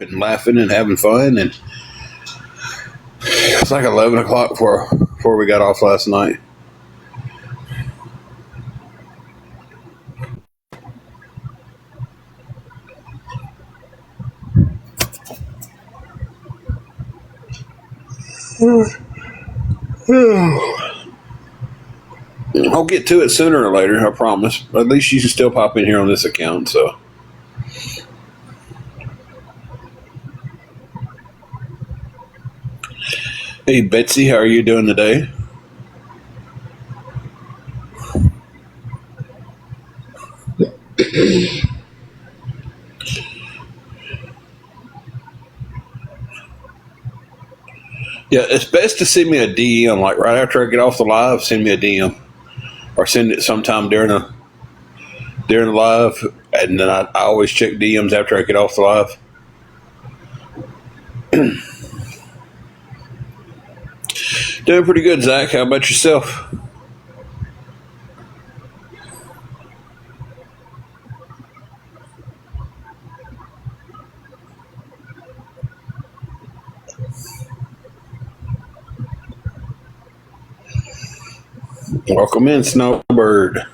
and laughing and having fun. And it was like 11 o'clock before we got off last night. I'll get to it sooner or later, I promise. At least you can still pop in here on this account, so. Hey, Betsy, how are you doing today? Yeah, it's best to send me a DM, like right after I get off the live, send me a DM. Or send it sometime during the live, and then I always check DMs after I get off the live. Doing pretty good, Zach. How about yourself? Welcome in, Snowbird.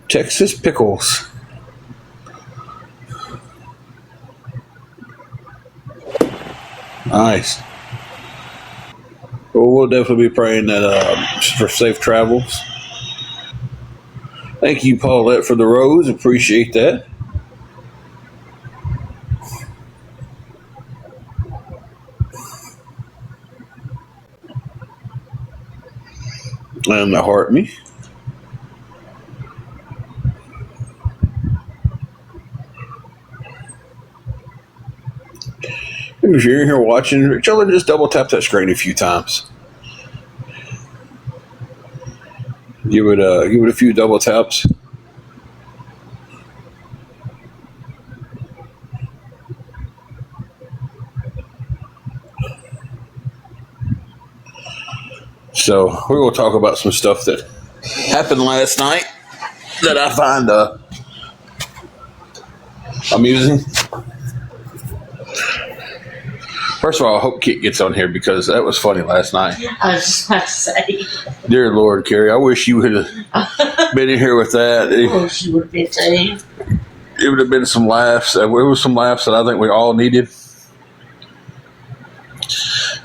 Texas Pickles. Nice. Well, we'll definitely be praying that for safe travels. Thank you, Paulette, for the rose. Appreciate that. And the heart me. If you're in here watching, children, just double tap that screen a few times. Give it a few double taps. So we're going to talk about some stuff that happened last night that I find amusing. First of all, I hope Kit gets on here because that was funny last night. I was just about to say. Dear Lord, Carrie, I wish you would have been in here with that. Oh, she would have been too. It would have been some laughs. There was some laughs that I think we all needed.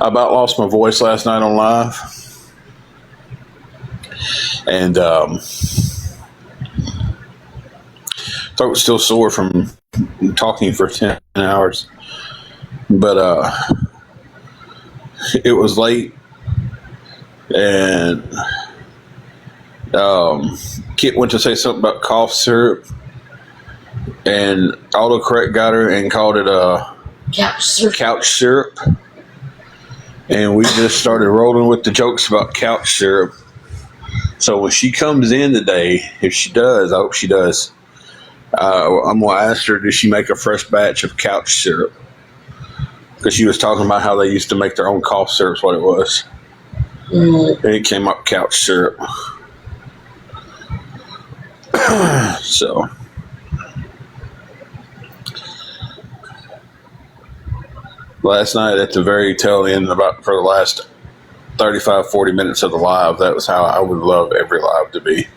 I about lost my voice last night on live. And throat was still sore from talking for 10 hours. But it was late, and Kit went to say something about cough syrup, and autocorrect got her and called it couch syrup. And we just started rolling with the jokes about couch syrup. So when she comes in today, if she does, I hope she does, I'm going to ask her, does she make a fresh batch of couch syrup? Because she was talking about how they used to make their own cough syrup, what it was. And it came up couch syrup. So. Last night at the very tail end, for the last 35, 40 minutes of the live, that was how I would love every live to be.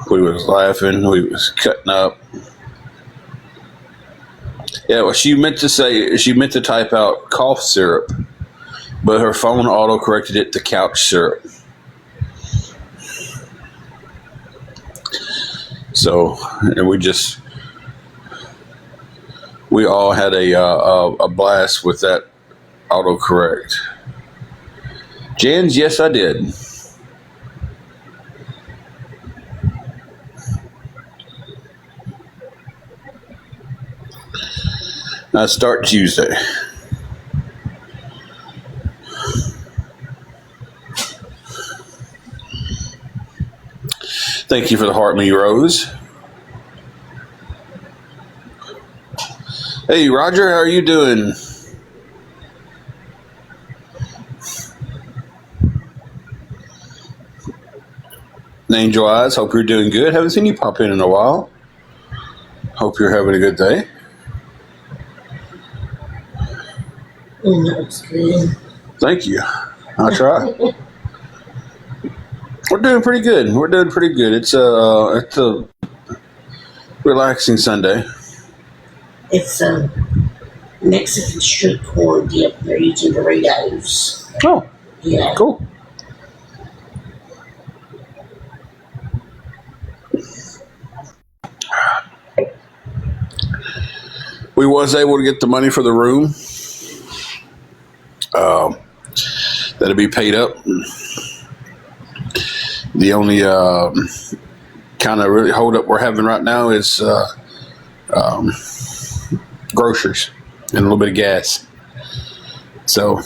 We was laughing. We was cutting up. Yeah, well, she meant to type out cough syrup, but her phone auto-corrected it to couch syrup. So, and we all had a blast with that autocorrect. Jans, yes, I did. I start Tuesday. Thank you for the heart me rose. Hey, Roger, how are you doing? Angel Eyes. Hope you're doing good. Haven't seen you pop in a while. Hope you're having a good day. That's good. Thank you. I'll try. We're doing pretty good. It's a relaxing Sunday. It's a Mexican street corn dip. They're using Doritos. Oh, Yeah. cool. We was able to get the money for the room. That'll be paid up. The only kind of really hold up we're having right now is groceries and a little bit of gas. So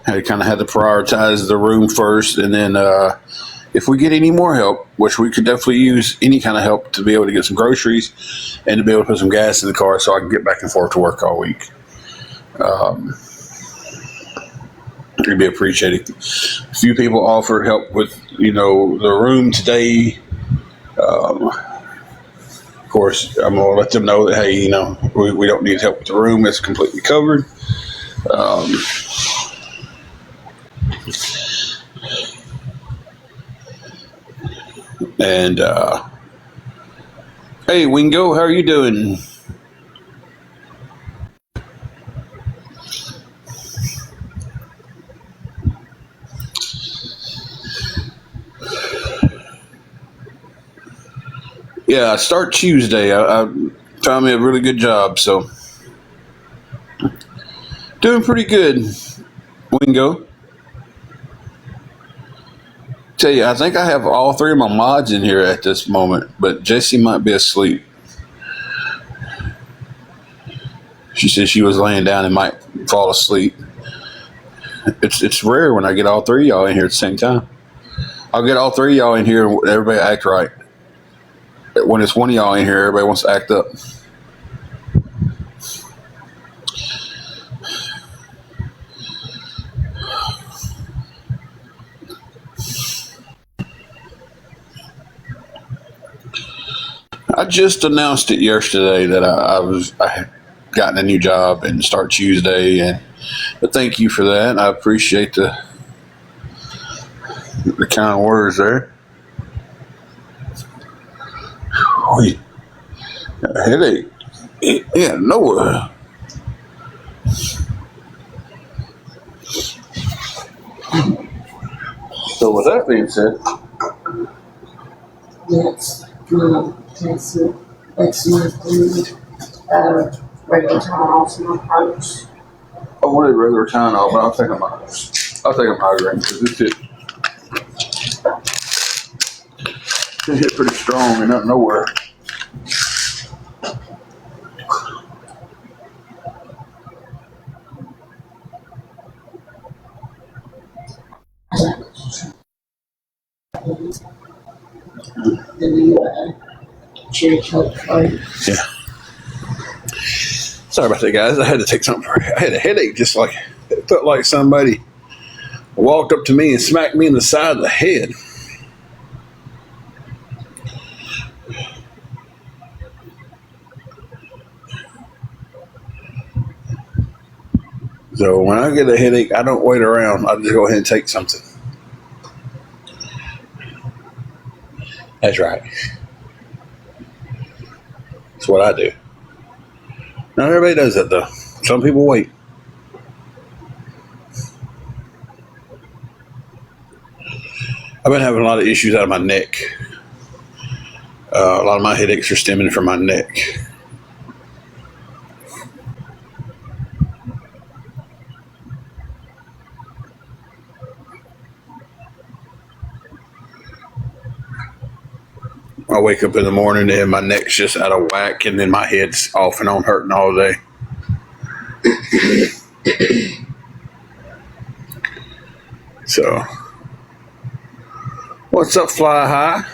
I kind of had to prioritize the room first, and then if we get any more help, which we could definitely use any kind of help to be able to get some groceries and to be able to put some gas in the car so I can get back and forth to work all week. It'd be appreciated. A few people offered help with, the room today. Of course, I'm going to let them know that, hey, we don't need help with the room. It's completely covered. And hey, Wingo, how are you doing? Yeah, I start Tuesday. I found me a really good job, so doing pretty good, Wingo. Tell you, I think I have all three of my mods in here at this moment, but Jessie might be asleep. She said she was laying down and might fall asleep. It's rare when I get all three of y'all in here at the same time. I'll get all three of y'all in here and everybody act right. When it's one of y'all in here, everybody wants to act up. I just announced it yesterday that I had gotten a new job and start Tuesday, but thank you for that. I appreciate the kind words there. Oh, yeah. A headache. Yeah, nowhere. So with that being said, That's my food. Regular Tylenol for my purse. I wanted regular Tylenol, but I'll take a migraine because it hit pretty strong and out of nowhere. The new cherry coke card. Yeah. Sorry about that, guys. I had to take something. I had a headache, just like it felt like somebody walked up to me and smacked me in the side of the head. So when I get a headache, I don't wait around. I just go ahead and take something. That's right. That's what I do. Not everybody does that, though. Some people wait. I've been having a lot of issues out of my neck. A lot of my headaches are stemming from my neck. I wake up in the morning and my neck's just out of whack, and then my head's off and on hurting all day. So, what's up, Fly High?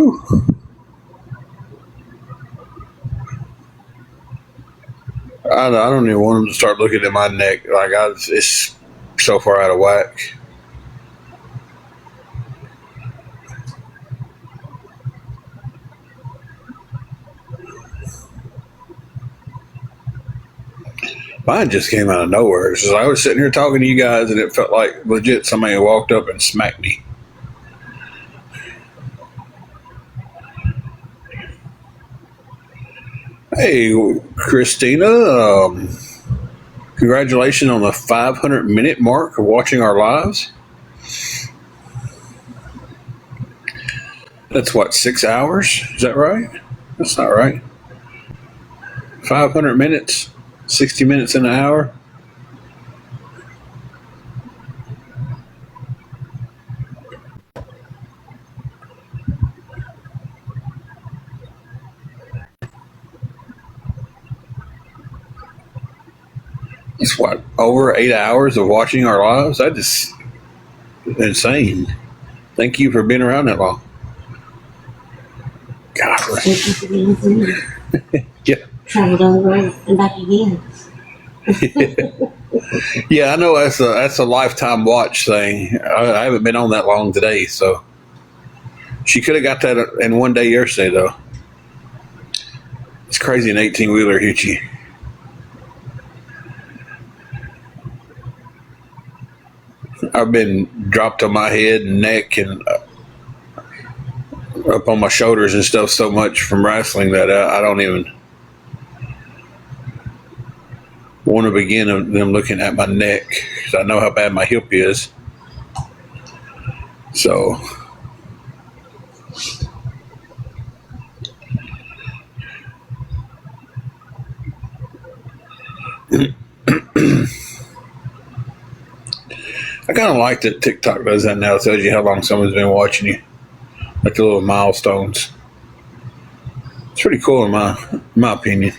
Whew. I don't even want them to start looking at my neck. It's so far out of whack. Mine just came out of nowhere. It's just, I was sitting here talking to you guys, and it felt like legit somebody walked up and smacked me. Hey, Christina. Congratulations on the 500-minute mark of watching our lives. That's what, 6 hours? Is that right? That's not right. 500 minutes, 60 minutes in an hour. It's what, over 8 hours of watching our lives? That is insane. Thank you for being around that long. God. Thank you for being here. Yeah. Travel down the road and back again. Yeah, I know that's a lifetime watch thing. I haven't been on that long today, so she could have got that in one day yesterday, though. It's crazy an 18-wheeler hit you. I've been dropped on my head and neck and up on my shoulders and stuff so much from wrestling that I don't even want to begin them looking at my neck because I know how bad my hip is. So I kind of like that TikTok does that now. It tells you how long someone's been watching you, like the little milestones. It's pretty cool in my opinion.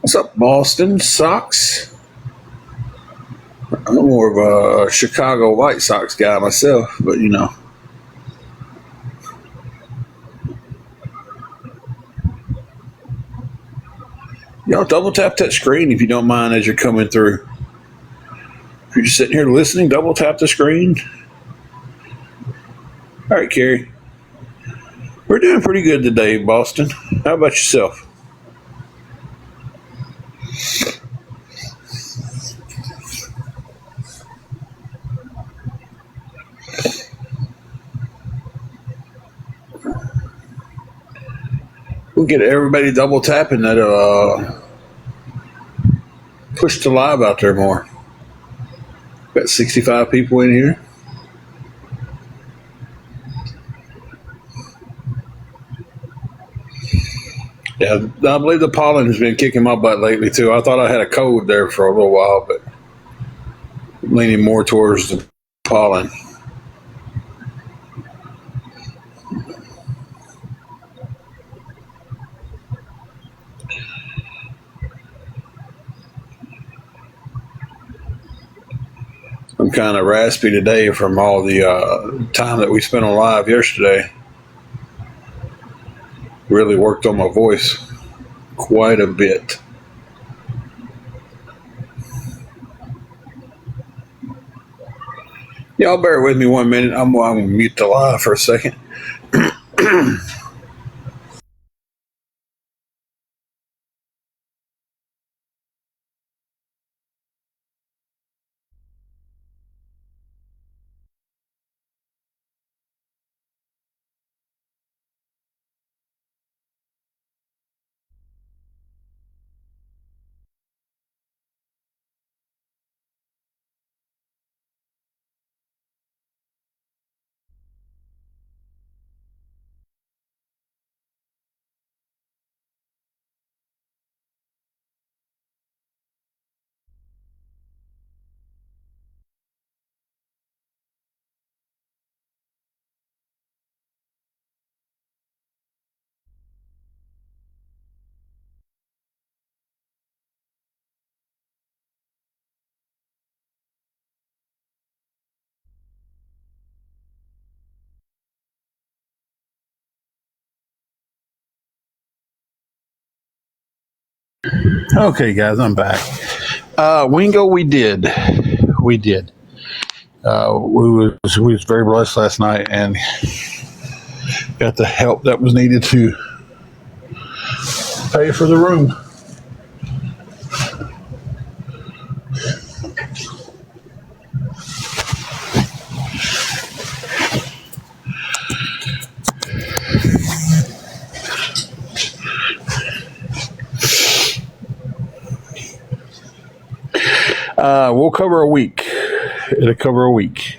What's up, Boston Sox? I'm more of a Chicago White Sox guy myself, but you know. Y'all double tap that screen if you don't mind as you're coming through. If you're just sitting here listening, double tap the screen. All right, Carrie. We're doing pretty good today, Boston. How about yourself? We'll get everybody double tapping that push the live out there more. Got 65 people in here. Yeah, I believe the pollen has been kicking my butt lately too. I thought I had a cold there for a little while, but I'm leaning more towards the pollen. I'm kind of raspy today from all the time that we spent on live yesterday. Really worked on my voice quite a bit. Y'all bear with me 1 minute. I'm going to mute the live for a second. Okay, guys, I'm back. Wingo, we did. We was very blessed last night and got the help that was needed to pay for the room. We'll cover a week. It'll cover a week.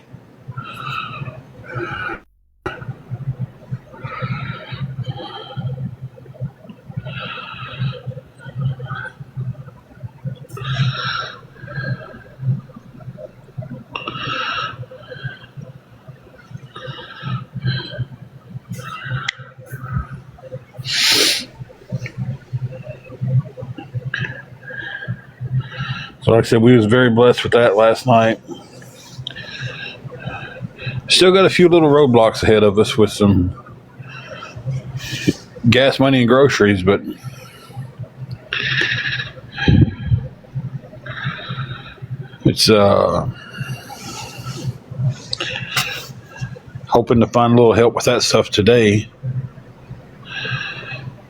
So like I said, we was very blessed with that last night. Still got a few little roadblocks ahead of us with some gas money and groceries, but it's hoping to find a little help with that stuff today.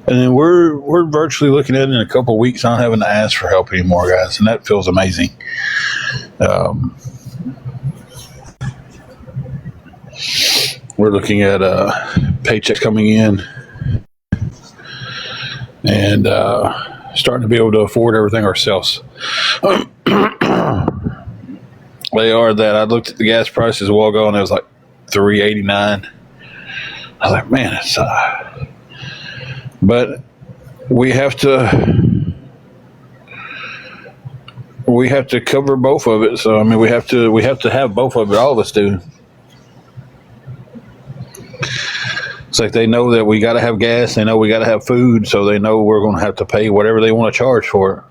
And then we're virtually looking at it in a couple of weeks not having to ask for help anymore, guys, and that feels amazing. We're looking at paychecks coming in and starting to be able to afford everything ourselves. They are that. I looked at the gas prices a while ago and it was like $3.89. I was like, man, it's but we have to cover both of it. So I mean, we have to have both of it. All of us do. It's like they know that we got to have gas. They know we got to have food. So they know we're going to have to pay whatever they want to charge for it.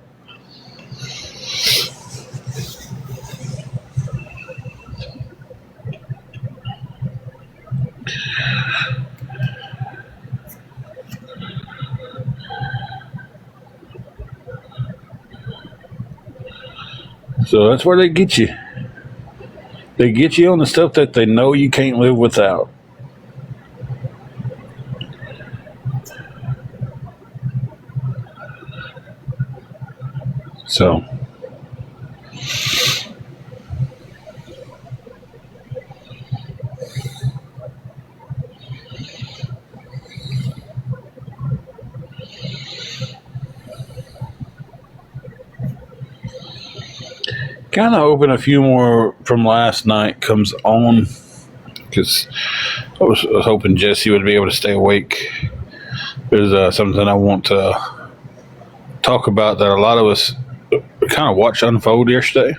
So that's where they get you. They get you on the stuff that they know you can't live without. So kind of hoping a few more from last night comes on, because I was hoping Jesse would be able to stay awake. There's something I want to talk about that a lot of us kind of watched unfold yesterday.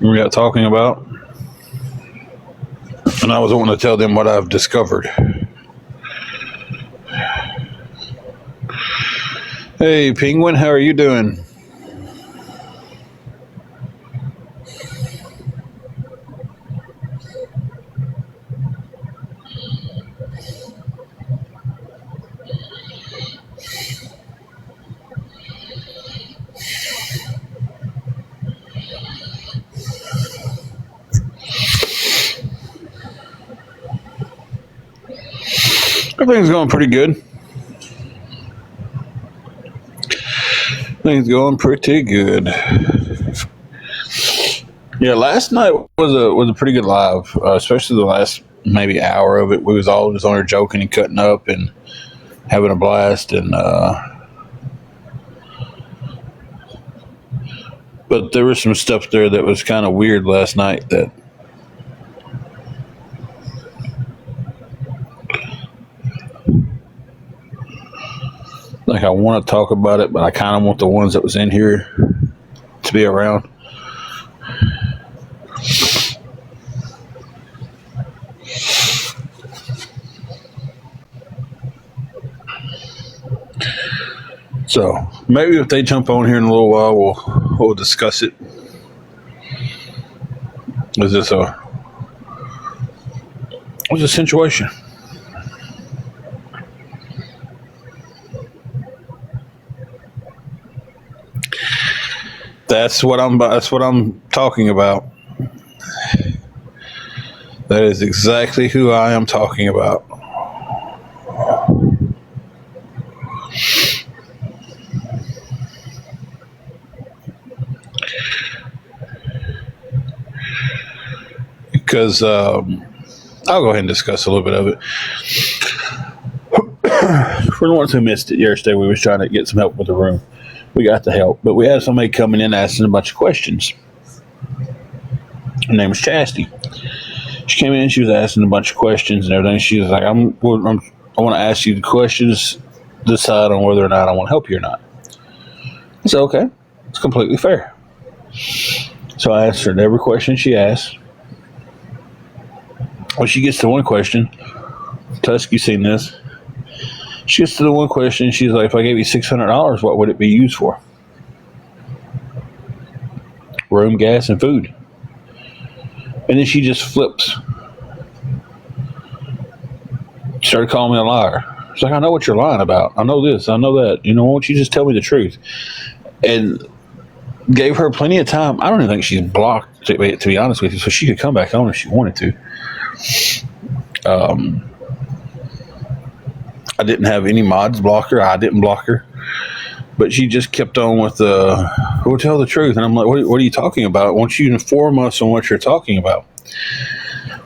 We got talking about, and I was wanting to tell them what I've discovered. Hey, Penguin, how are you doing? Everything's going pretty good. Things going pretty good. Yeah, last night was a pretty good live, especially the last maybe hour of it. We was all just on there joking and cutting up and having a blast, and but there was some stuff there that was kind of weird last night that like I want to talk about it, but I kind of want the ones that was in here to be around. So maybe if they jump on here in a little while, we'll discuss it. What's the situation? That's what I'm talking about. That is exactly who I am talking about. Because I'll go ahead and discuss a little bit of it. For the ones who missed it yesterday, we was trying to get some help with the room. We got the help, but we had somebody coming in asking a bunch of questions. Her name was Chastity. She came in, she was asking a bunch of questions and everything. She was like, I want to ask you the questions, decide on whether or not I want to help you or not. I said, okay, it's completely fair. So I asked her every question she asked. When she gets to one question, Tusk, you seen this? She gets to the one question, she's like, if I gave you $600, what would it be used for? Room, gas, and food. And then she just flips. Started calling me a liar. She's like, I know what you're lying about. I know this, I know that. Why don't you just tell me the truth? And gave her plenty of time. I don't even think she's blocked, to be honest with you, so she could come back on if she wanted to. I didn't have any mods block her. I didn't block her. But she just kept on with we'll tell the truth. And I'm like, what are you talking about? Why don't you inform us on what you're talking about?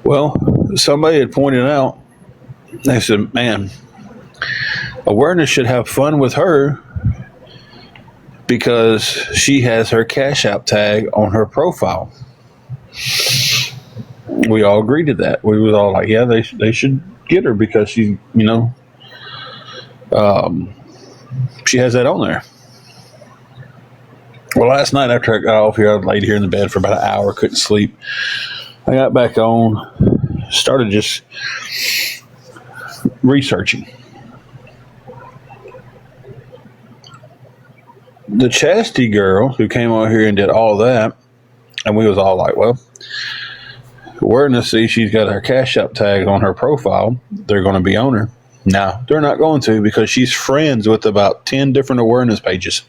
Well, somebody had pointed out, they said, man, Awareness should have fun with her because she has her Cash App tag on her profile. We all agreed to that. We was all like, yeah, they should get her because she, she has that on there. Well, last night after I got off here, I laid here in the bed for about an hour, couldn't sleep. I got back on, started just researching. The Chastity girl who came out here and did all that, and we was all like, well, Awareness sees she's got her Cash App tag on her profile. They're going to be on her. No, they're not going to, because she's friends with about 10 different Awareness pages.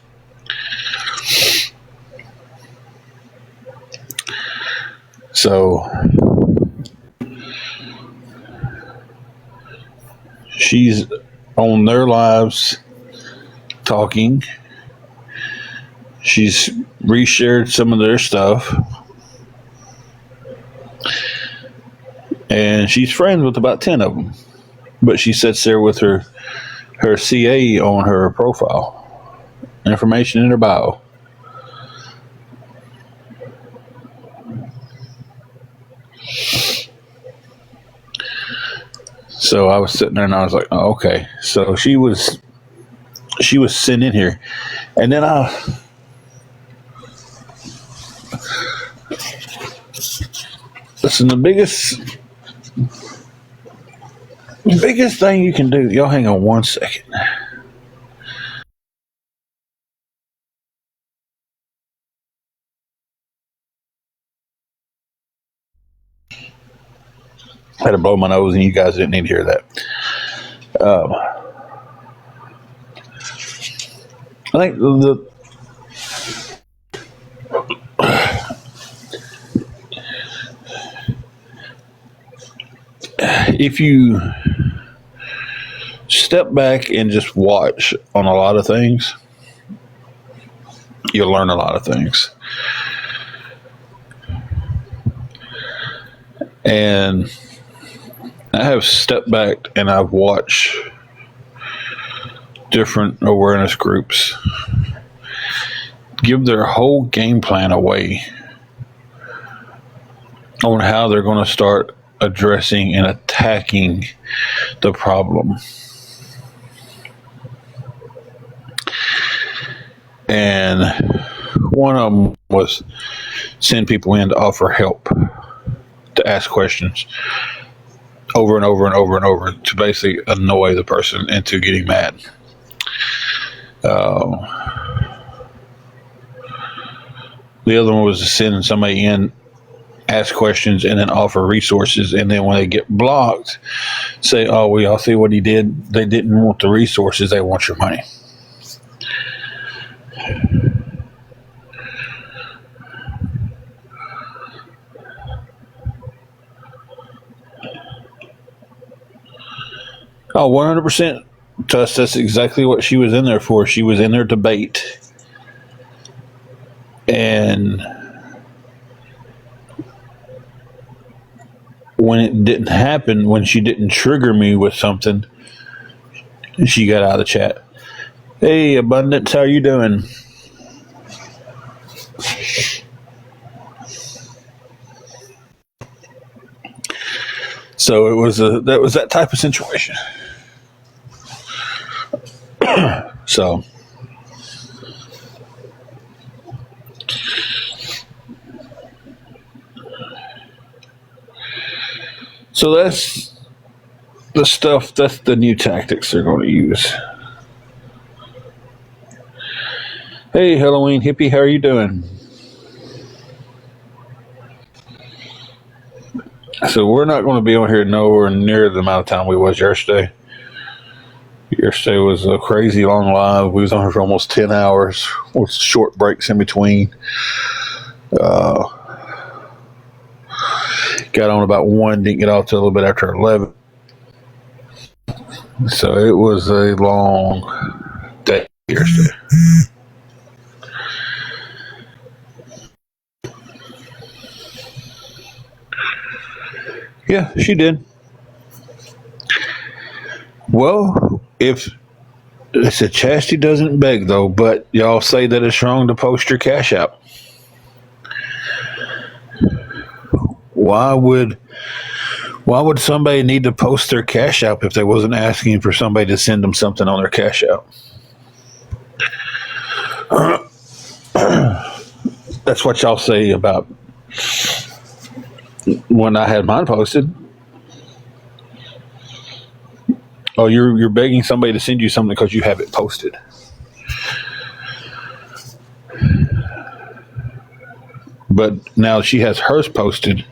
So she's on their lives talking. She's reshared some of their stuff. And she's friends with about 10 of them. But she sits there with her CA on her profile. Information in her bio. So I was sitting there and I was like, oh, okay. So she was sitting in here. And then listen, the biggest thing you can do, y'all hang on one second. I had to blow my nose and you guys didn't need to hear that. I think if you step back and just watch on a lot of things, you'll learn a lot of things. And I have stepped back and I've watched different awareness groups give their whole game plan away on how they're going to start addressing and attacking the problem. And one of them was send people in to offer help, to ask questions over and over and over and over to basically annoy the person into getting mad. The other one was to send somebody in, ask questions, and then offer resources. And then when they get blocked, say, oh, we all see what he did. They didn't want the resources. They want your money. Oh, 100%. Tuss, that's exactly what she was in there for. She was in there to bait. And when it didn't happen, when she didn't trigger me with something, she got out of the chat. Hey, Abundance, how are you doing? So it was that type of situation. So that's the stuff. That's the new tactics they're going to use. Hey, Halloween hippie, how are you doing? So we're not going to be on here nowhere near the amount of time we was yesterday. Yesterday was a crazy long live. We was on here for almost 10 hours with short breaks in between. Got on about 1, didn't get off till a little bit after 11. So it was a long day yesterday. Yeah, she did. Well, if it's a chastity doesn't beg though, but y'all say that it's wrong to post your cash app. Why would somebody need to post their cash app if they wasn't asking for somebody to send them something on their cash app? That's what y'all say about when I had mine posted. Oh, you're begging somebody to send you something because you have it posted. But now she has hers posted.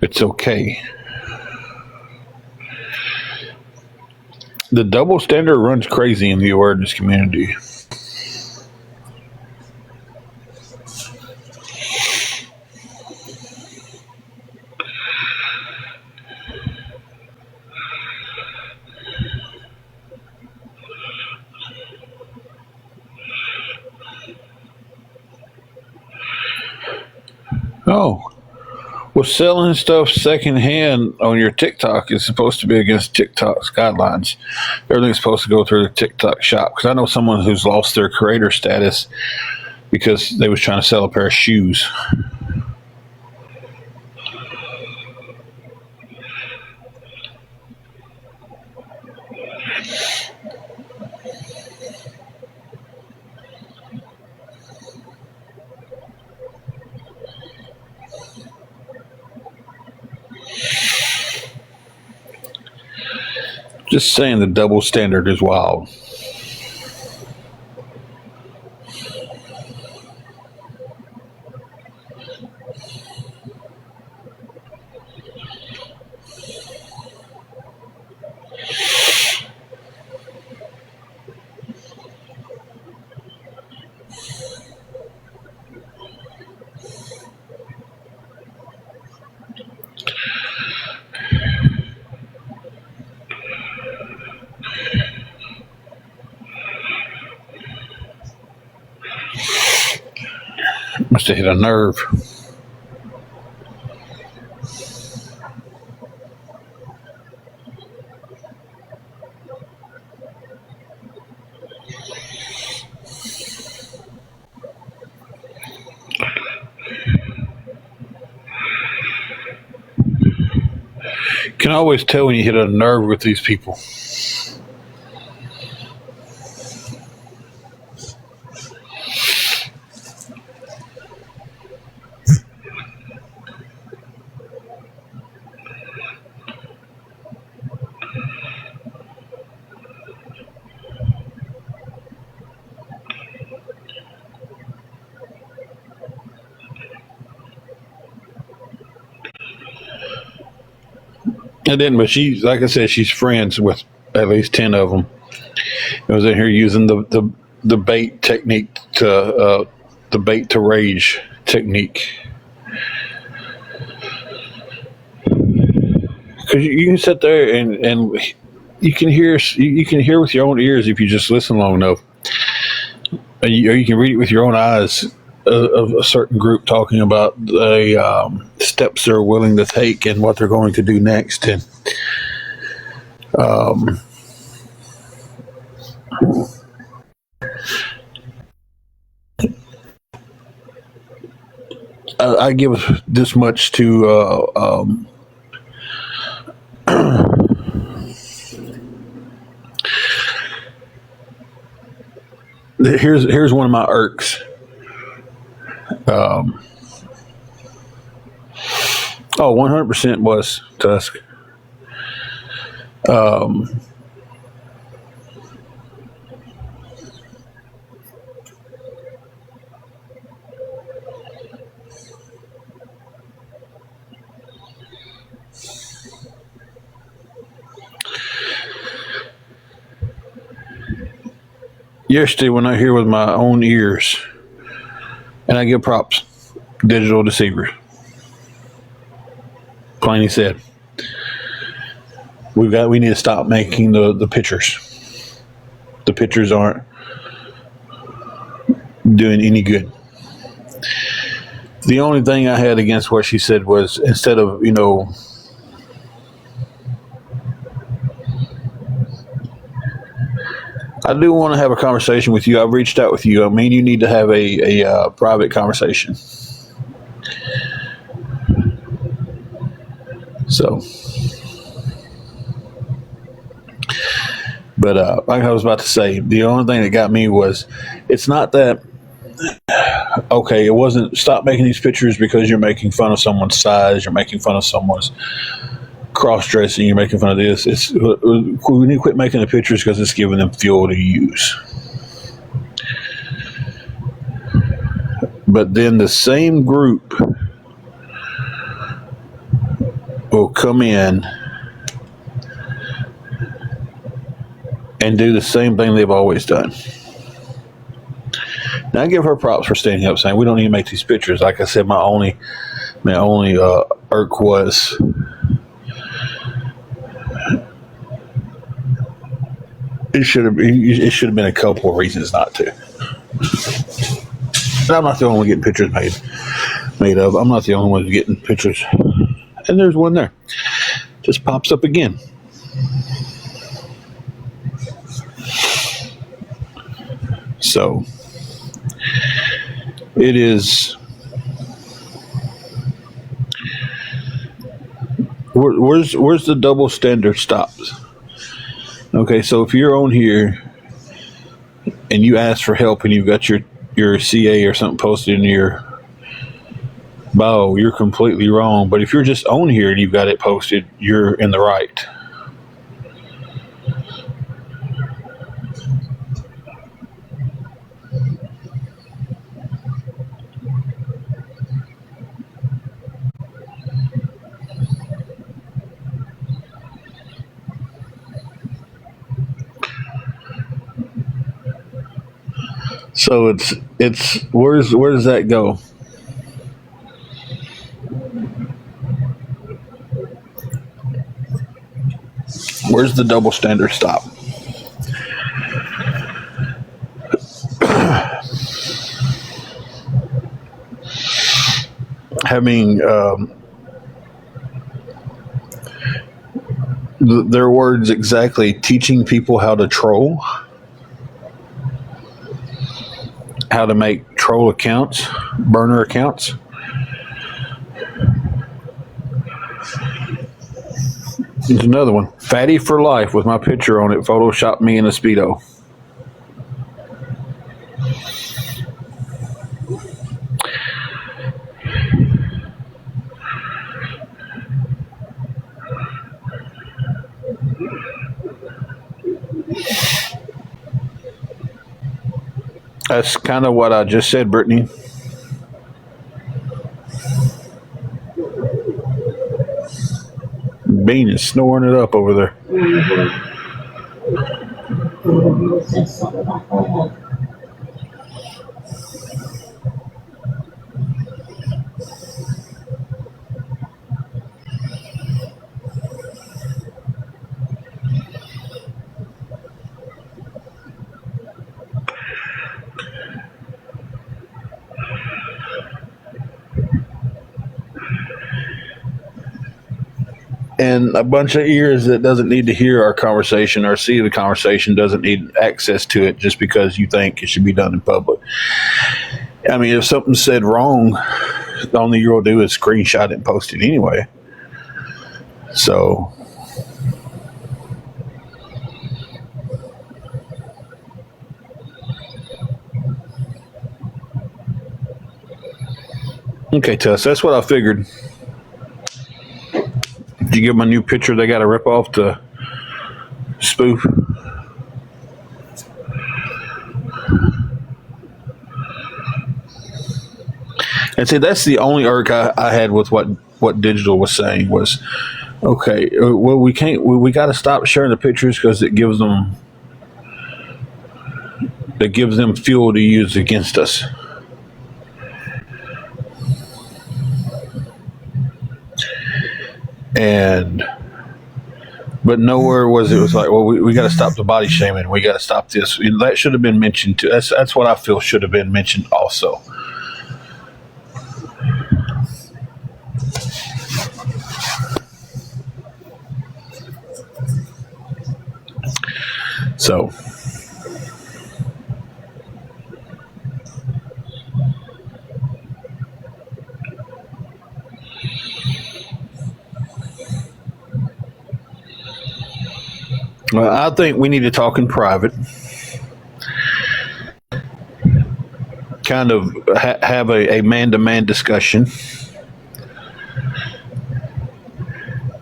It's okay. The double standard runs crazy in the awareness community. Oh. Well, selling stuff secondhand on your TikTok is supposed to be against TikTok's guidelines. Everything's supposed to go through the TikTok shop. Because I know someone who's lost their creator status because they was trying to sell a pair of shoes. Just saying the double standard is wild. Must have hit a nerve. Can always tell when you hit a nerve with these people. I didn't, but she's, like I said, she's friends with at least 10 of them. I was in here using the bait technique the bait to rage technique. Because you can sit there and you can hear with your own ears if you just listen long enough, or you can read it with your own eyes of a certain group talking about the steps they're willing to take and what they're going to do next. And I give this much to here's one of my irks. 100% was Tusk. Yesterday, when I hear with my own ears, and I give props, digital deceivers. Plainly said, we need to stop making the pictures. The pictures aren't doing any good. The only thing I had against what she said was, instead of, I do want to have a conversation with you. I've reached out with you. I mean, you need to have a private conversation. So, but like I was about to say, the only thing that got me was, it's not that, okay, it wasn't stop making these pictures because you're making fun of someone's size, you're making fun of someone's cross-dressing, you're making fun of this. We need to quit making the pictures because it's giving them fuel to use. But then the same group will come in and do the same thing they've always done. Now, I give her props for standing up, saying we don't need to make these pictures. Like I said, my only irk was, it should have been a couple of reasons not to. And I'm not the only one getting pictures made of. I'm not the only one who's getting pictures. And there's one there. Just pops up again. So it is. Where's the double standard stops? Okay, so if you're on here and you ask for help and you've got your CA or something posted in your bio, you're completely wrong. But if you're just on here and you've got it posted, you're in the right. So it's where does that go? Where's the double standard stop? Having their words exactly, teaching people how to troll. How to make troll accounts, burner accounts. There's another one. Fatty for life with my picture on it. Photoshopped me in a Speedo. That's kind of what I just said, Brittany. Bean is snoring it up over there. Said something about that. And a bunch of ears that doesn't need to hear our conversation or see the conversation doesn't need access to it just because you think it should be done in public. I mean, if something's said wrong, the only you'll do is screenshot it and post it anyway. So, okay, Tess, that's what I figured. Did you give them a new picture they got to rip off to spoof? And see, that's the only irk I had with what digital was saying was, okay, well, we can't, we got to stop sharing the pictures because it gives them fuel to use against us. But nowhere was it was like, well, we got to stop the body shaming. We got to stop this. That should have been mentioned too. That's what I feel should have been mentioned also. So, well, I think we need to talk in private. Kind of have a man-to-man discussion.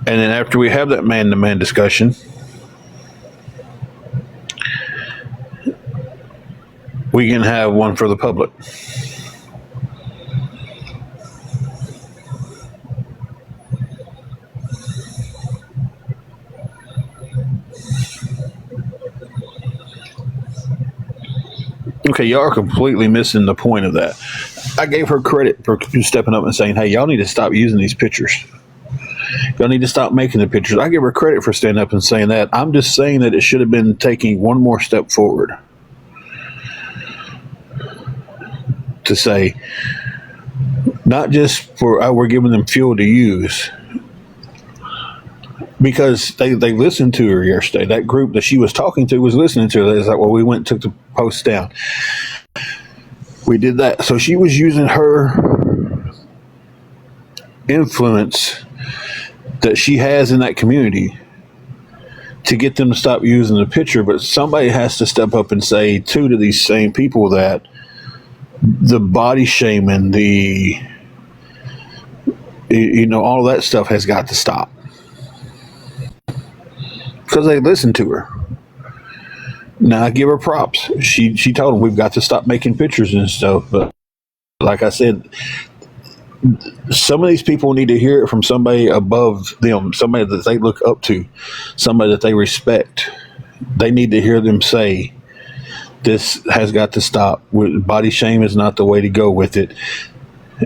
And then after we have that man-to-man discussion, we can have one for the public. Okay, y'all are completely missing the point of that. I gave her credit for stepping up and saying, hey, y'all need to stop using these pictures. Y'all need to stop making the pictures. I give her credit for standing up and saying that. I'm just saying that it should have been taking one more step forward to say, not just for we're giving them fuel to use, because they listened to her yesterday. That group that she was talking to was listening to her. They was like, well, we went and took the post down. We did that. So she was using her influence that she has in that community to get them to stop using the picture. But somebody has to step up and say, too, to these same people that the body shaming, all that stuff has got to stop. Because they listened to her. Now I give her props. She told them we've got to stop making pictures and stuff. But like I said, some of these people need to hear it from somebody above them, somebody that they look up to, somebody that they respect. They need to hear them say, this has got to stop. Body shame is not the way to go with it.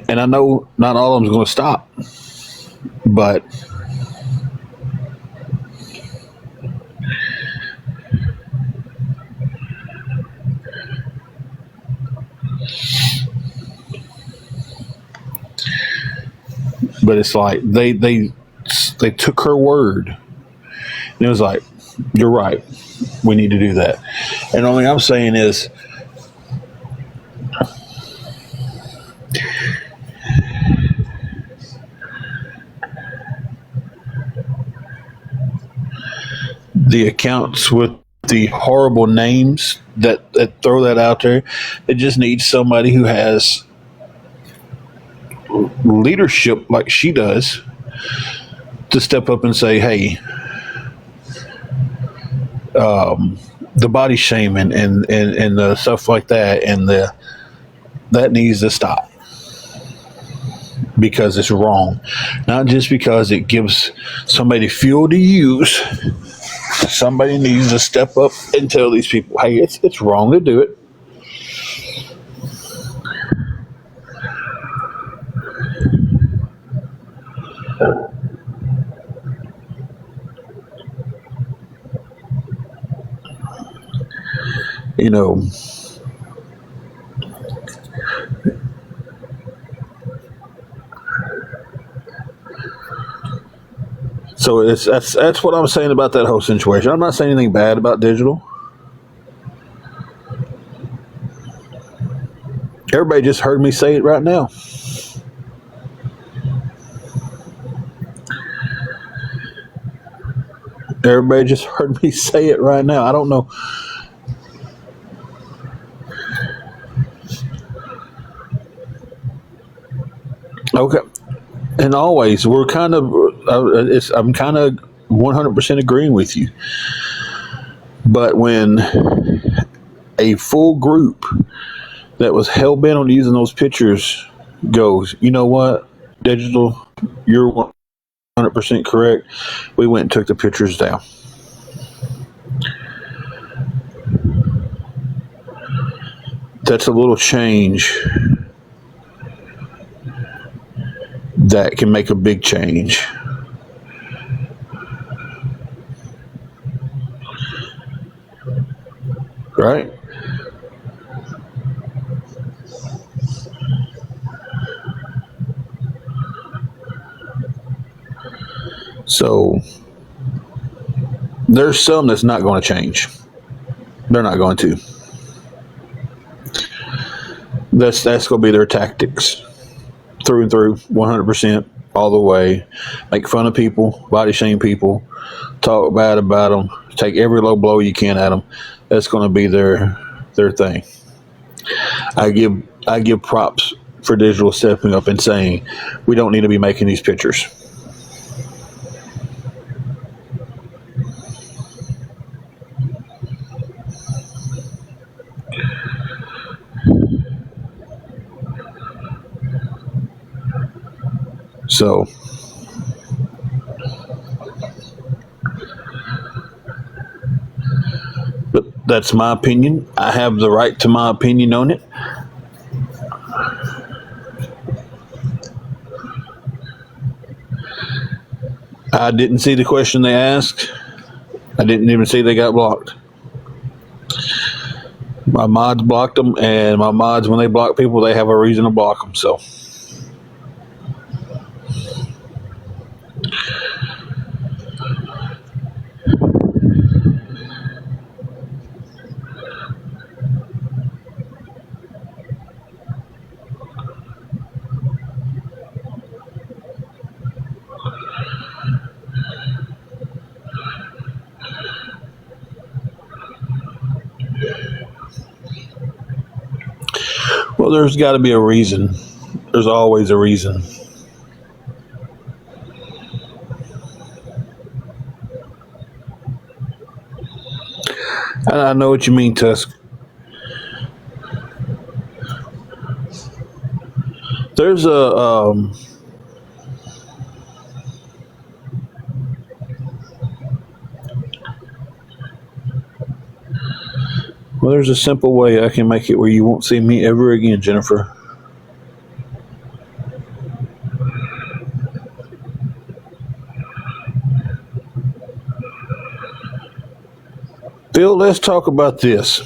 And I know not all of them is going to stop, but it's like they took her word, and it was like, you're right, we need to do that. And the only thing I'm saying is, the accounts with the horrible names that throw that out there, it just needs somebody who has leadership like she does to step up and say, hey, the body shaming and the stuff like that, and that needs to stop because it's wrong. Not just because it gives somebody fuel to use. Somebody needs to step up and tell these people, hey, it's wrong to do it. So that's what I'm saying about that whole situation. I'm not saying anything bad about digital. Everybody just heard me say it right now. Everybody just heard me say it right now. I don't know. Okay. And always, we're kind of, I'm kind of 100% agreeing with you. But when a full group that was hell bent on using those pictures goes, you know what, digital, you're 100% correct. We went and took the pictures down. That's a little change that can make a big change. Right? So there's some that's not going to change. They're not going to. That's going to be their tactics through and through, 100%, all the way. Make fun of people, body shame people, talk bad about them, take every low blow you can at them. That's going to be their thing. I give props for digital stepping up and saying we don't need to be making these pictures. So but that's my opinion. I have the right to my opinion on it. I didn't see the question they asked. I didn't even see they got blocked. My mods blocked them, and my mods, when they block people, they have a reason to block them. So well, there's got to be a reason. There's always a reason. And I know what you mean, Tusk. There's there's a simple way I can make it where you won't see me ever again, Jennifer. Phil, let's talk about this.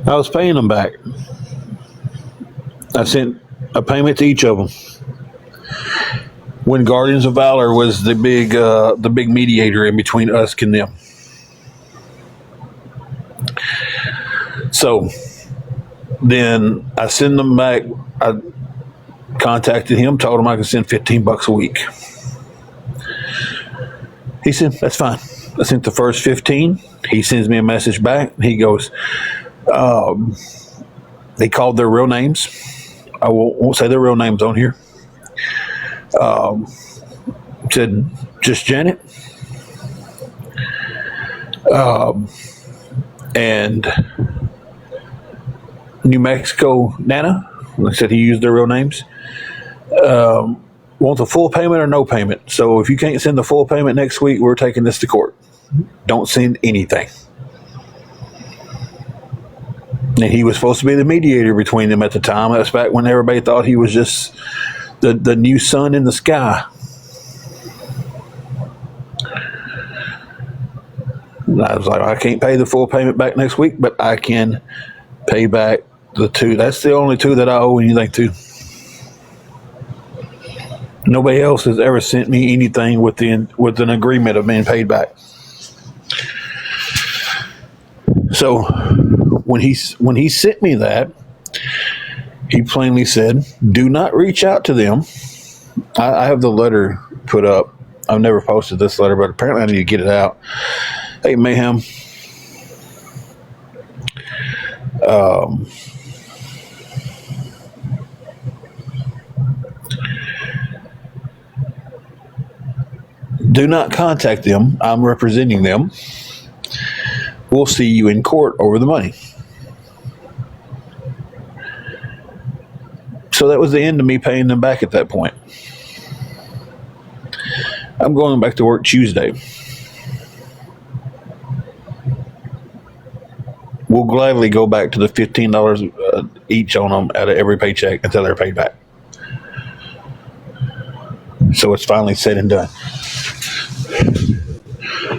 I was paying them back. I sent a payment to each of them. When Guardians of Valor was the big mediator in between us and them. So then I send them back. I contacted him, told him I could send $15 a week. He said, that's fine. I sent the first 15. He sends me a message back. He goes, they called their real names. I won't say their real names on here. Said, just Janet. And New Mexico Nana. Like I said, he used their real names. Want the full payment or no payment? So if you can't send the full payment next week, we're taking this to court. Don't send anything. And he was supposed to be the mediator between them at the time. That's back when everybody thought he was just the new sun in the sky. And I was like, I can't pay the full payment back next week, but I can pay back the two. That's the only two that I owe anything to. Nobody else has ever sent me anything with an agreement of being paid back. So when he sent me that, he plainly said, "Do not reach out to them." I have the letter put up. I've never posted this letter, but apparently I need to get it out. Hey, Mayhem. Do not contact them. I'm representing them. We'll see you in court over the money. So that was the end of me paying them back at that point. I'm going back to work Tuesday. We'll gladly go back to the $15 each on them out of every paycheck until they're paid back. So it's finally said and done.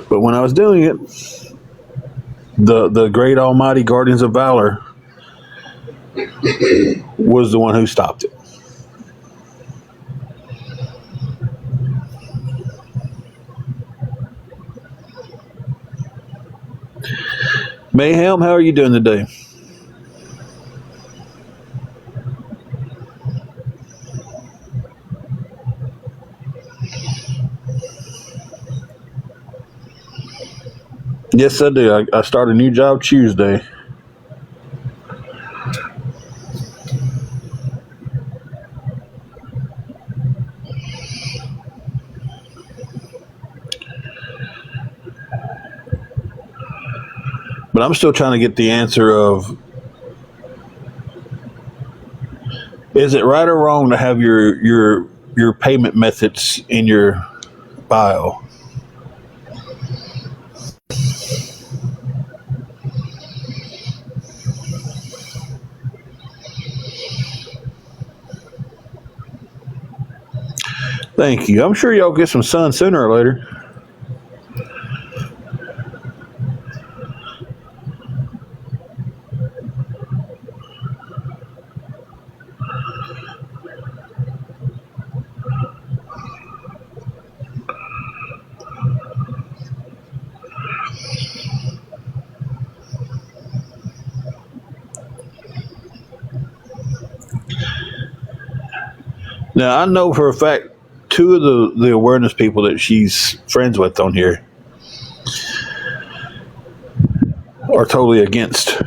But when I was doing it, the great almighty Guardians of Valor was the one who stopped it. Mayhem, how are you doing today? Yes, I do. I start a new job Tuesday. But I'm still trying to get the answer of, is it right or wrong to have your payment methods in your bio? Thank you. I'm sure y'all get some sun sooner or later. Now, I know for a fact, two of the awareness people that she's friends with on here are totally against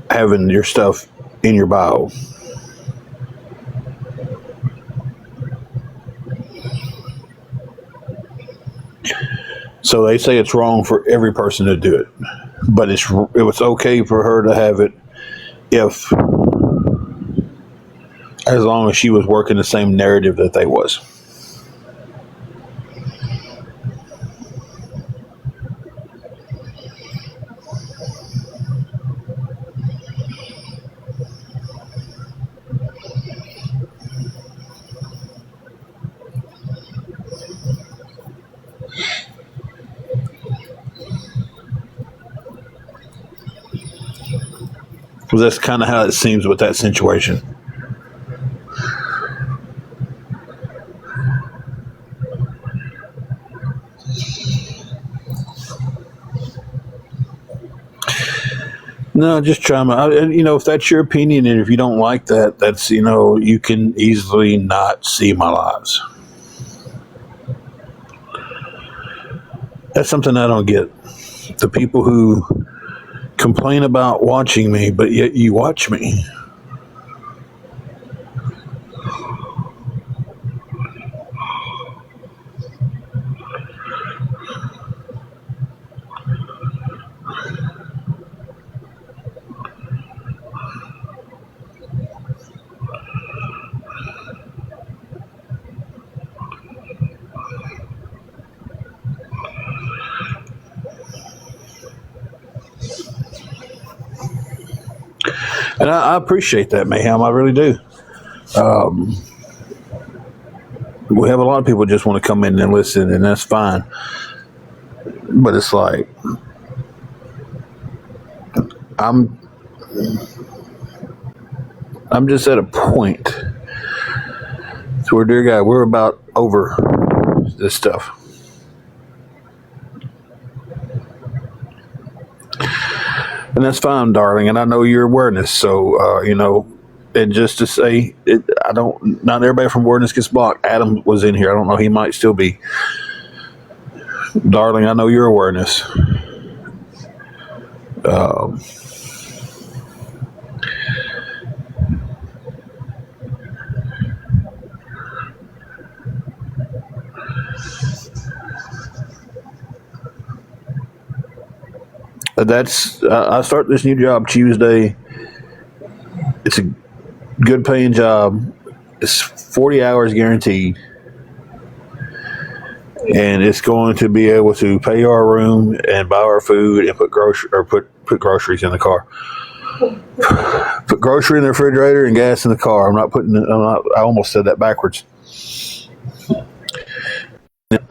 having your stuff in your bio. So they say it's wrong for every person to do it, but it was okay for her to have it as long as she was working the same narrative that they was. Because that's kind of how it seems with that situation. No, just try if that's your opinion, and if you don't like that, that's, you can easily not see my lives. That's something I don't get. The people who complain about watching me, but yet you watch me. And I appreciate that, Mayhem. I really do. We have a lot of people just want to come in and listen, and that's fine. But it's like, I'm just at a point So, dear God, we're about over this stuff. And that's fine, darling. And I know your awareness. So, and just to say, not everybody from awareness gets blocked. Adam was in here. I don't know. He might still be. Darling, I know your awareness. I start this new job Tuesday. It's a good paying job. It's 40 hours guaranteed. And it's going to be able to pay our room and buy our food and put groceries in the car. Put grocery in the refrigerator and gas in the car. I almost said that backwards.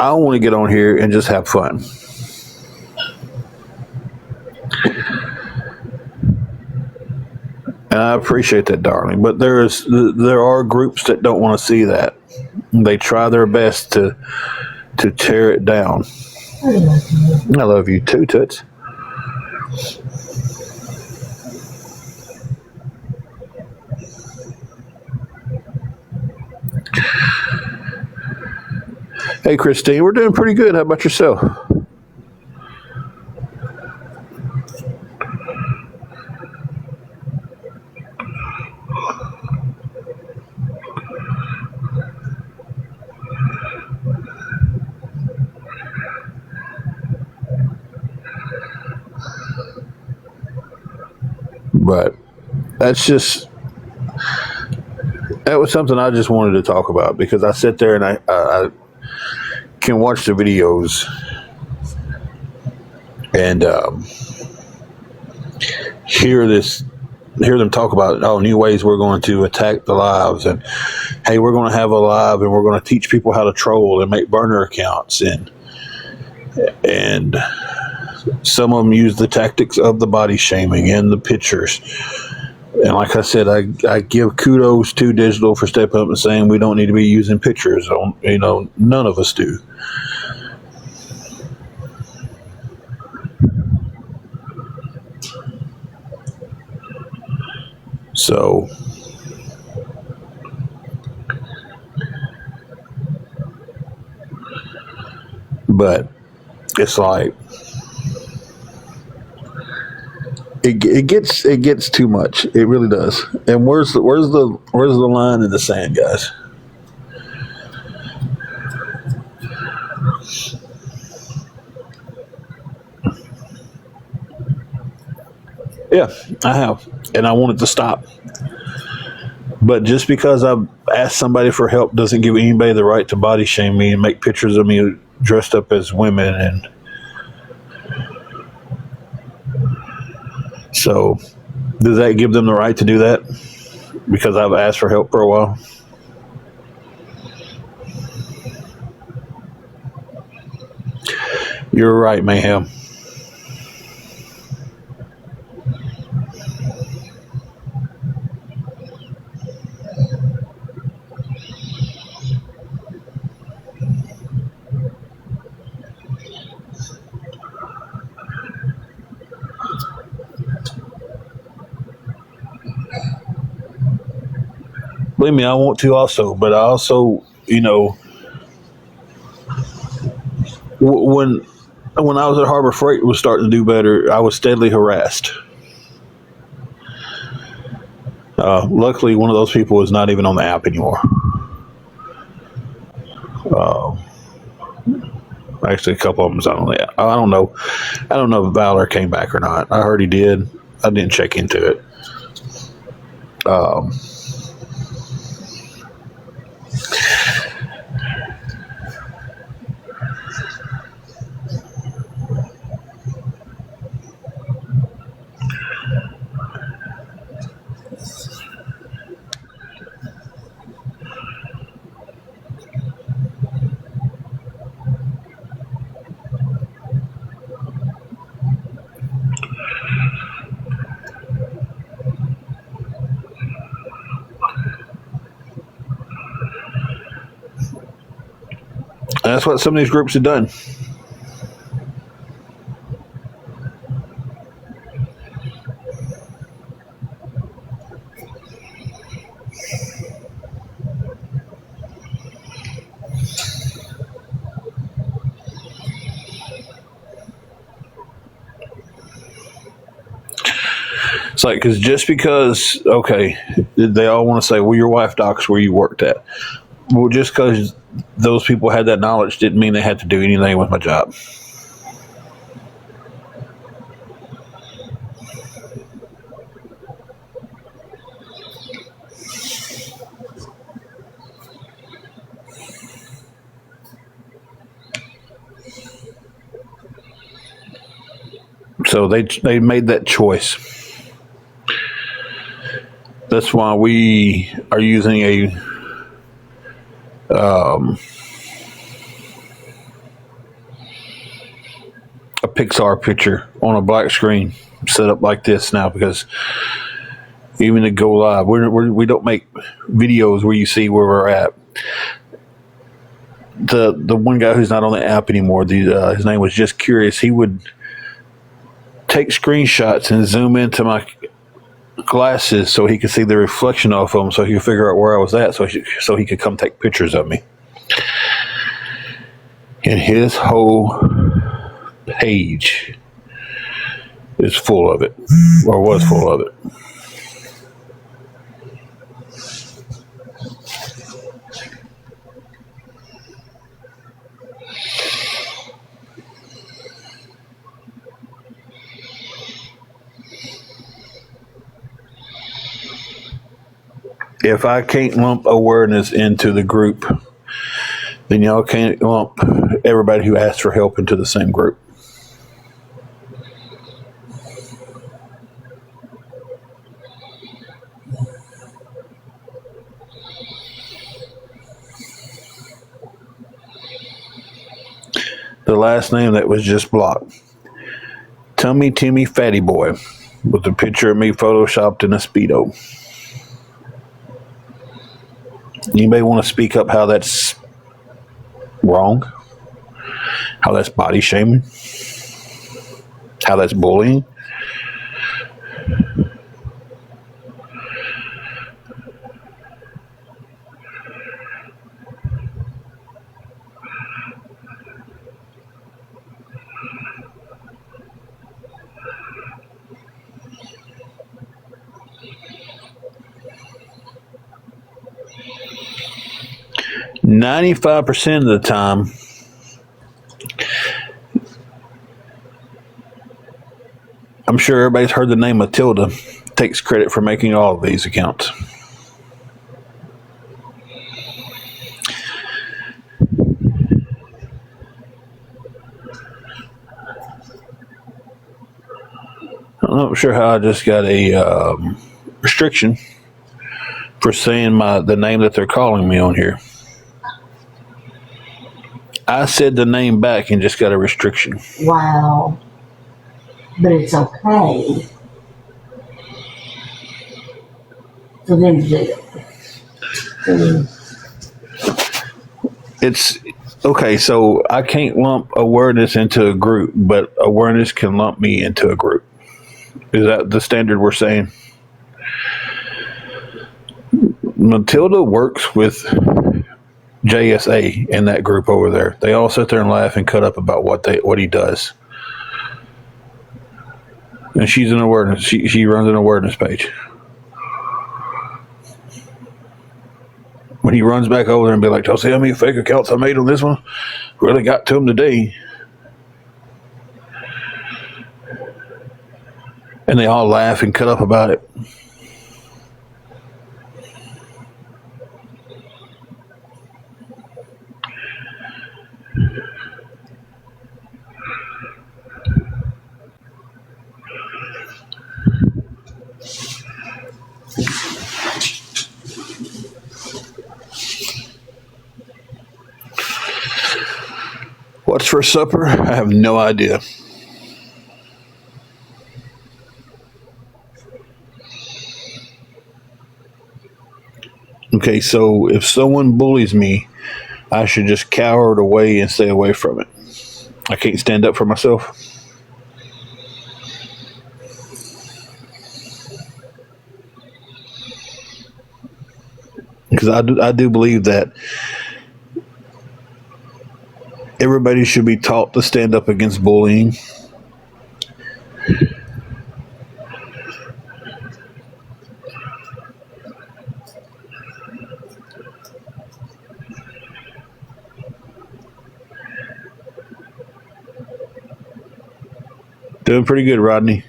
I want to get on here and just have fun. And I appreciate that, darling. But there are groups that don't want to see that. They try their best to tear it down. I love you too, Toots. Hey, Christine, we're doing pretty good. How about yourself? But that was something I just wanted to talk about, because I sit there and I can watch the videos and hear them talk about new ways we're going to attack the lives, and hey, we're going to have a live and we're going to teach people how to troll and make burner accounts, and some of them use the tactics of the body shaming and the pictures. And like I said, I give kudos to Digital for stepping up and saying we don't need to be using pictures. None of us do. So, but it's like it gets too much. It really does. And where's the line in the sand, guys? Yeah, I have, and I want it to stop. But just because I've asked somebody for help doesn't give anybody the right to body shame me and make pictures of me dressed up as women. And so, does that give them the right to do that? Because I've asked for help for a while? You're right, Mayhem. Believe me, I want to also, but I also, when I was at Harbor Freight was starting to do better, I was steadily harassed. Luckily, one of those people is not even on the app anymore. Actually, a couple of them's not on the app. I don't know if Valor came back or not. I heard he did. I didn't check into it. And that's what some of these groups have done. It's like, because just because, okay, they all want to say, well, your wife docks where you worked at. Well, just because those people had that knowledge didn't mean they had to do anything with my job. So they made that choice. That's why we are using a Pixar picture on a black screen set up like this now, because even to go live, we don't make videos where you see where we're at. The one guy who's not on the app anymore, his name was Just Curious. He would take screenshots and zoom into my glasses so he could see the reflection off of them, so he could figure out where I was at, so he could come take pictures of me. And his whole page is full of it, or was full of it. If I can't lump awareness into the group, then y'all can't lump everybody who asked for help into the same group. The last name that was just blocked, Tummy Timmy Fatty Boy, with a picture of me photoshopped in a Speedo. Anybody want to speak up how that's wrong? How that's body shaming? How that's bullying? %95 of the time, I'm sure everybody's heard the name Matilda takes credit for making all of these accounts. I'm not sure how I just got a restriction for saying the name that they're calling me on here. I said the name back and just got a restriction. Wow. But it's okay for them to do it. It's okay, so I can't lump awareness into a group, but awareness can lump me into a group. Is that the standard we're saying? Matilda works with JSA in that group over there. They all sit there and laugh and cut up about what he does. And she's an awareness. She runs an awareness page. When he runs back over there and be like, "Y'all see how many fake accounts I made on this one? Really got to him today." And they all laugh and cut up about it. What's for supper? I have no idea. Okay, so if someone bullies me I should just cower it away and stay away from it. I can't stand up for myself. Because I do believe that everybody should be taught to stand up against bullying. Doing pretty good, Rodney.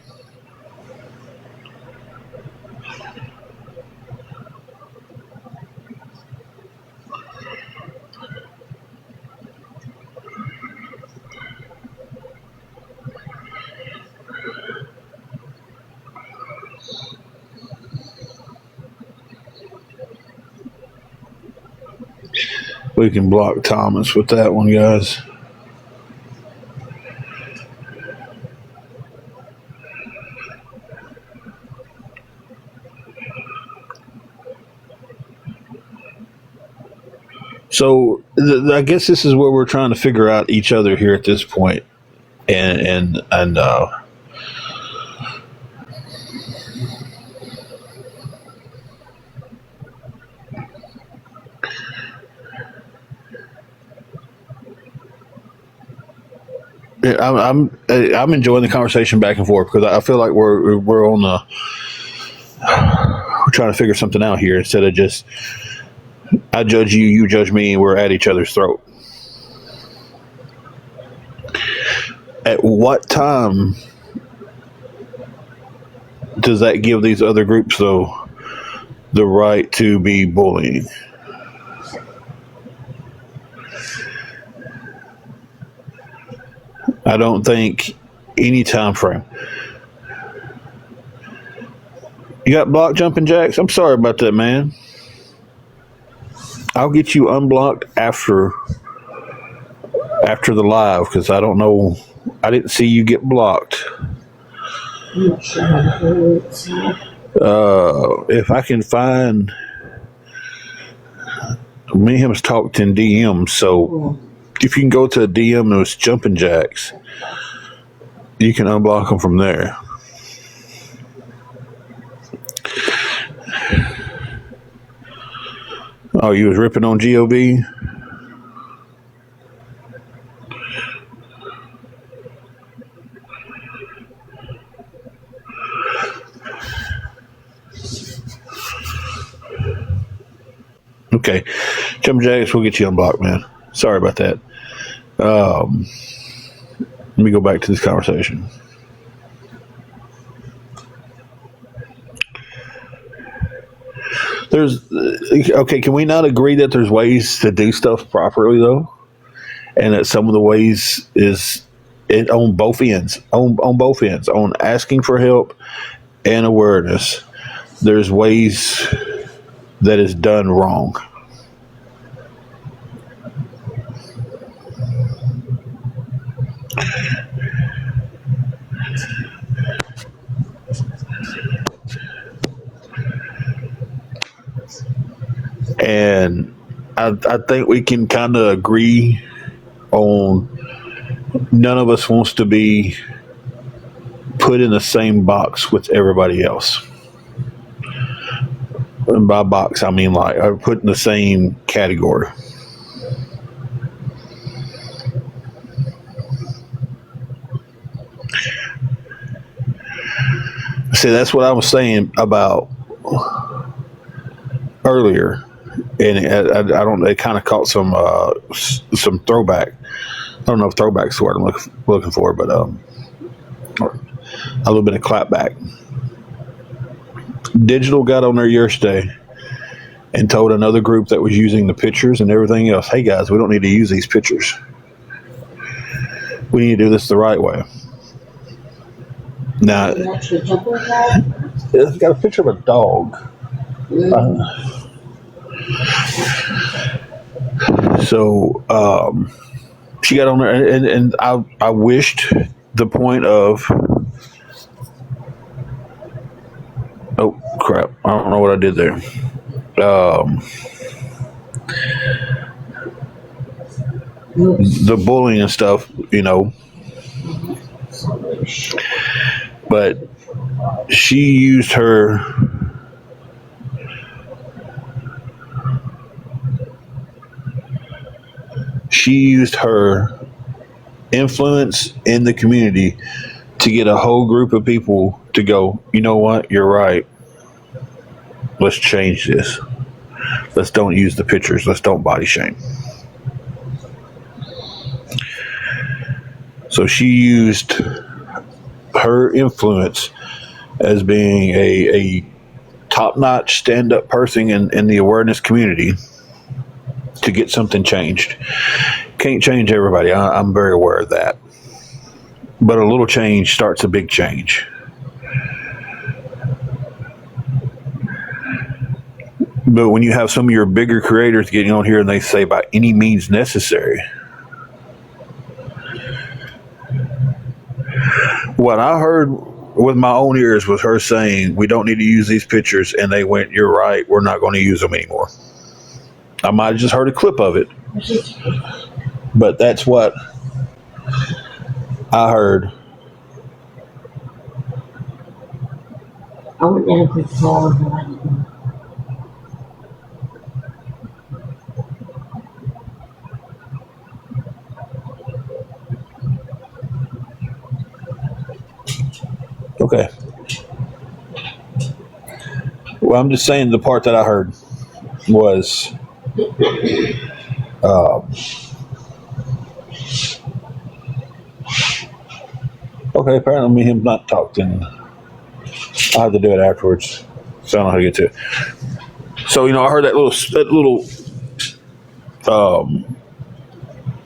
We can block Thomas with that one, guys. So I guess this is where we're trying to figure out each other here at this point, and I'm enjoying the conversation back and forth because I feel like we're on we're trying to figure something out here instead of just I judge you, you judge me, and we're at each other's throat. At what time does that give these other groups, though, the right to be bullying? I don't think any time frame. You got blocked, Jumping Jacks? I'm sorry about that, man. I'll get you unblocked after the live because I don't know. I didn't see you get blocked. I'm not sure how to do it. So. If I can find, me and him has talked in DM, so if you can go to a DM and it's Jumping Jacks, you can unblock them from there. Oh, you was ripping on GOB? Okay. Jumping Jacks, we'll get you unblocked, man. Sorry about that. Let me go back to this conversation. Okay, can we not agree that there's ways to do stuff properly, though? And that some of the ways is on both ends, on asking for help and awareness. There's ways that is done wrong. And I think we can kind of agree on none of us wants to be put in the same box with everybody else. And by box, I mean like put in the same category. See, that's what I was saying about earlier. And I don't. It kind of caught some throwback. I don't know if throwback's the word I'm looking for, but a little bit of clapback. Digital got on there yesterday and told another group that was using the pictures and everything else, "Hey guys, we don't need to use these pictures. We need to do this the right way." Now, it's got a picture of a dog. So she got on there, and I wished the point of, oh crap, I don't know what I did there. the bullying and stuff, but she used her influence in the community to get a whole group of people to go, you know what, you're right. Let's change this. Let's don't use the pictures. Let's don't body shame. So she used her influence as being a top-notch stand-up person in the awareness community to get something changed. Can't change everybody. I'm very aware of that. But a little change starts a big change. But when you have some of your bigger creators getting on here and they say by any means necessary, what I heard with my own ears was her saying, we don't need to use these pictures. And they went, you're right. We're not going to use them anymore. I might have just heard a clip of it. But that's what I heard. I went down to the car and I didn't. Okay. Well, I'm just saying the part that I heard was okay, apparently me and him not talked, and I'll have to do it afterwards. So I don't know how to get to it. So, I heard that little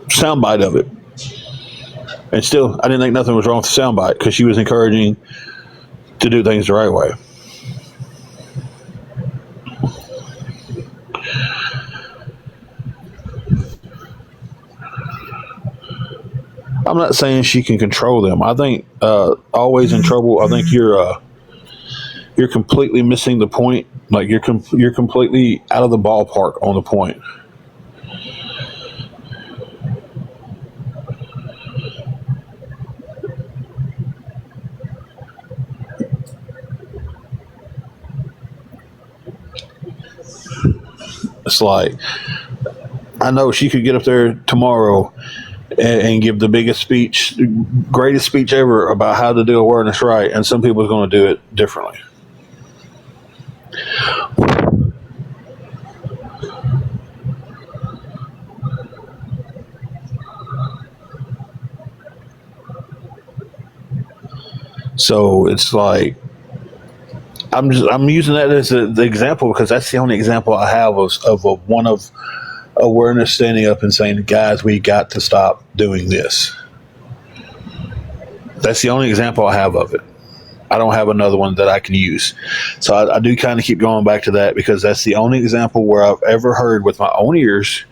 soundbite of it. And still, I didn't think nothing was wrong with the soundbite because she was encouraging to do things the right way. I'm not saying she can control them. I think always in trouble. I think you're completely missing the point. Like you're completely out of the ballpark on the point. It's like, I know she could get up there tomorrow and give the biggest speech, greatest speech ever about how to do awareness right, and some people are going to do it differently. So it's like, I'm using that as the example because that's the only example I have of one of awareness standing up and saying, guys, we got to stop doing this. That's the only example I have of it. I don't have another one that I can use. So I do kind of keep going back to that because that's the only example where I've ever heard with my own ears.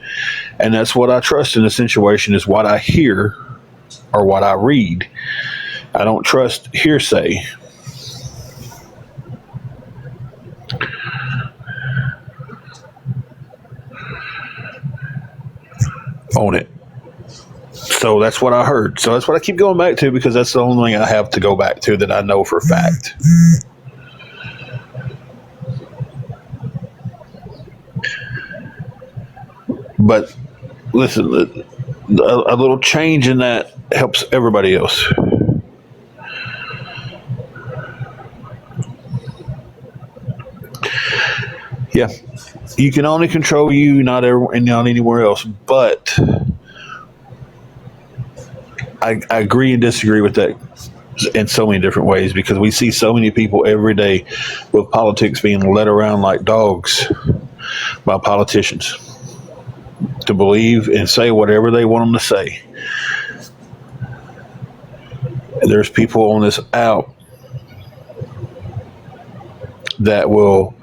And that's what I trust in a situation is what I hear or what I read. I don't trust hearsay. On it. So that's what I heard. So that's what I keep going back to because that's the only thing I have to go back to that I know for a fact. But listen, a little change in that helps everybody else. Yeah. You can only control you, not anywhere else. But I agree and disagree with that in so many different ways because we see so many people every day with politics being led around like dogs by politicians to believe and say whatever they want them to say. And there's people on this app that will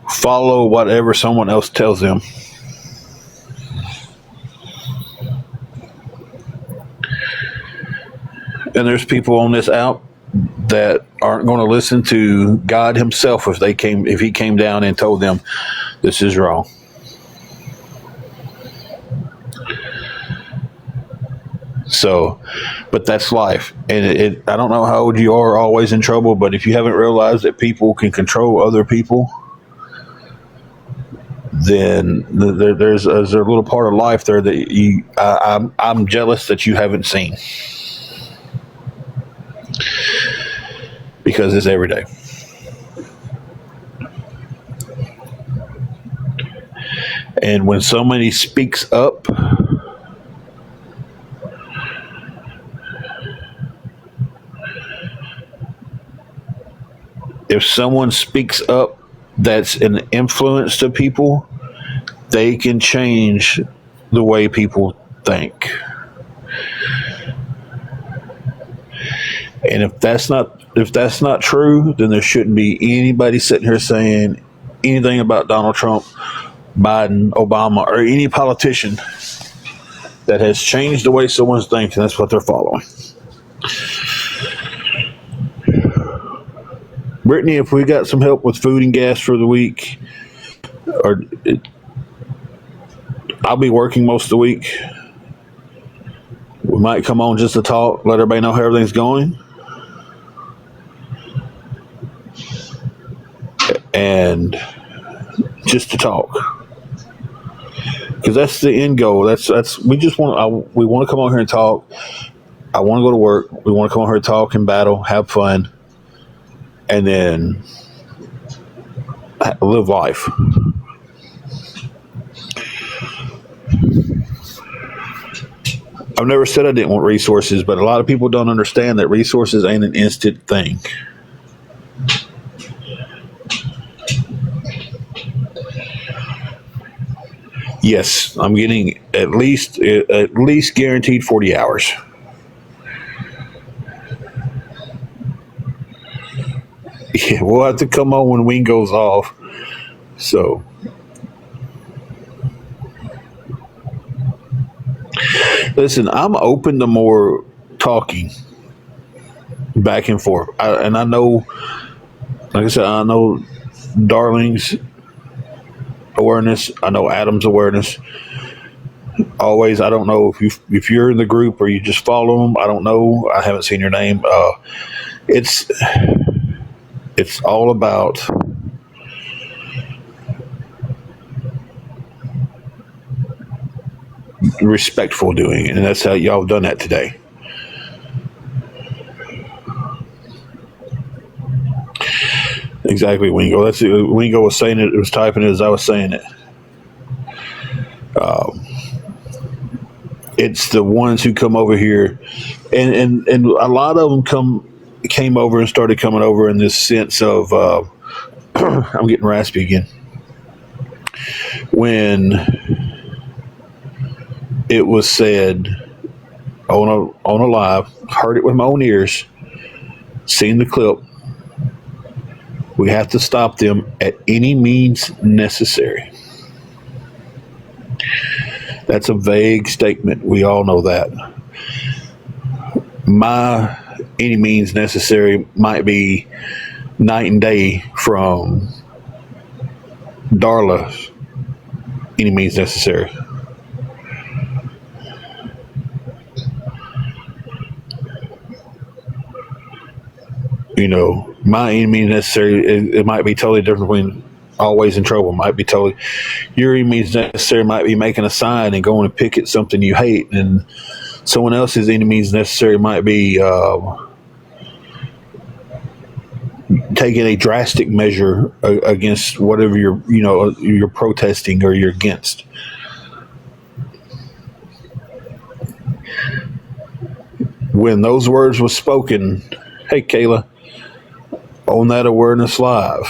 follow whatever someone else tells them. And there's people on this app that aren't going to listen to God himself if he came down and told them this is wrong. So, but that's life. And I don't know how old you are, always in trouble, but if you haven't realized that people can control other people, then there's a little part of life there that I'm jealous that you haven't seen, because it's every day. And when somebody speaks up, if someone speaks up that's an influence to people, they can change the way people think. And if that's not true, then there shouldn't be anybody sitting here saying anything about Donald Trump, Biden, Obama, or any politician that has changed the way someone's thinking. That's what they're following. Brittany, if we got some help with food and gas for the week, I'll be working most of the week. We might come on just to talk, let everybody know how everything's going. And just to talk. Because that's the end goal. We want to come on here and talk. I want to go to work. We want to come on here and talk and battle, have fun, and then live life. I've never said I didn't want resources, but a lot of people don't understand that resources ain't an instant thing. Yes, I'm getting at least guaranteed 40 hours. Yeah, we'll have to come on when Wing goes off. So, listen, I'm open to more talking back and forth. I know, like I said, I know Darling's awareness. I know Adam's awareness. Always, I don't know if you're in the group or you just follow them. I don't know. I haven't seen your name. It's all about respectful doing it, and that's how y'all have done that today. Exactly, Wingo. Wingo was saying it. It was typing it as I was saying it. It's the ones who come over here, and a lot of them came over and started coming over in this sense of I'm getting raspy again. When it was said on a live, heard it with my own ears, seen the clip. We have to stop them at any means necessary. That's a vague statement. We all know that. My any means necessary might be night and day from Darla's any means necessary. You know, my any means necessary, it might be totally different between always in trouble. Might be totally, your any means necessary might be making a sign and going to picket something you hate, and someone else's any means necessary might be taking a drastic measure against whatever you're protesting or you're against. When those words were spoken, hey Kayla, on that awareness live,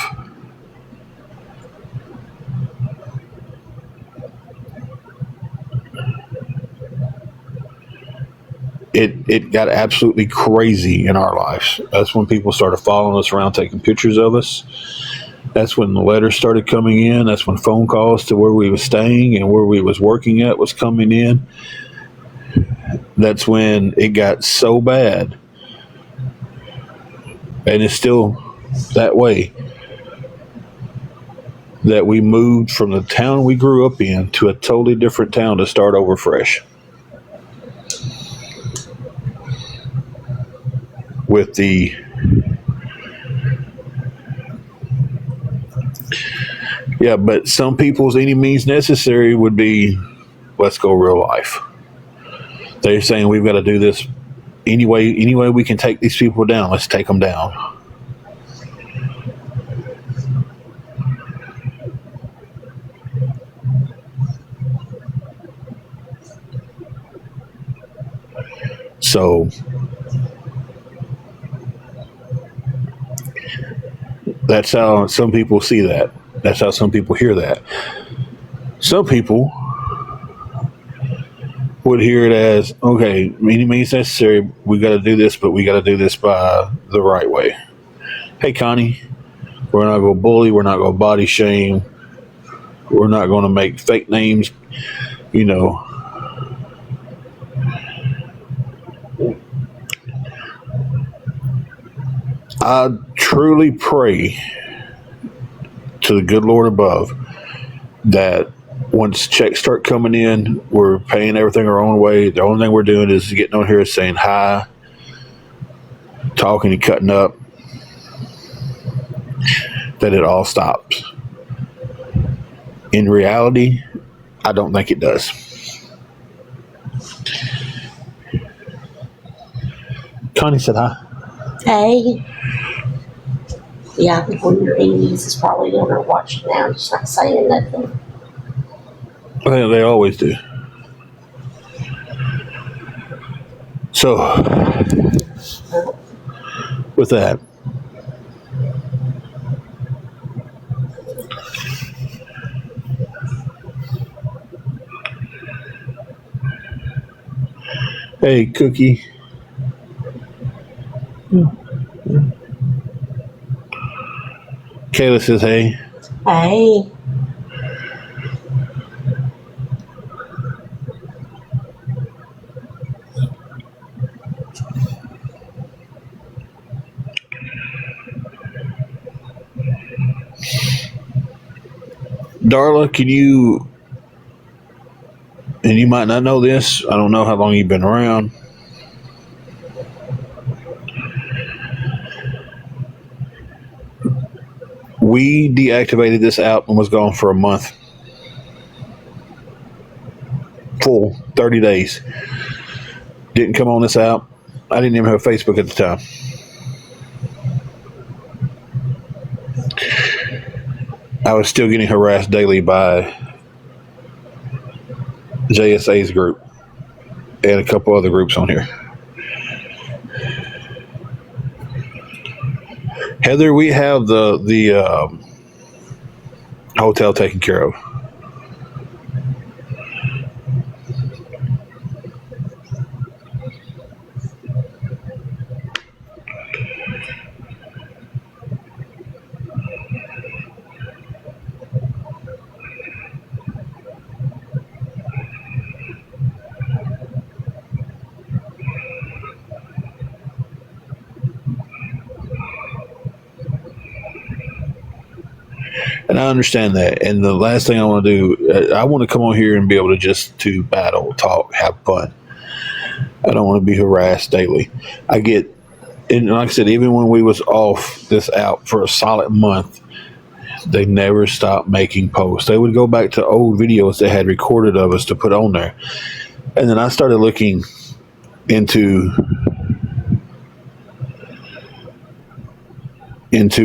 it got absolutely crazy in our lives. That's when people started following us around, taking pictures of us. That's when the letters started coming in. That's when phone calls to where we were staying and where we was working at was coming in. That's when it got so bad, and it's still that way, that we moved from the town we grew up in to a totally different town to start over fresh. with the yeah, but some people's any means necessary would be let's go real life. They're saying we've got to do this any way we can take these people down. Let's take them down. So that's how some people see that. That's how some people hear that. Some people would hear it as, okay, any means necessary, we got to do this, but we got to do this by the right way. Hey, Connie, we're not going to bully. We're not going to body shame. We're not going to make fake names, you know. I truly pray to the good Lord above that once checks start coming in, we're paying everything our own way. The only thing we're doing is getting on here saying hi, talking and cutting up, that it all stops. In reality, I don't think it does. Connie said hi. Hey. Yeah, I think one of your enemies is probably on her watching now, just not saying nothing. Well, they always do. So, with that, hey, Cookie. Kayla says, hey. Hey. Darla, can you, and you might not know this, I don't know how long you've been around. We deactivated this app and was gone for a month. Full 30 days. Didn't come on this app. I didn't even have Facebook at the time. I was still getting harassed daily by JSA's group and a couple other groups on here. Heather, we have the hotel taken care of. And I understand that. And the last thing I want to do, I want to come on here and be able to just to battle, talk, have fun. I don't want to be harassed daily. I get, and like I said, even when we was off this app for a solid month, they never stopped making posts. They would go back to old videos they had recorded of us to put on there. And then I started looking into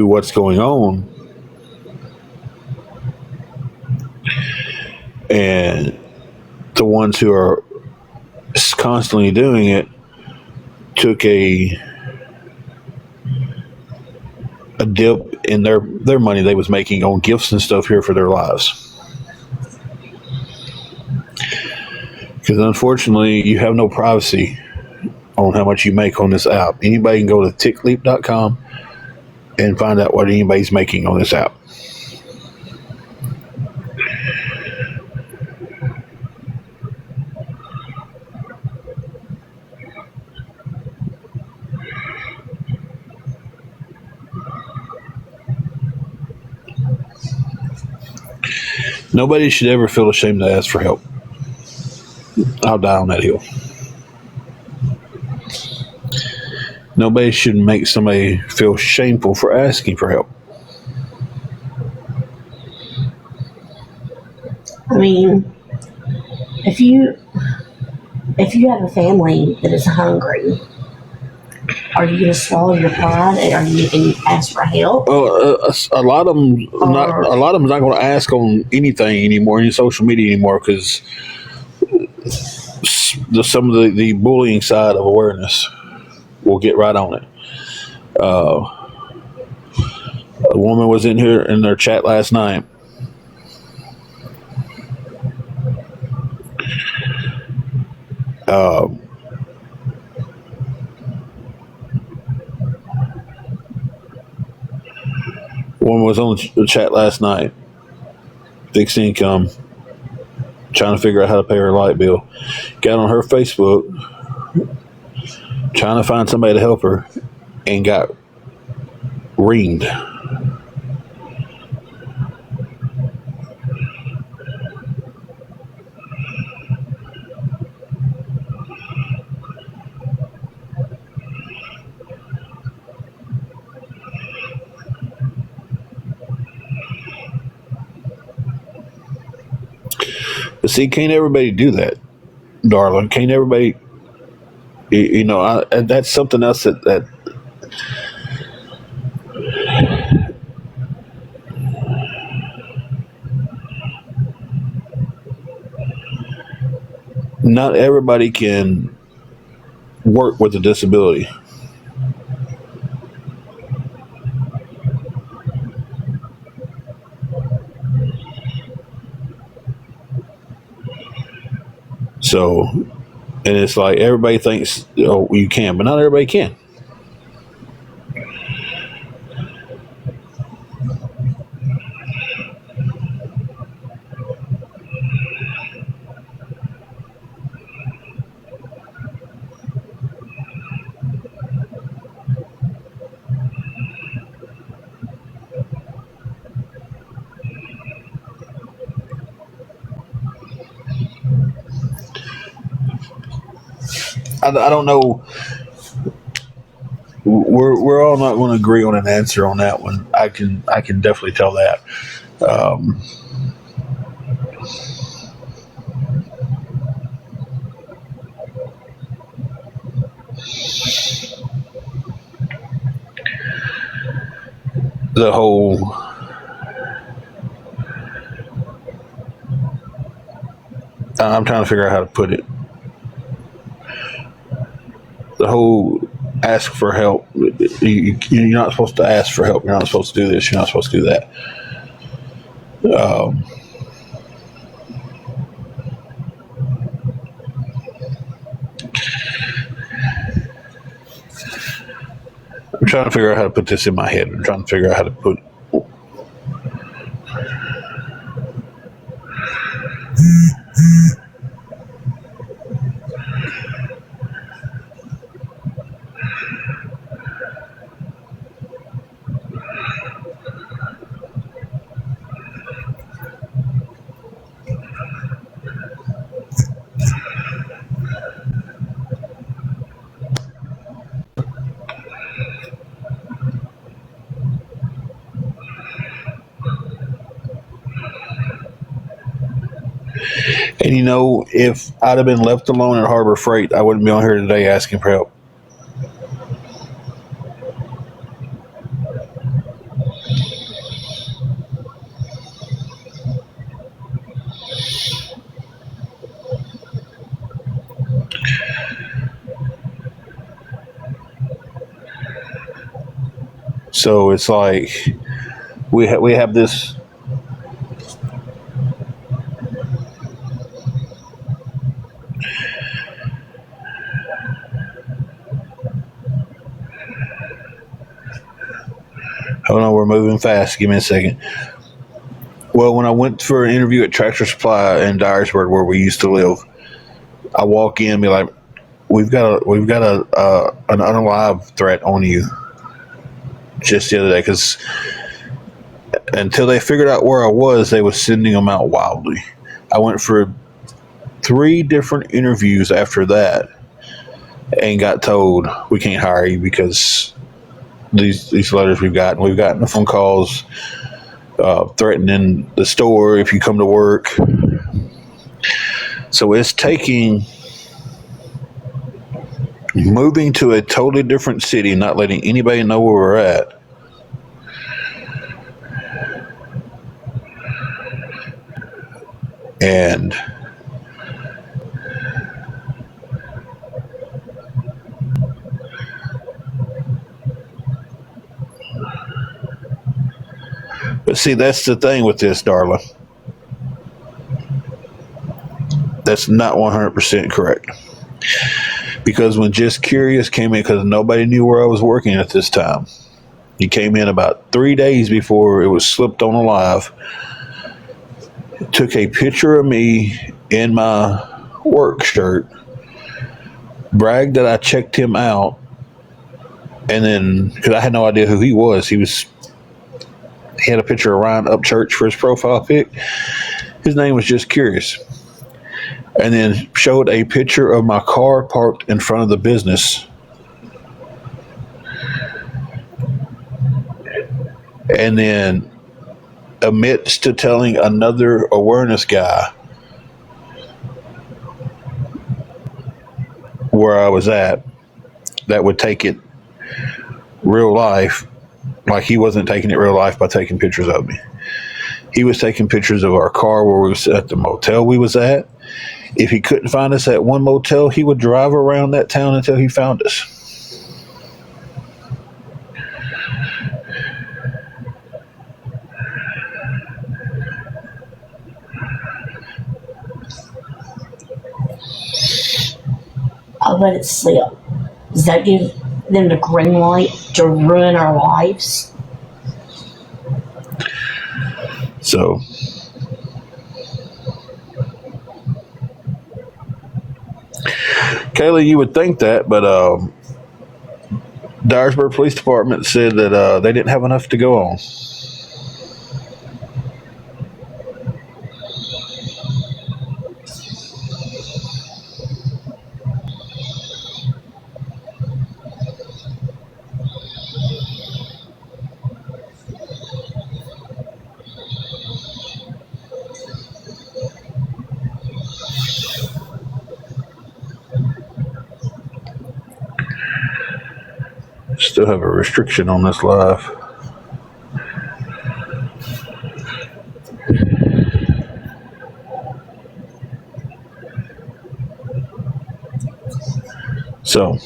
what's going on. And the ones who are constantly doing it took a dip in their money they was making on gifts and stuff here for their lives. Because unfortunately, you have no privacy on how much you make on this app. Anybody can go to tickleap.com and find out what anybody's making on this app. Nobody should ever feel ashamed to ask for help. I'll die on that hill. nobody should make somebody feel shameful for asking for help. I mean, if you have a family that is hungry, are you going to swallow your pride and ask for help? A lot of them not going to ask on anything anymore, any social media anymore, because some of the bullying side of awareness will get right on it. A woman was in here in their chat last night. Woman was on the chat last night, fixed income, trying to figure out how to pay her light bill. Got on her Facebook, trying to find somebody to help her, and got reamed. But see, can't everybody do that, darling? Can't everybody? That's something else that not everybody can work with a disability. So, and it's like everybody thinks, oh, you can, but not everybody can. I don't know. We're all not going to agree on an answer on that one. I can definitely tell that. The whole I'm trying to figure out how to put it. The whole ask for help. You're not supposed to ask for help. You're not supposed to do this. You're not supposed to do that. I'm trying to figure out how to put this in my head. I'm trying to figure out how to put. And if I'd have been left alone at Harbor Freight, I wouldn't be on here today asking for help. So it's like we have this. Hold on, we're moving fast. Give me a second. Well, when I went for an interview at Tractor Supply in Dyersburg, where we used to live, I walk in and be like, "We've got an unalive threat on you." Just the other day, because until they figured out where I was, they was sending them out wildly. I went for 3 different interviews after that, and got told we can't hire you because these letters we've gotten phone calls threatening the store if you come to work. So it's taking moving to a totally different city, not letting anybody know where we're at. And but see, that's the thing with this, Darla. That's not 100% correct. Because when Just Curious came in, because nobody knew where I was working at this time, he came in about 3 days before it was slipped on a live, took a picture of me in my work shirt, bragged that I checked him out, and then, because I had no idea who he was, he had a picture of Ryan Upchurch for his profile pic. His name was Just Curious. And then showed a picture of my car parked in front of the business. And then admits to telling another awareness guy where I was at that would take it real life, like he wasn't taking it real life by taking pictures of me. He was taking pictures of our car where we was at the motel we was at. If he couldn't find us at one motel, he would drive around that town until he found us. I'll let it slip. Does that give them the green light to ruin our lives? So, Kayla, you would think that, but Dyersburg Police Department said that they didn't have enough to go on. Still have a restriction on this live. So,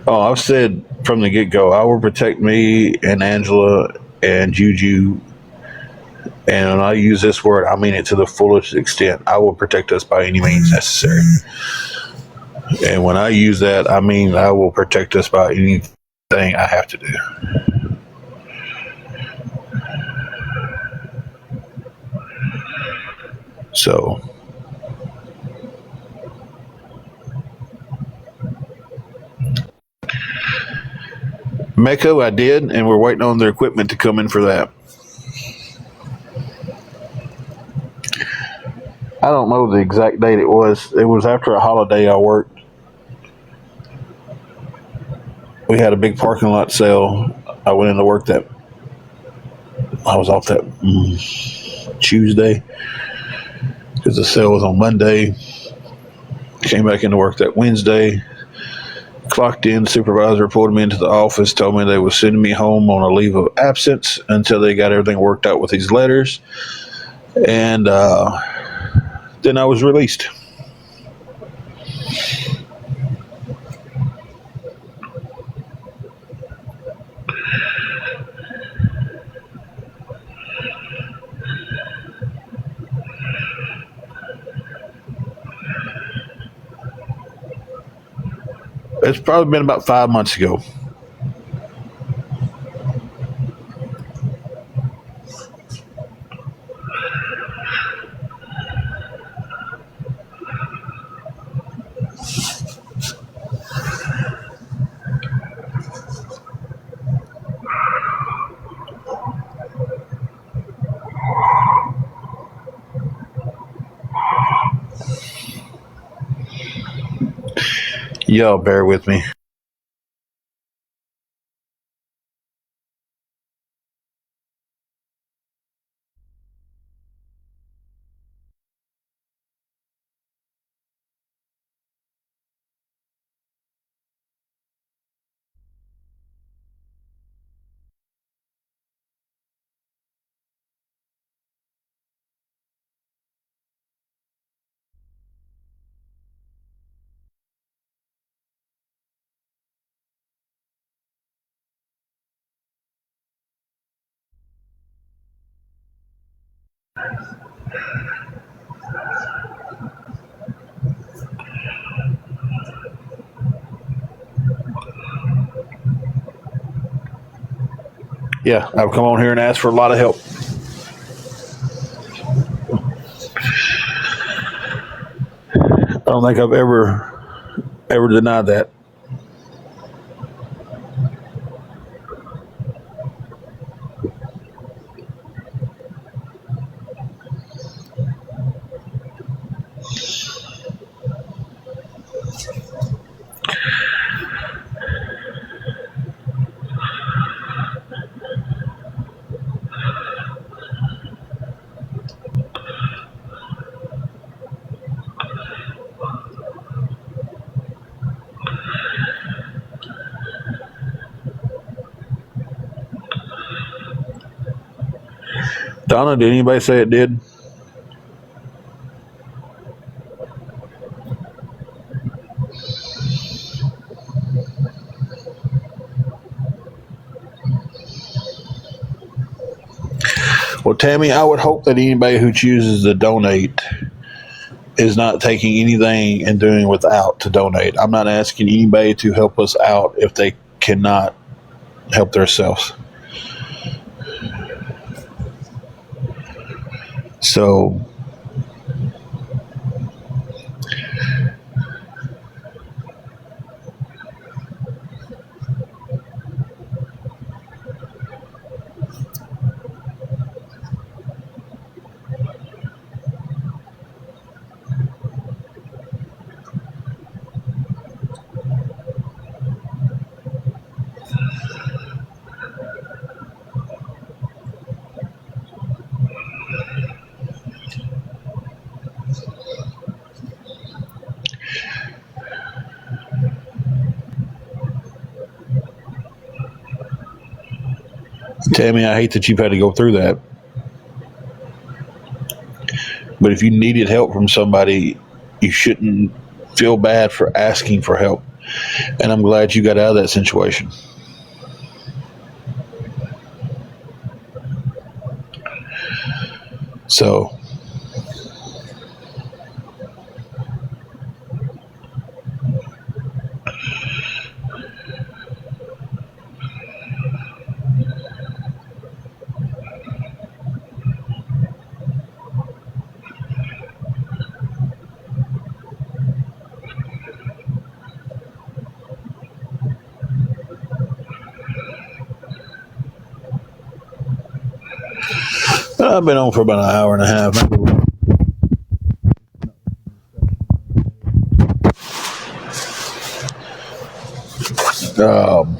I've said from the get-go, I will protect me and Angela and Juju. And when I use this word, I mean it to the fullest extent. I will protect us by any means necessary. And when I use that, I mean I will protect us by anything I have to do. So, Mecco, I did, and we're waiting on their equipment to come in for that. I don't know the exact date it was. It was after a holiday I worked. We had a big parking lot sale. I went into work I was off that Tuesday because the sale was on Monday. Came back into work that Wednesday. Clocked in. The supervisor pulled me into the office, told me they were sending me home on a leave of absence until they got everything worked out with these letters. And then I was released. It's probably been about 5 months ago. Y'all bear with me. Yeah, I've come on here and asked for a lot of help. I don't think I've ever denied that. Donna, did anybody say it did? Well, Tammy, I would hope that anybody who chooses to donate is not taking anything and doing without to donate. I'm not asking anybody to help us out if they cannot help themselves. So, Tammy, I hate that you've had to go through that. But if you needed help from somebody, you shouldn't feel bad for asking for help. And I'm glad you got out of that situation. So, I've been on for about an hour and a half. Um,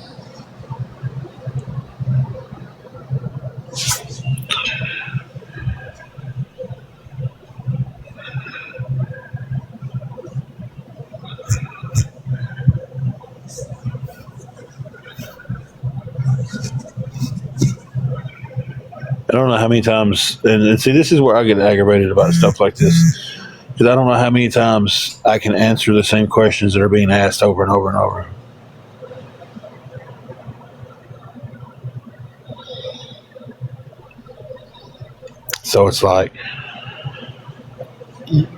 I don't know how many times, and see, this is where I get aggravated about stuff like this, because I don't know how many times I can answer the same questions that are being asked over and over and over. So it's like,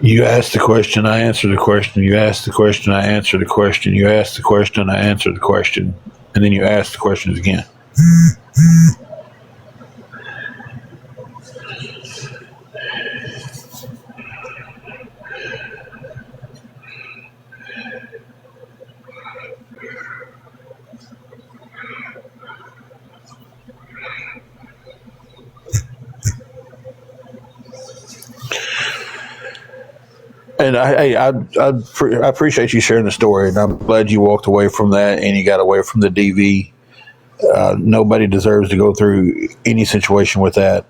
you ask the question, I answer the question, you ask the question, I answer the question, you ask the question, I answer the question, and then you ask the questions again. And I appreciate you sharing the story, and I'm glad you walked away from that and you got away from the DV. Nobody deserves to go through any situation with that.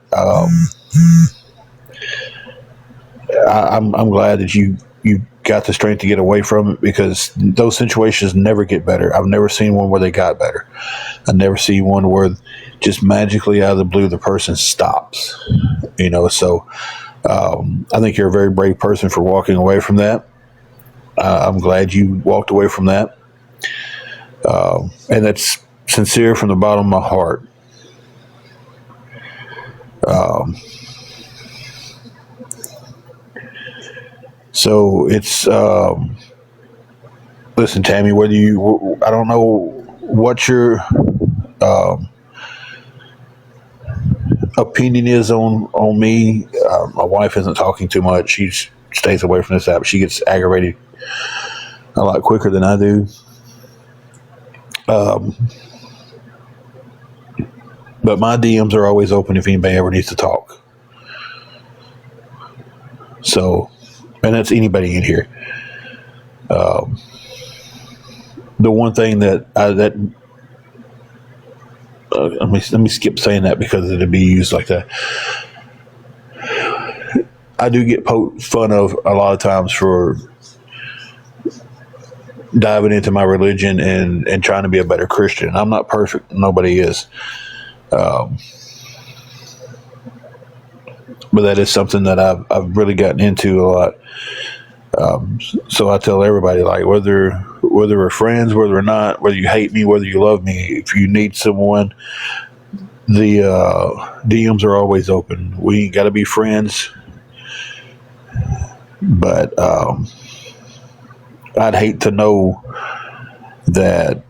I'm glad that you got the strength to get away from it, because those situations never get better. I've never seen one where they got better. I never see one where just magically out of the blue the person stops. So I think you're a very brave person for walking away from that. I'm glad you walked away from that, and that's sincere from the bottom of my heart. So it's listen, Tammy. I don't know what your opinion is on me. My wife isn't talking too much. She stays away from this app. She gets aggravated a lot quicker than I do. But my DMs are always open if anybody ever needs to talk. So, and that's anybody in here. The one thing let me skip saying that because it'll be used like that. I do get poked fun of a lot of times for diving into my religion and trying to be a better Christian. I'm not perfect. Nobody is. But that is something that I've really gotten into a lot. So I tell everybody, like, whether we're friends, whether or not, whether you hate me, whether you love me, if you need someone, the DMs are always open. We ain't got to be friends, but I'd hate to know that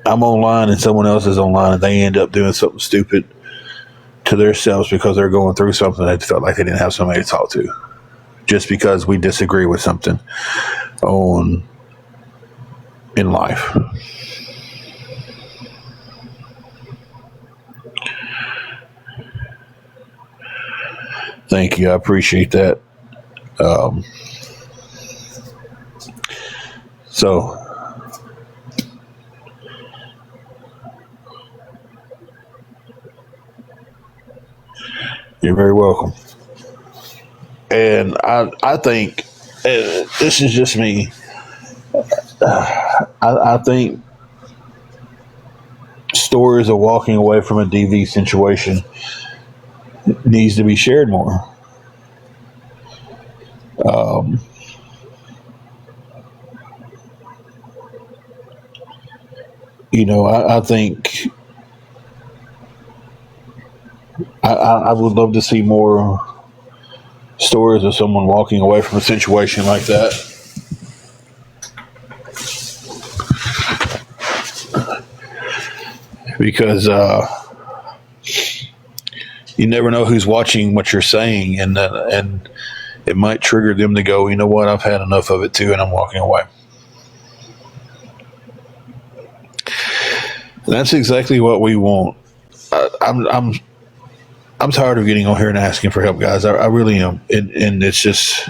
I'm online and someone else is online and they end up doing something stupid to themselves because they're going through something they felt like they didn't have somebody to talk to, just because we disagree with something in life. Thank you. I appreciate that. So you're very welcome. And I think this is just me. I think stories of walking away from a DV situation needs to be shared more. I think I would love to see more stories of someone walking away from a situation like that. Because you never know who's watching what you're saying, and it might trigger them to go, you know what, I've had enough of it too, and I'm walking away. And that's exactly what we want. I'm tired of getting on here and asking for help, guys. I really am, and it's just.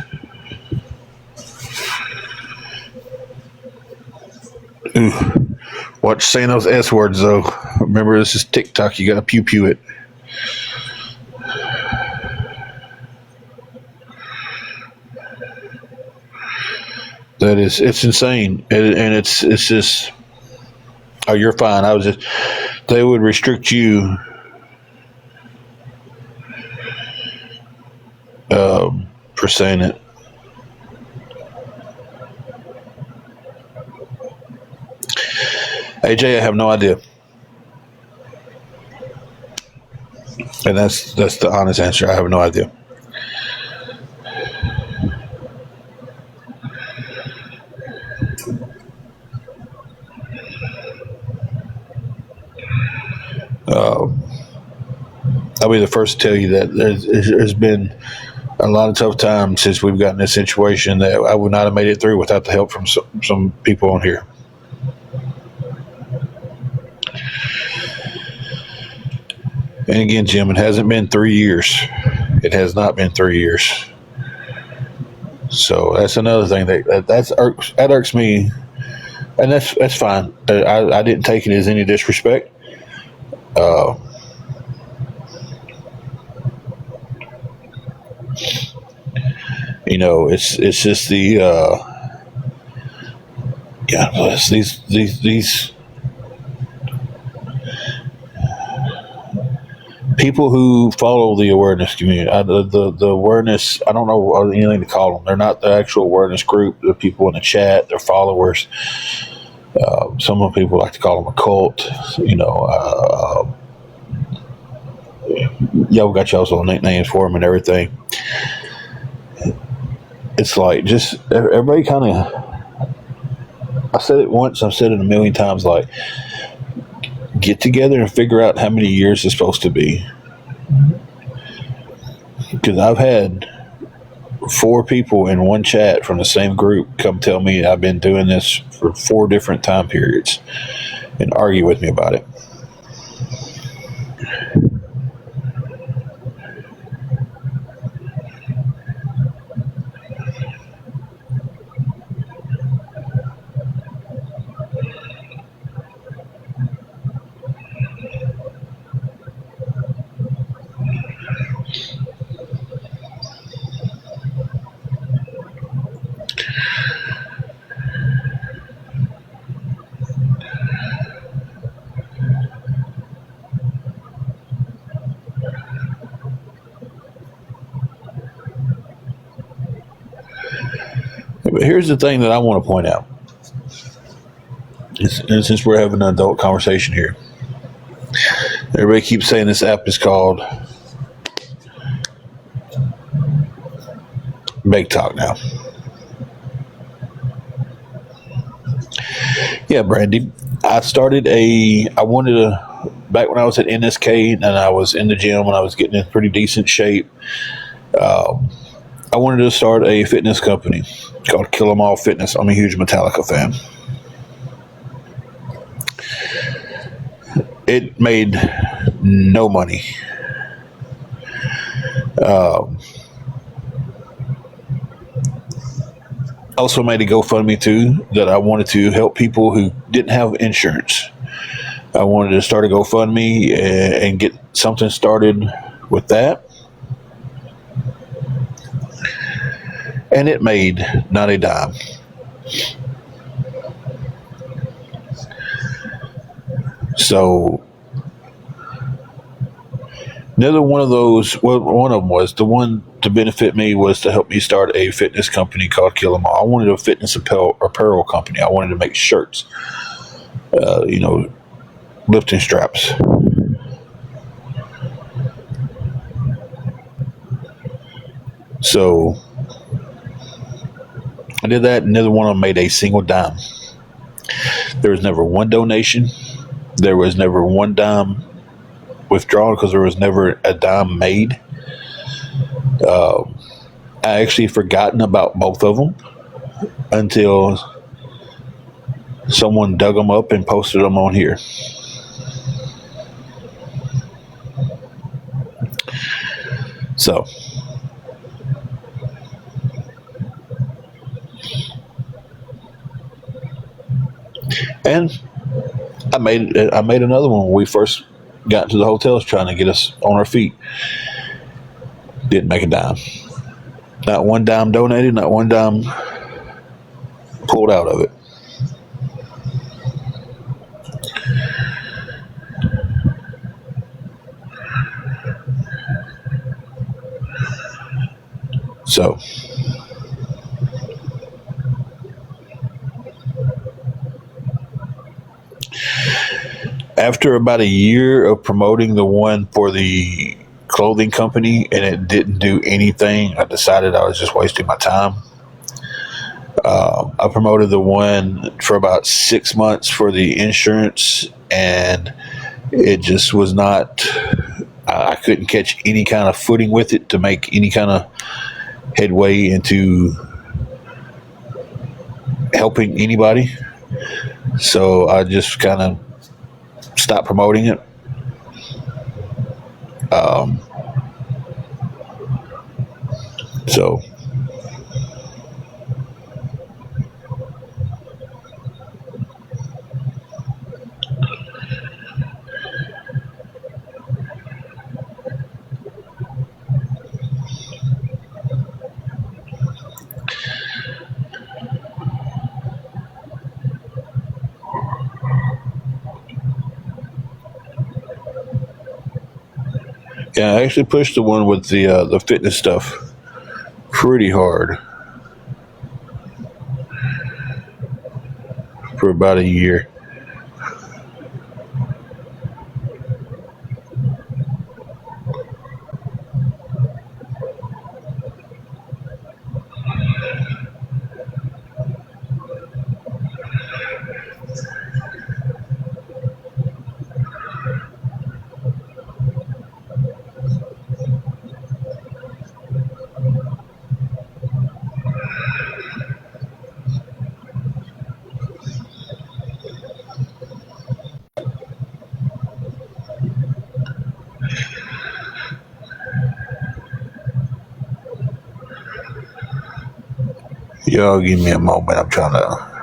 Watch saying those S words, though. Remember, this is TikTok. You got to pew it. It's insane, and it's just. Oh, you're fine. They would restrict you. For saying it. AJ, I have no idea. And that's the honest answer. I have no idea. I'll be the first to tell you that there's been a lot of tough times since we've gotten this situation that I would not have made it through without the help from some people on here. And again, Jim, it hasn't been 3 years. It has not been 3 years. So that's another thing that irks me, and that's fine. I didn't take it as any disrespect. It's just the it's these people who follow the awareness community. The awareness, I don't know anything to call them. They're not the actual awareness group. The people in the chat, they're followers. Some of the people like to call them a cult. Y'all got y'all's own nicknames for them and everything. It's like, just everybody kind of, I said it once, I've said it a million times, like, get together and figure out how many years it's supposed to be. Because I've had 4 people in one chat from the same group come tell me I've been doing this for 4 different time periods and argue with me about it. But here's the thing that I want to point out. And since we're having an adult conversation here, everybody keeps saying this app is called Bake Talk now. Yeah, Brandy. I wanted to, back when I was at NSK and I was in the gym and I was getting in pretty decent shape, I wanted to start a fitness company called Kill 'Em All Fitness. I'm a huge Metallica fan. It made no money. Also made a GoFundMe too, that I wanted to help people who didn't have insurance. I wanted to start a GoFundMe and get something started with that. And it made not a dime. So another one of those, well, one of them was, the one to benefit me was to help me start a fitness company called Kill 'Em All. I wanted a fitness apparel company. I wanted to make shirts, lifting straps. So I did that, and neither one of them made a single dime. There was never one donation. There was never one dime withdrawn because there was never a dime made. I actually forgotten about both of them until someone dug them up and posted them on here. So and I made another one when we first got to the hotels, trying to get us on our feet. Didn't make a dime. Not one dime donated, not one dime pulled out of it. So after about a year of promoting the one for the clothing company and it didn't do anything, I decided I was just wasting my time. I promoted the one for about 6 months for the insurance, and it just was not, I couldn't catch any kind of footing with it to make any kind of headway into helping anybody. So I just kind of stopped promoting it. So, yeah, I actually pushed the one with the fitness stuff pretty hard for about a year. Y'all give me a moment. I'm trying to.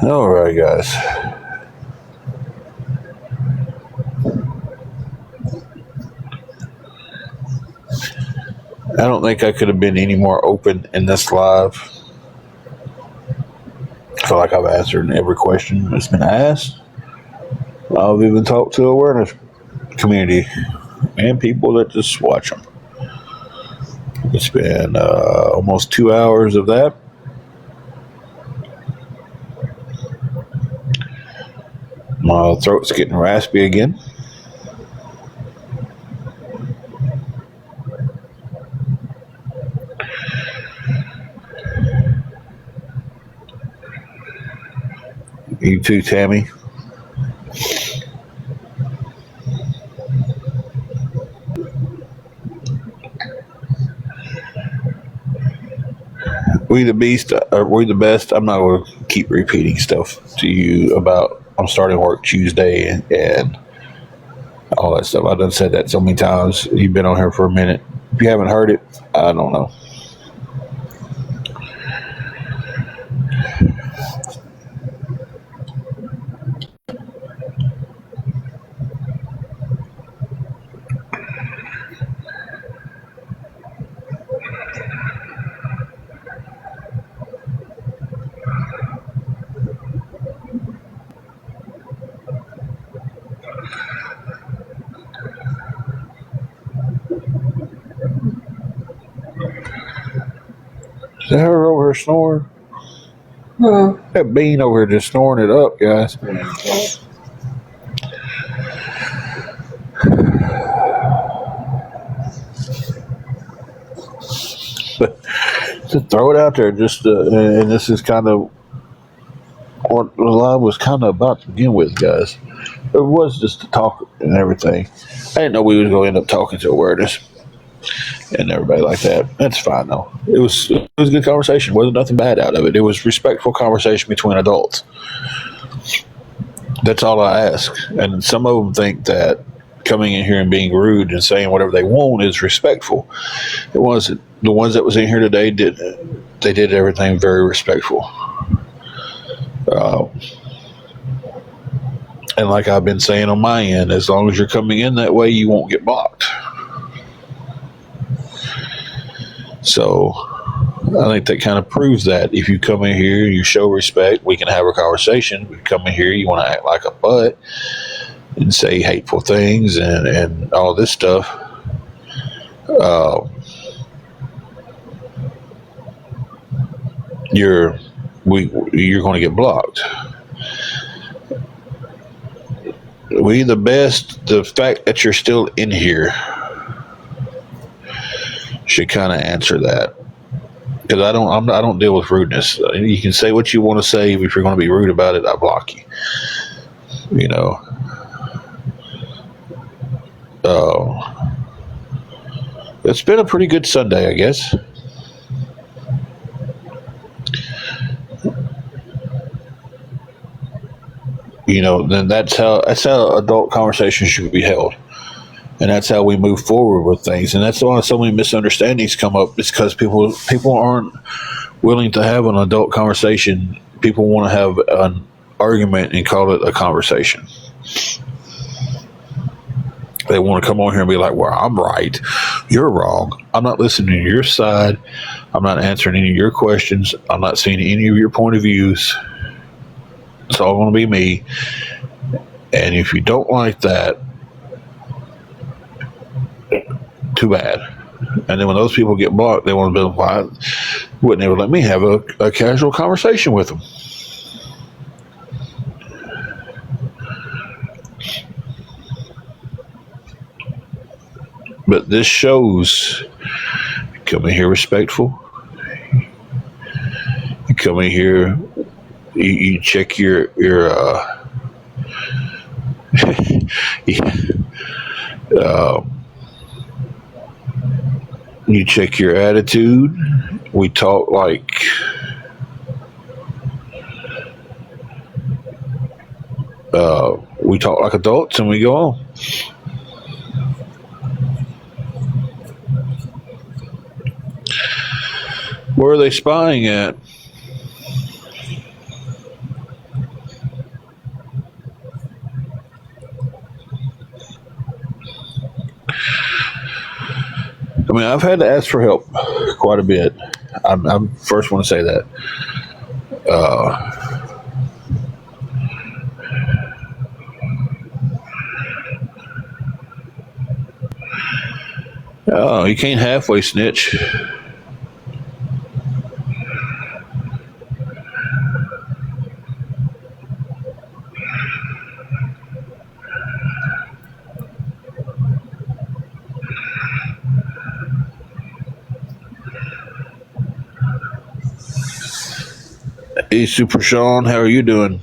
All right, guys. I don't think I could have been any more open in this live. I feel like I've answered every question that's been asked. I've even talked to the awareness community and people that just watch them. It's been almost 2 hours of that. My throat's getting raspy again. You too, Tammy. We the beast, we the best. I'm not going to keep repeating stuff to you about I'm starting work Tuesday and all that stuff. I've done said that so many times. You've been on here for a minute. If you haven't heard it, I don't know. Is that her over here snoring? That bean over here just snoring it up, guys. But to throw it out there, just and this is kind of what the live was kind of about to begin with, guys. It was just to talk and everything. I didn't know we was going to end up talking to awareness and everybody like that. That's fine though. It was a good conversation. Wasn't nothing bad out of it. It was respectful conversation between adults. That's all I ask. And some of them think that coming in here and being rude and saying whatever they want is respectful. It wasn't. The ones that was in here today did everything very respectful. And like I've been saying on my end, as long as you're coming in that way, you won't get blocked. So I think that kind of proves that if you come in here, you show respect, we can have a conversation. If you come in here, you want to act like a butt and say hateful things and all this stuff. You're going to get blocked. The fact that you're still in here should kind of answer that, because I don't deal with rudeness. You can say what you want to say. If you're going to be rude about it, I block you. You know. It's been a pretty good Sunday, I guess. You know, then that's how adult conversations should be held, and that's how we move forward with things. And that's why so many misunderstandings come up. It's because people aren't willing to have an adult conversation. People want to have an argument and call it a conversation. They want to come on here and be like, well, I'm right, you're wrong. I'm not listening to your side. I'm not answering any of your questions. I'm not seeing any of your point of views. It's all going to be me. And if you don't like that, too bad. And then when those people get blocked, they want to be like, why wouldn't ever let me have a casual conversation with them? But this shows you come in here respectful. You come in here, you check your you check your attitude. We talk like adults, and we go on. Where are they spying at? I mean, I've had to ask for help quite a bit. I'm first want to say that. You can't halfway snitch. Hey, Super Sean, how are you doing?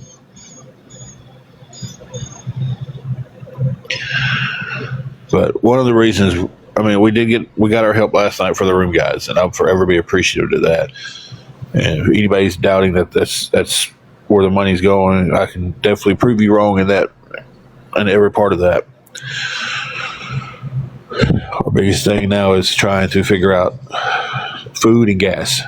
But one of the reasons, I mean, we got our help last night for the room guys, and I'll forever be appreciative of that. And if anybody's doubting that that's where the money's going, I can definitely prove you wrong in that, in every part of that. Our biggest thing now is trying to figure out food and gas.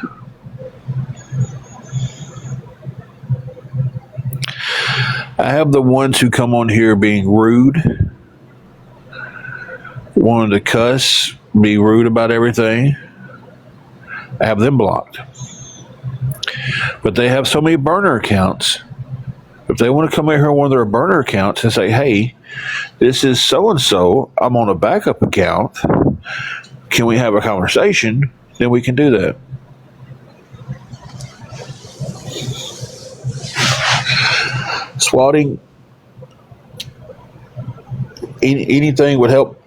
I have the ones who come on here being rude, wanting to cuss, be rude about everything. I have them blocked. But they have so many burner accounts. If they want to come in here on one of their burner accounts and say, hey, this is so-and-so, I'm on a backup account, can we have a conversation? Then we can do that. Swatting, anything would help.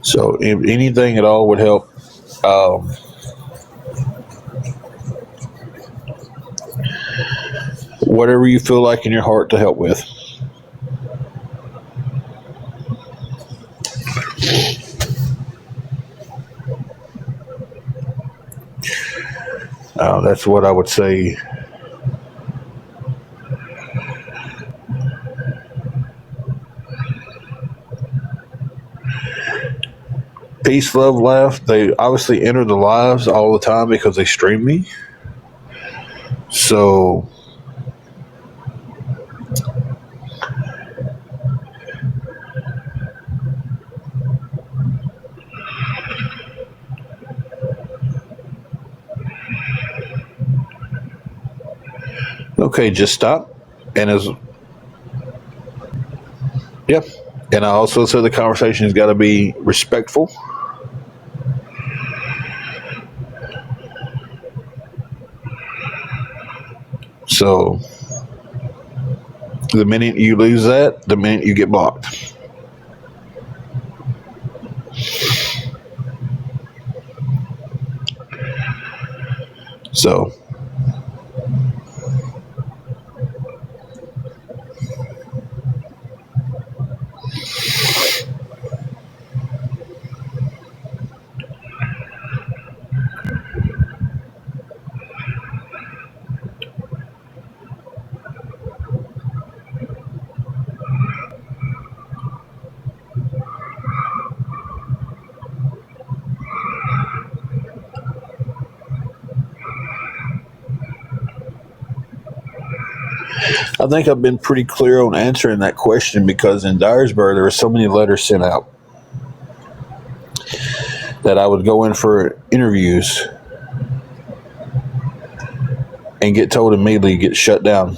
So if anything at all would help. Whatever you feel like in your heart to help with. That's what I would say. Peace, love, laugh. They obviously enter the lives all the time because they stream me. So okay, just stop. And as yep. And I also said the conversation has got to be respectful. So the minute you lose that, the minute you get blocked. So I think I've been pretty clear on answering that question because in Dyersburg there were so many letters sent out that I would go in for interviews and get told immediately, get shut down.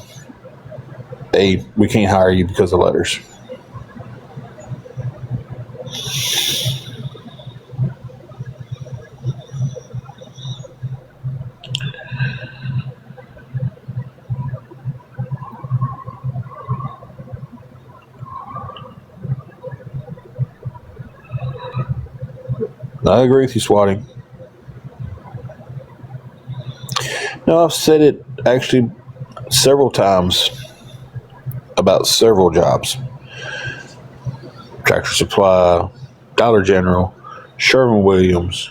Hey, we can't hire you because of letters. I agree with you, Swatting. No, I've said it actually several times about several jobs. Tractor Supply, Dollar General, Sherwin-Williams.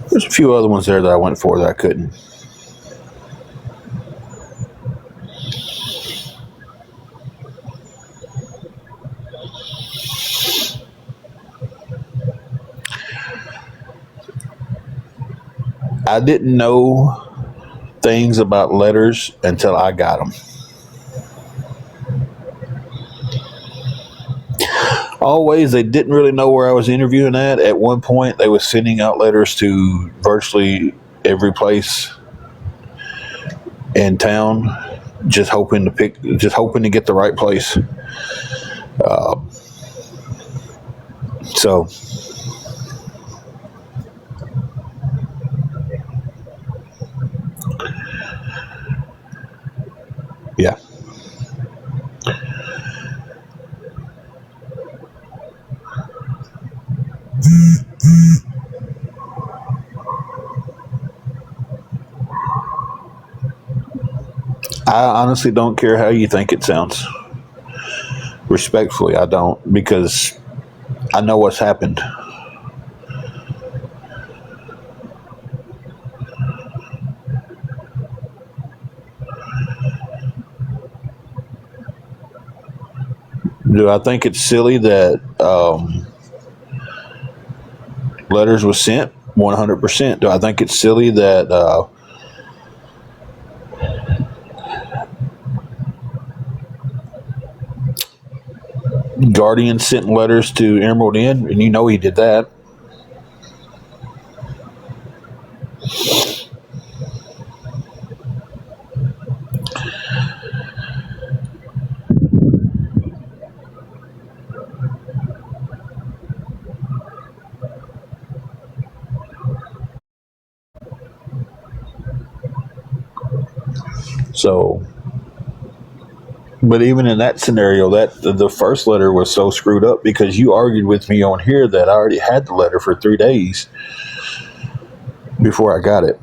There's a few other ones there that I went for that I couldn't. I didn't know things about letters until I got them. Always, they didn't really know where I was interviewing at. At one point, they were sending out letters to virtually every place in town, just hoping to get the right place. So. Yeah. I honestly don't care how you think it sounds. Respectfully, I don't, because I know what's happened. Do I think it's silly that letters were sent? 100%. Do I think it's silly that Guardian sent letters to Emerald Inn? And you know he did that. So, but even in that scenario, that the first letter was so screwed up because you argued with me on here that I already had the letter for 3 days before I got it.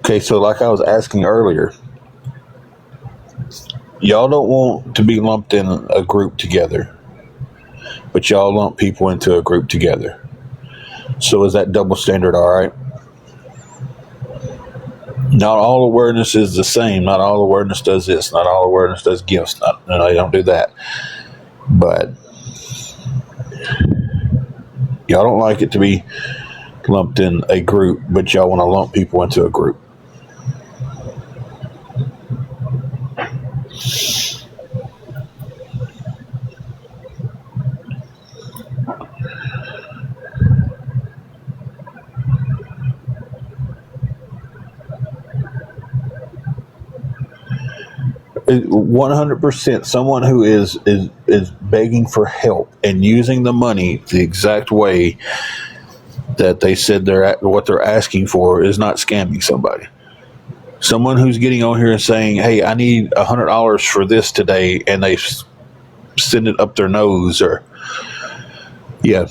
Okay, so like I was asking earlier, y'all don't want to be lumped in a group together, but y'all lump people into a group together. So is that double standard all right? Not all awareness is the same. Not all awareness does this. Not all awareness does gifts. No, they don't do that. But y'all don't like it to be lumped in a group, but y'all want to lump people into a group. It- 100% someone who is begging for help and using the money the exact way that they said what they're asking for is not scamming somebody. Someone who's getting on here and saying, "Hey, I need $100 for this today," and they send it up their nose, or yeah.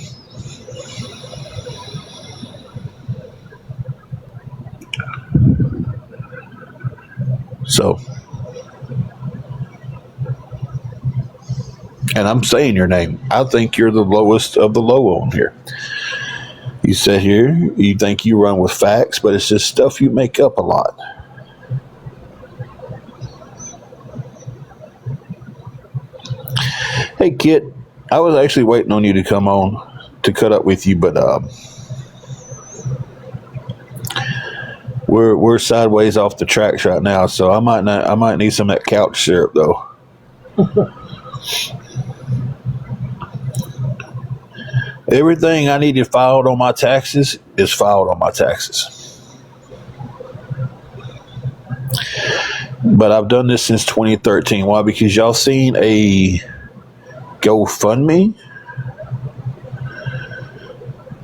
So, and I'm saying your name. I think you're the lowest of the low on here. You sit here, you think you run with facts, but it's just stuff you make up a lot. Hey, Kit, I was actually waiting on you to come on to cut up with you, but we're sideways off the tracks right now, so I might need some of that couch syrup though. Everything I needed filed on my taxes is filed on my taxes. But I've done this since 2013. Why? Because y'all seen a GoFundMe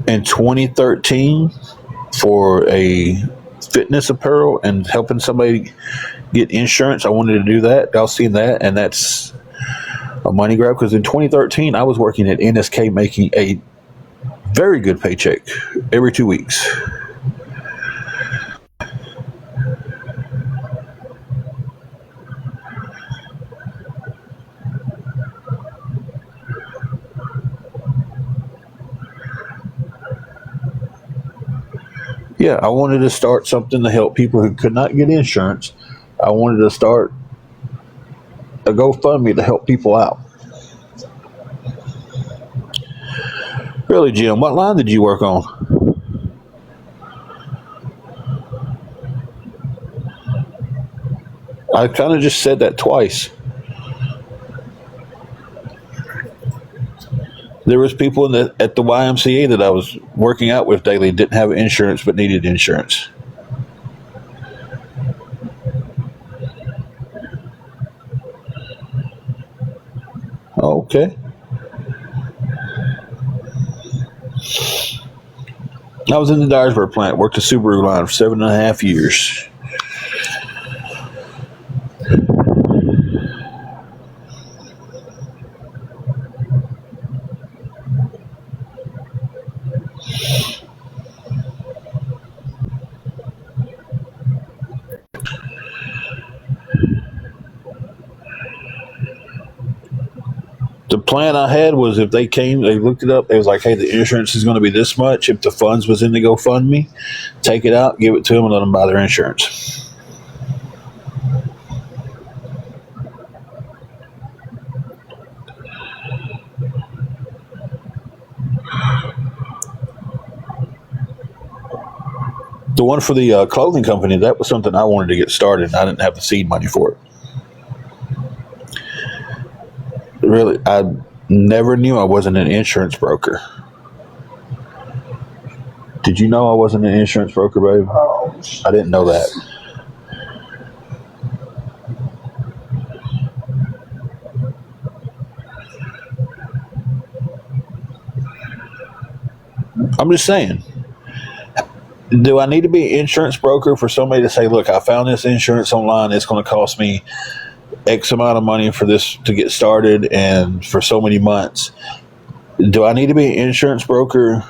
in 2013 for a fitness apparel and helping somebody get insurance. I wanted to do that. Y'all seen that, and that's a money grab. Because in 2013, I was working at NSK making a very good paycheck every 2 weeks. Yeah, I wanted to start something to help people who could not get insurance. I wanted to start a GoFundMe to help people out. Really, Jim, what line did you work on? I kind of just said that twice. There was people at the YMCA that I was working out with daily didn't have insurance but needed insurance. Okay. I was in the Dyersburg plant, worked the Subaru line for 7.5 years. The plan I had was if they came, they looked it up, they was like, hey, the insurance is going to be this much. If the funds was in the GoFundMe, take it out, give it to them, and let them buy their insurance. The one for the clothing company, that was something I wanted to get started. I didn't have the seed money for it. Really, I never knew I wasn't an insurance broker. Did you know I wasn't an insurance broker, babe? Oh, I didn't know that. I'm just saying. Do I need to be an insurance broker for somebody to say, look, I found this insurance online. It's going to cost me X amount of money for this to get started and for so many months. Do I need to be an insurance broker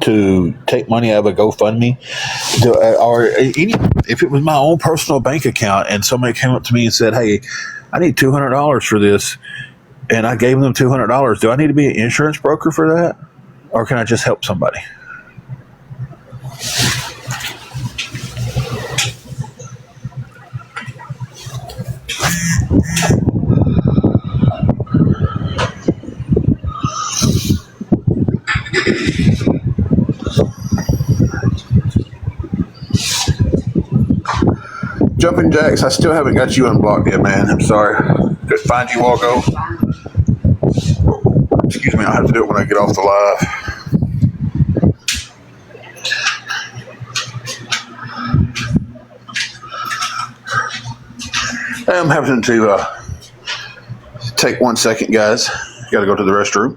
to take money out of a GoFundMe, or any, if it was my own personal bank account and somebody came up to me and said, "Hey, I need $200 for this," and I gave them $200, do I need to be an insurance broker for that, or can I just help somebody? Jumping Jacks, I still haven't got you unblocked yet, man. I'm sorry. Just find you while go. Excuse me, I'll have to do it when I get off the live. I'm having to take 1 second, guys. Got to go to the restroom.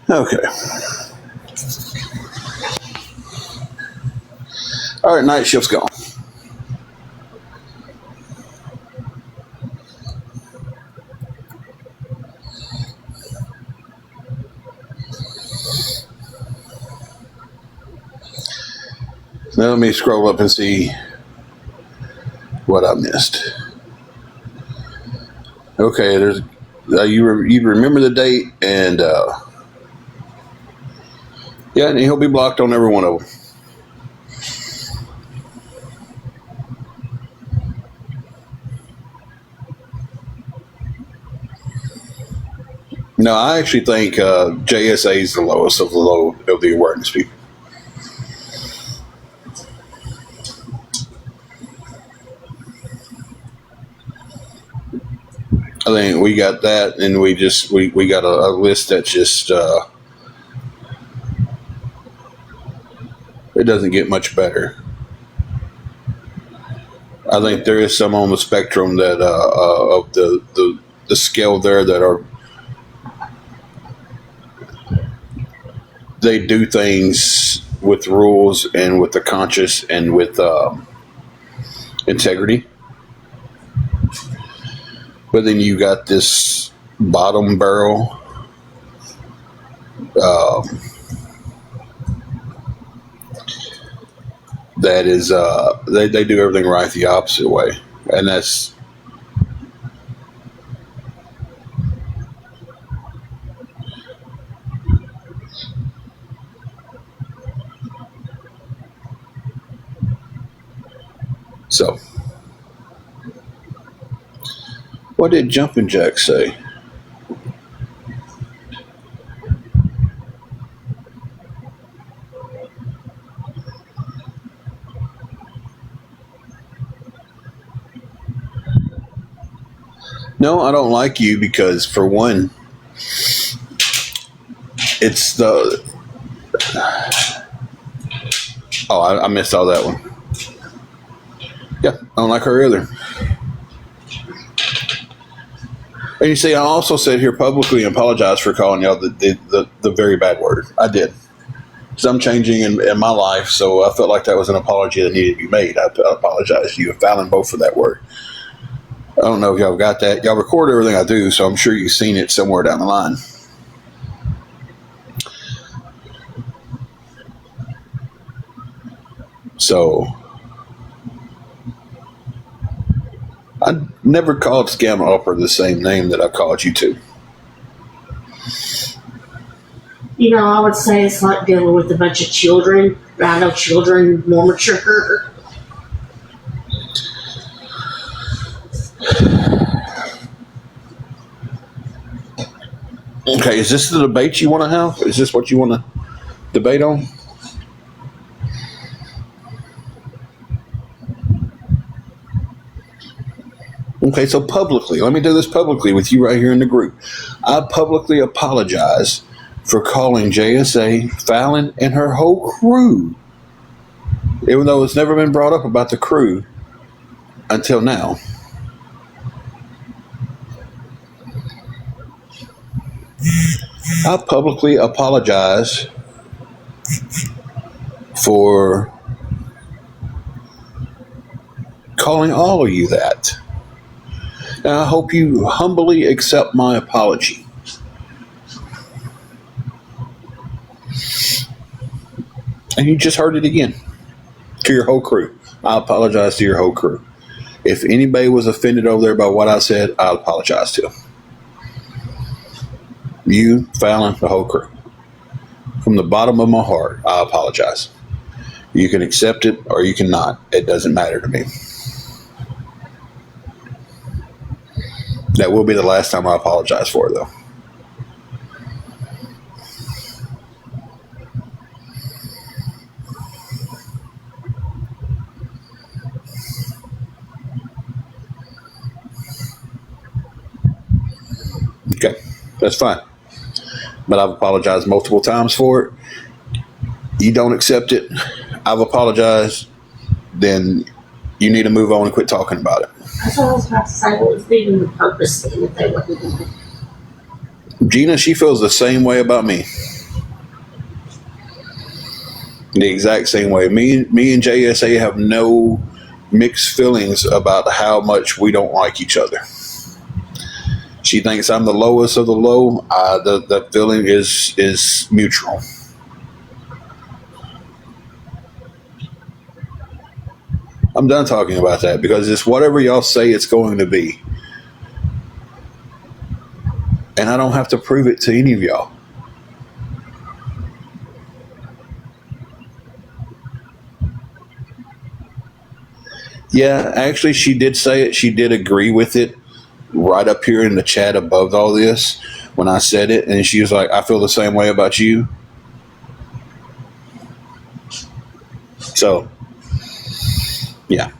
Okay. All right, night shift's gone. Now let me scroll up and see what I missed. Okay, there's you remember the date, and yeah, and he'll be blocked on every one of them. No, I actually think JSA is the lowest of the awareness people. I think we got that, and we got a list that just it doesn't get much better. I think there is some on the spectrum that of the scale there that are they do things with rules and with the conscious and with integrity. But then you got this bottom barrel that is they do everything right the opposite way, and that's so. What did Jumpin' Jack say? No, I don't like you because, for one, it's the... Oh, I missed all that one. Yeah, I don't like her either. And you see, I also said here publicly and apologize for calling y'all the very bad word. I did. So I'm changing in my life, so I felt like that was an apology that needed to be made. I apologize to you and Fallon both for that word. I don't know if y'all got that. Y'all record everything I do, so I'm sure you've seen it somewhere down the line. So I never called Scammer Upper the same name that I called you to. You know, I would say it's like dealing with a bunch of children. I know children more mature. Okay, is this the debate you want to have? Is this what you want to debate on? Okay, so publicly, let me do this publicly with you right here in the group. I publicly apologize for calling JSA, Fallon, and her whole crew, even though it's never been brought up about the crew until now. I publicly apologize for calling all of you that. And I hope you humbly accept my apology. And you just heard it again to your whole crew. I apologize to your whole crew. If anybody was offended over there by what I said, I apologize to them. You, Fallon, the whole crew. From the bottom of my heart, I apologize. You can accept it or you cannot. It doesn't matter to me. That will be the last time I apologize for it, though. Okay, that's fine. But I've apologized multiple times for it. You don't accept it. I've apologized. Then you need to move on and quit talking about it. That's what I was about to say. What was even the purpose then if they wouldn't do it? Gina, she feels the same way about me. The exact same way. Me and JSA have no mixed feelings about how much we don't like each other. She thinks I'm the lowest of the low. The feeling is mutual. I'm done talking about that because it's whatever y'all say it's going to be. And I don't have to prove it to any of y'all. Yeah, actually, she did say it. She did agree with it right up here in the chat above all this when I said it. And she was like, I feel the same way about you. So, yeah.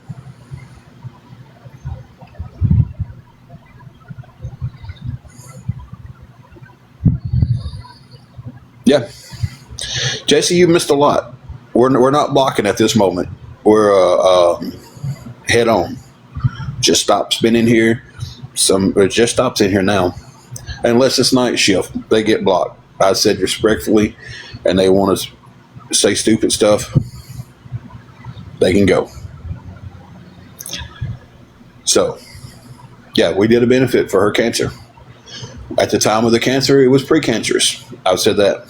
Yeah. Jesse, you missed a lot. We're not blocking at this moment. We're head on. Just stop spinning here. It just stops in here now. Unless it's night shift, they get blocked. I said respectfully, and they want to say stupid stuff, they can go. So, yeah, we did a benefit for her cancer. At the time of the cancer, it was precancerous. I've said that.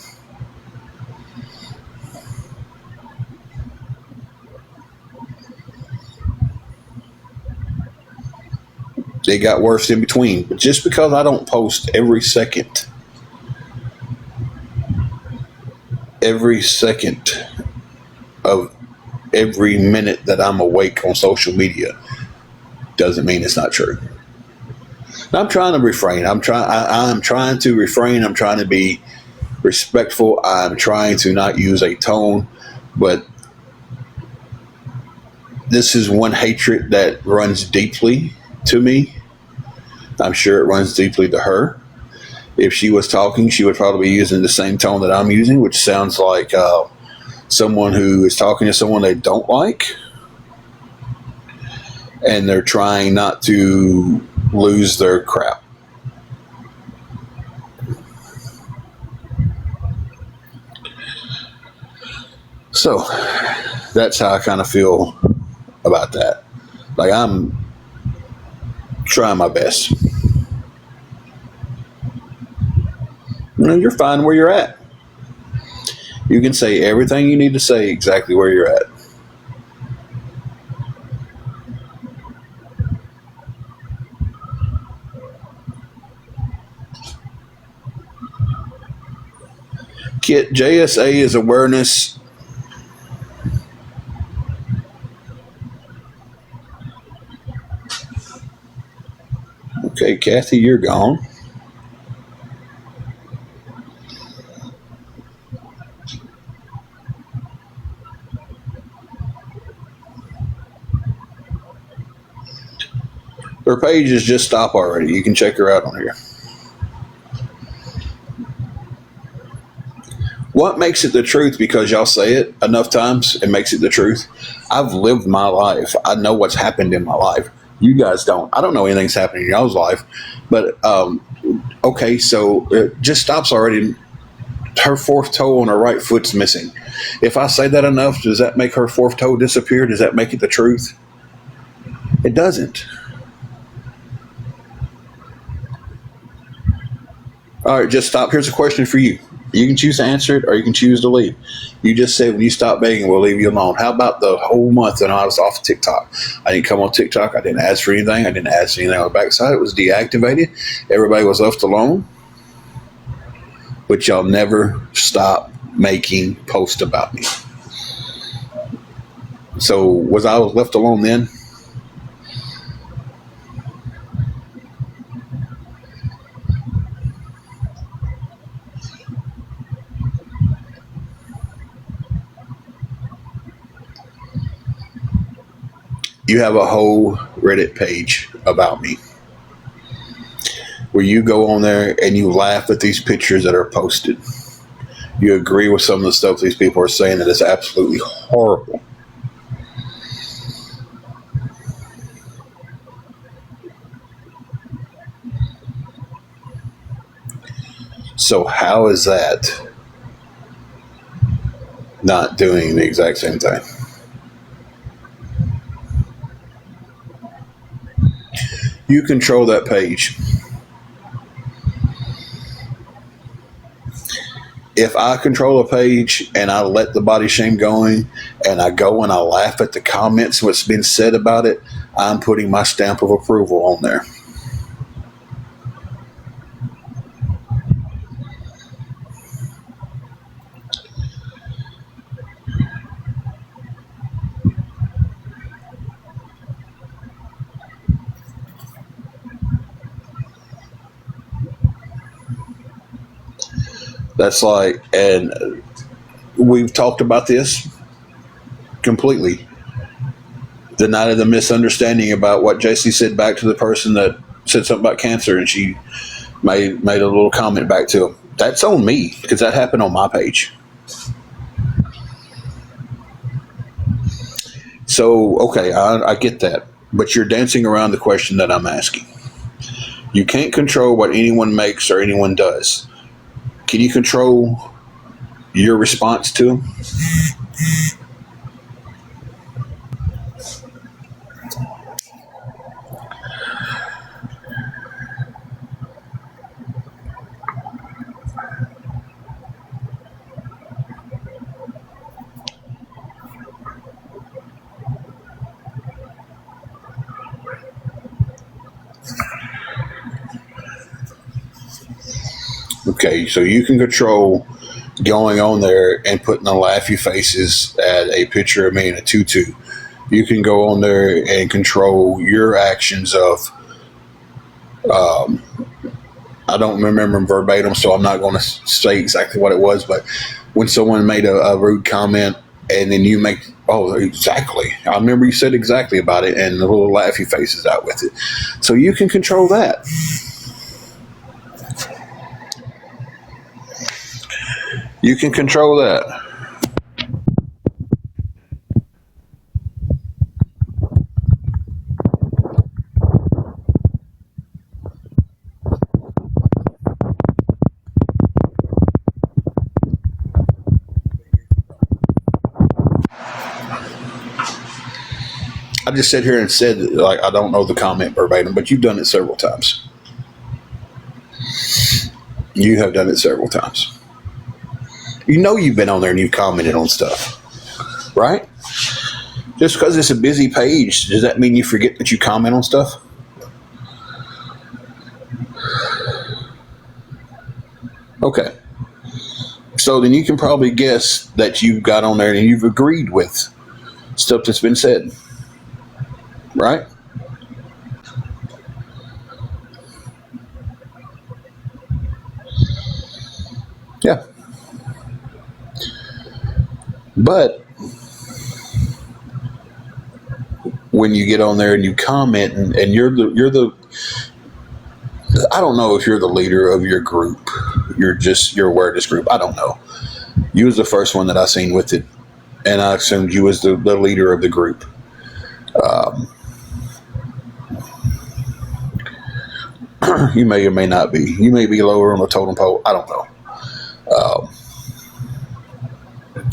It got worse in between. But just because I don't post every second of every minute that I'm awake on social media doesn't mean it's not true. I'm trying to refrain. I'm trying to refrain. I'm trying to be respectful. I'm trying to not use a tone, but this is one hatred that runs deeply to me. I'm sure it runs deeply to her. If she was talking, she would probably be using the same tone that I'm using, which sounds like someone who is talking to someone they don't like, and they're trying not to lose their crap. So that's how I kind of feel about that. Like, I'm trying my best. You're fine where you're at. You can say everything you need to say exactly where you're at. Kit, JSA is awareness. Okay, Kathy, you're gone. Her page is just stop already. You can check her out on here. What makes it the truth? Because y'all say it enough times, it makes it the truth. I've lived my life. I know what's happened in my life. You guys don't. I don't know anything's happening in y'all's life. But, okay, so it just stops already. Her fourth toe on her right foot's missing. If I say that enough, does that make her fourth toe disappear? Does that make it the truth? It doesn't. All right, just stop. Here's a question for you. You can choose to answer it or you can choose to leave. You just said when you stop begging, we'll leave you alone. How about the whole month that I was off TikTok? I didn't come on TikTok. I didn't ask for anything. I didn't ask anything on the backside. It was deactivated. Everybody was left alone. But y'all never stop making posts about me. So was I left alone then? You have a whole Reddit page about me where you go on there and you laugh at these pictures that are posted. You agree with some of the stuff these people are saying that is absolutely horrible. So how is that not doing the exact same thing? You control that page. If I control a page and I let the body shame going and I go and I laugh at the comments, what's been said about it, I'm putting my stamp of approval on there. That's like, and we've talked about this completely. The night of the misunderstanding about what JC said back to the person that said something about cancer, and she made a little comment back to him. That's on me because that happened on my page. So, okay, I get that, but you're dancing around the question that I'm asking. You can't control what anyone makes or anyone does. Can you control your response to them? Okay, so you can control going on there and putting the laughy faces at a picture of me in a tutu. You can go on there and control your actions of, I don't remember them verbatim, so I'm not going to say exactly what it was, but when someone made a rude comment and then you make, oh, exactly. I remember you said exactly about it and the little laughy faces out with it. So you can control that. You can control that. I just sat here and said, like, I don't know the comment verbatim, but you've done it several times. You have done it several times. You know you've been on there and you've commented on stuff, right? Just because it's a busy page, does that mean you forget that you comment on stuff? Okay. So then you can probably guess that you've got on there and you've agreed with stuff that's been said, right? Yeah. But when you get on there and you comment and you're the I don't know if you're the leader of your group. You're awareness group. I don't know. You was the first one that I seen with it, and I assumed you was the leader of the group. You may or may not be. You may be lower on the totem pole. I don't know.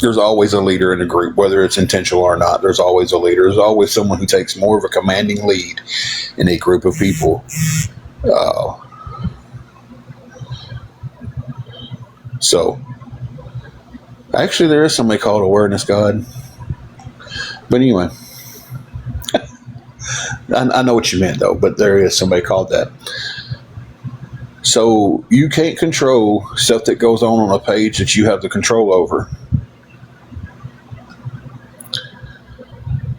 There's always a leader in a group, whether it's intentional or not. There's always a leader. There's always someone who takes more of a commanding lead in a group of people. So, actually, there is somebody called Awareness God. But anyway, I know what you meant, though, but there is somebody called that. So, you can't control stuff that goes on a page that you have the control over.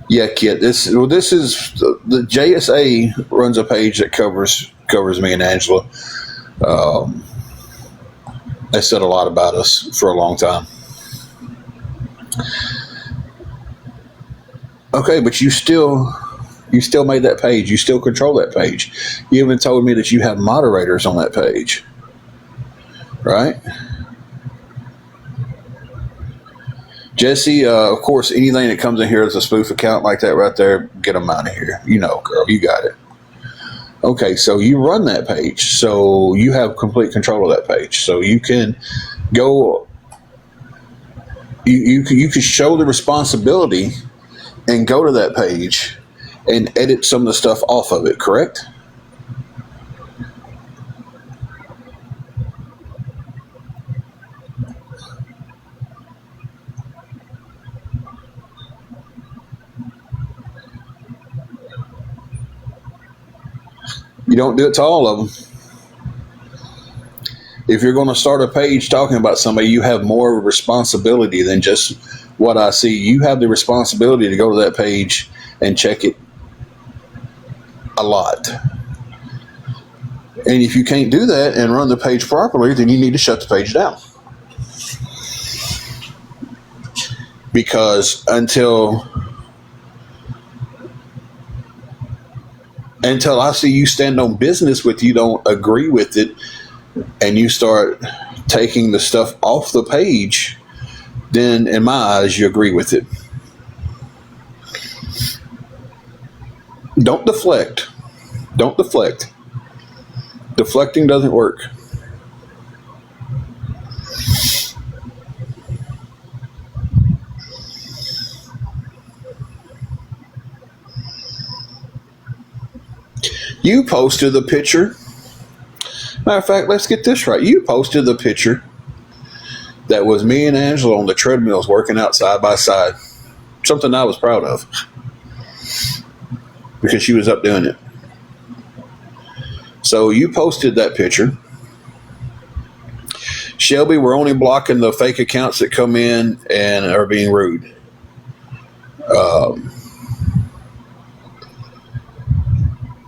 Yeah, kid. This is the JSA runs a page that covers me and Angela. They said a lot about us for a long time. Okay, but you still made that page. You still control that page. You even told me that you have moderators on that page, right? Jesse, of course, anything that comes in here as a spoof account like that right there, get them out of here. You know, girl, you got it. Okay, so you run that page, so you have complete control of that page. So you can go, you can show the responsibility and go to that page and edit some of the stuff off of it, correct? You don't do it to all of them. If you're going to start a page talking about somebody, you have more responsibility than just what I see. You have the responsibility to go to that page and check it a lot. And if you can't do that and run the page properly, then you need to shut the page down. Because until I see you stand on business with, you don't agree with it, and you start taking the stuff off the page, then in my eyes, you agree with it. Don't deflect. Don't deflect. Deflecting doesn't work. You posted the picture. Matter of fact, let's get this right. You posted the picture that was me and Angela on the treadmills working out side by side. Something I was proud of. Because she was up doing it. So you posted that picture. Shelby, we're only blocking the fake accounts that come in and are being rude.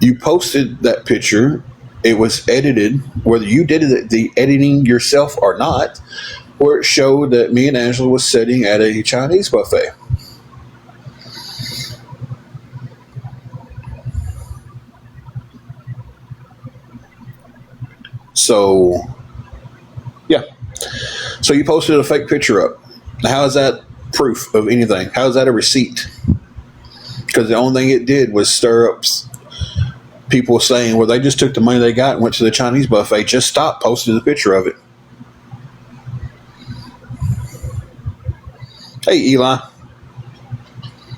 You posted that picture. It was edited, whether you did the editing yourself or not, where it showed that me and Angela was sitting at a Chinese buffet. So, yeah. So you posted a fake picture up. How is that proof of anything? How is that a receipt? Because the only thing it did was stir up people saying, well, they just took the money they got and went to the Chinese buffet. Just stop posting the picture of it. Hey, Eli.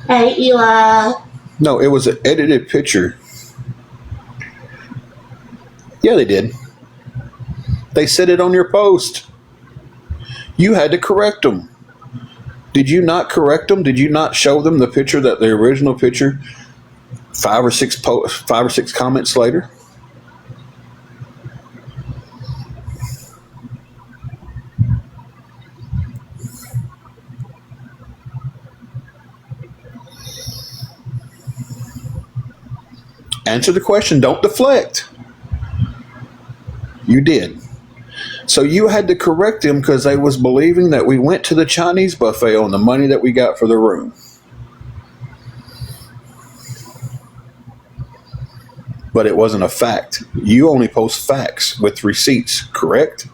Hey, Eli. No, it was an edited picture. Yeah, they did. They said it on your post. You had to correct them. Did you not correct them? Did you not show them the picture, that the original picture, 5 or 6 comments later? Answer the question. Don't deflect. You did. So you had to correct them because they was believing that we went to the Chinese buffet on the money that we got for the room. But it wasn't a fact. You only post facts with receipts, correct?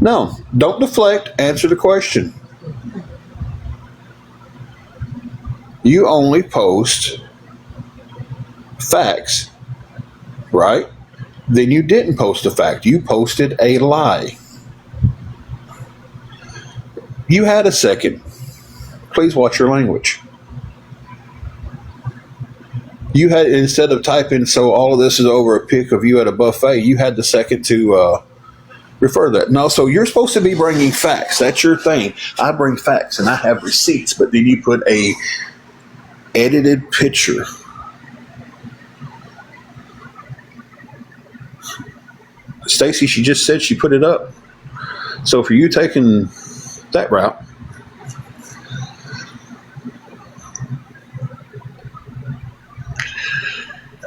No, don't deflect. Answer the question. You only post facts, right? Then you didn't post a fact. You posted a lie. You had a second. Please watch your language. You had, instead of typing, so all of this is over a pic of you at a buffet, you had the second to refer to that. No, so you're supposed to be bringing facts. That's your thing. I bring facts and I have receipts, but then you put a edited picture. Stacy, she just said she put it up. So for you taking that route,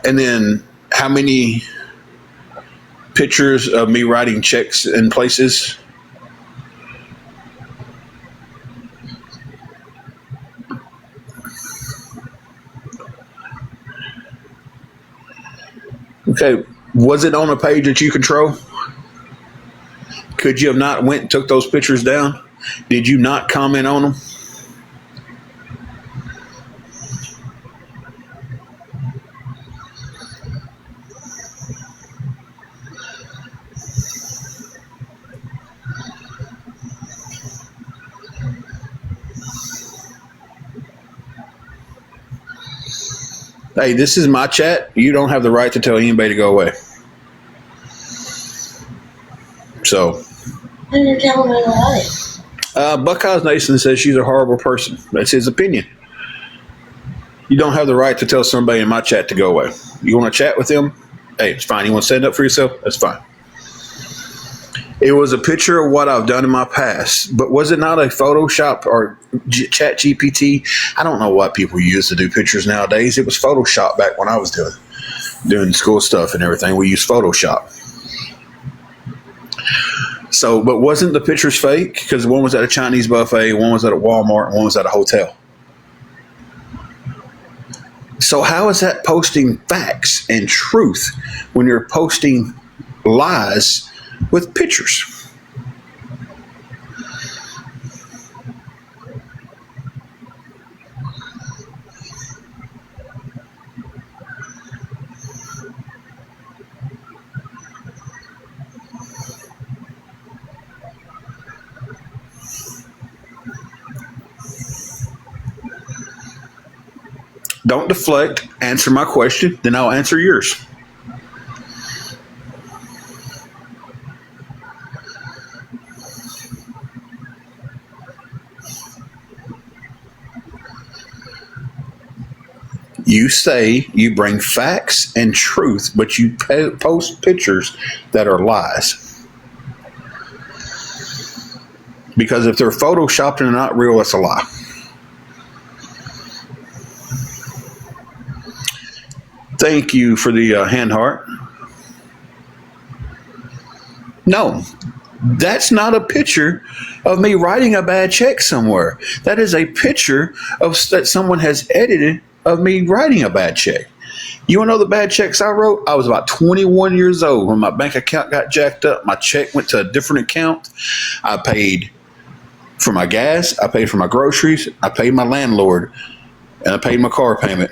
and then how many pictures of me writing checks in places? Okay, was it on a page that you control? Could you have not went and took those pictures down? Did you not comment on them? Hey, this is my chat. You don't have the right to tell anybody to go away. So, And you're telling me about it. Buckeyes Nation says she's a horrible person. That's his opinion. You don't have the right to tell somebody in my chat to go away. You want to chat with them? Hey, it's fine. You want to stand up for yourself? That's fine. It was a picture of what I've done in my past, but was it not a Photoshop or Chat GPT? I don't know what people use to do pictures nowadays. It was Photoshop back when I was doing school stuff and everything. We used Photoshop. So, but wasn't the pictures fake? Because one was at a Chinese buffet, one was at a Walmart, and one was at a hotel. So how is that posting facts and truth when you're posting lies with pictures? Don't deflect. Answer my question, then I'll answer yours. You say you bring facts and truth, but you post pictures that are lies. Because if they're photoshopped and they're not real, that's a lie. Thank you for the hand heart. No, that's not a picture of me writing a bad check somewhere. That is a picture of that someone has edited of me writing a bad check. You want to know the bad checks I wrote? I was about 21 years old when my bank account got jacked up. My check went to a different account. I paid for my gas. I paid for my groceries. I paid my landlord. And I paid my car payment.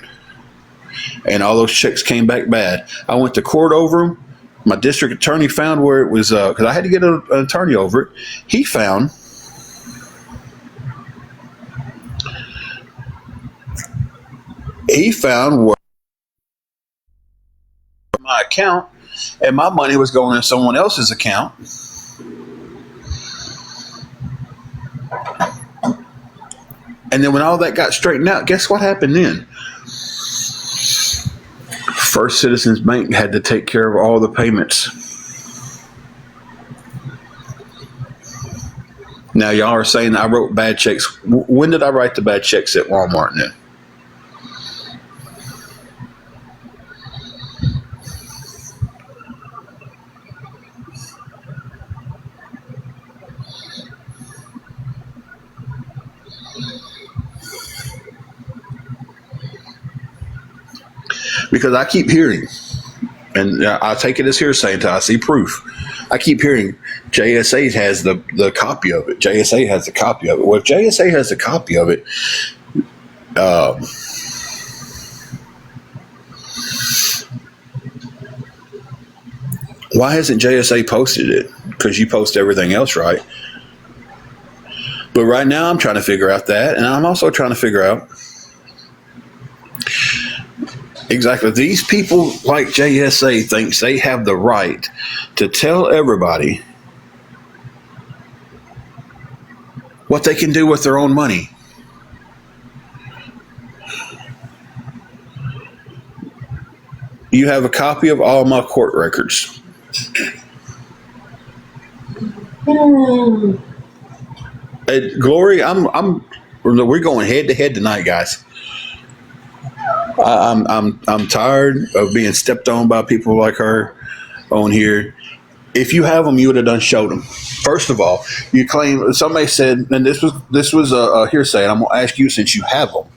And all those checks came back bad. I went to court over them. My district attorney found where it was, because I had to get an attorney over it. He found where my account, and my money was going in someone else's account. And then when all that got straightened out, guess what happened then? First Citizens Bank had to take care of all the payments. Now y'all are saying I wrote bad checks. When did I write the bad checks at Walmart then? Because I keep hearing, and I take it as hearsay until I see proof. I keep hearing JSA has the copy of it. JSA has the copy of it. Well, if JSA has the copy of it, why hasn't JSA posted it? Because you post everything else, right? But right now I'm trying to figure out that, and I'm also trying to figure out exactly. These people like JSA thinks they have the right to tell everybody what they can do with their own money. You have a copy of all my court records. Glory, we're going head to head tonight, guys. I'm tired of being stepped on by people like her on here. If you have them, you would have done showed them. First of all, you claim somebody said, and this was a hearsay, and I'm gonna ask you since you have them.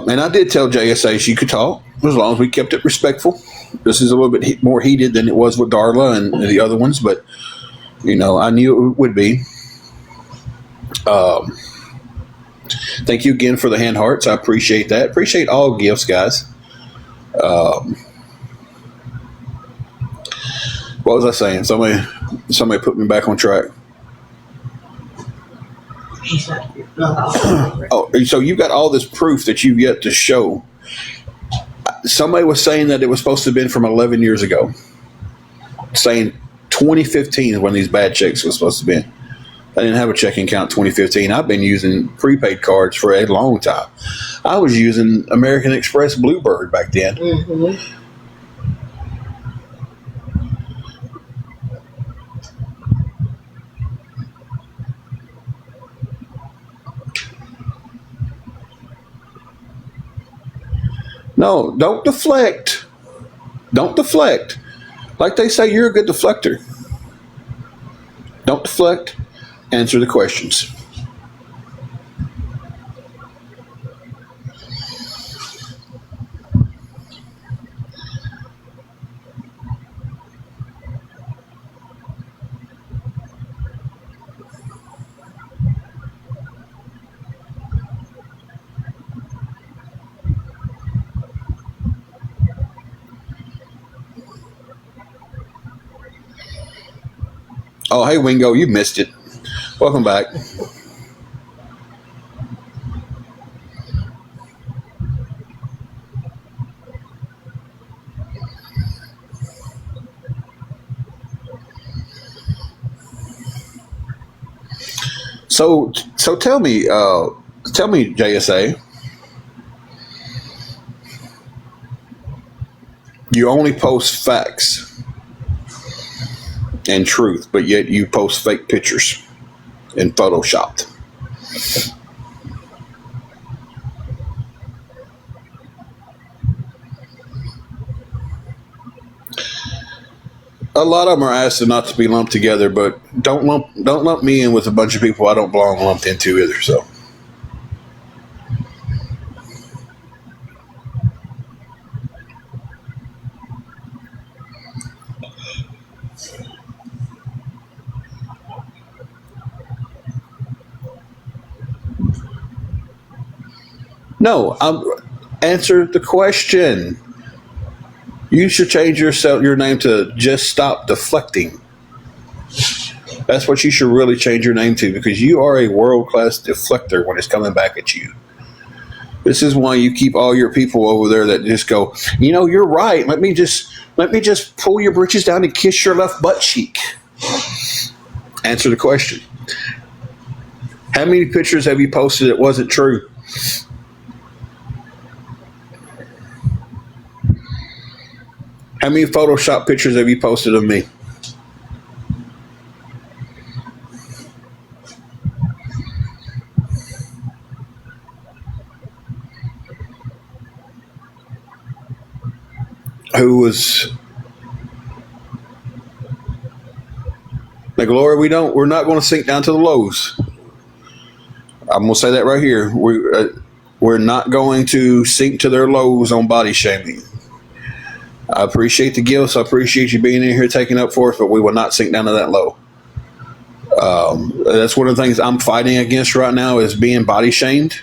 And I did tell JSA she could talk as long as we kept it respectful. This is a little bit more heated than it was with Darla and the other ones, but I knew it would be. Thank you again for the hand hearts. I appreciate that. Appreciate all gifts, guys. What was I saying? Somebody put me back on track. Oh, so you've got all this proof that you've yet to show. Somebody was saying that it was supposed to have been from 11 years ago. Saying 2015 is when these bad checks were supposed to be. I didn't have a checking account in 2015. I've been using prepaid cards for a long time. I was using American Express Bluebird back then. Mm-hmm. No, don't deflect. Don't deflect. Like they say, you're a good deflector. Don't deflect. Answer the questions. Oh, hey, Wingo, you missed it. Welcome back. So tell me, JSA, you only post facts and truth, but yet you post fake pictures and photoshopped. A lot of them are asked not to be lumped together, but don't lump me in with a bunch of people I don't belong lumped into either. So. No, answer the question. You should change your name to Just Stop Deflecting. That's what you should really change your name to, because you are a world-class deflector when it's coming back at you. This is why you keep all your people over there that just go, you're right. Let me just pull your britches down and kiss your left butt cheek. Answer the question. How many pictures have you posted that wasn't true? How many Photoshop pictures have you posted of me? who was like, Glory, we're not going to sink down to the lows. I'm going to say that right here. We're not going to sink to their lows on body shaming. I appreciate the gifts. I appreciate you being in here taking up for us, but we will not sink down to that low. That's one of the things I'm fighting against right now is being body shamed.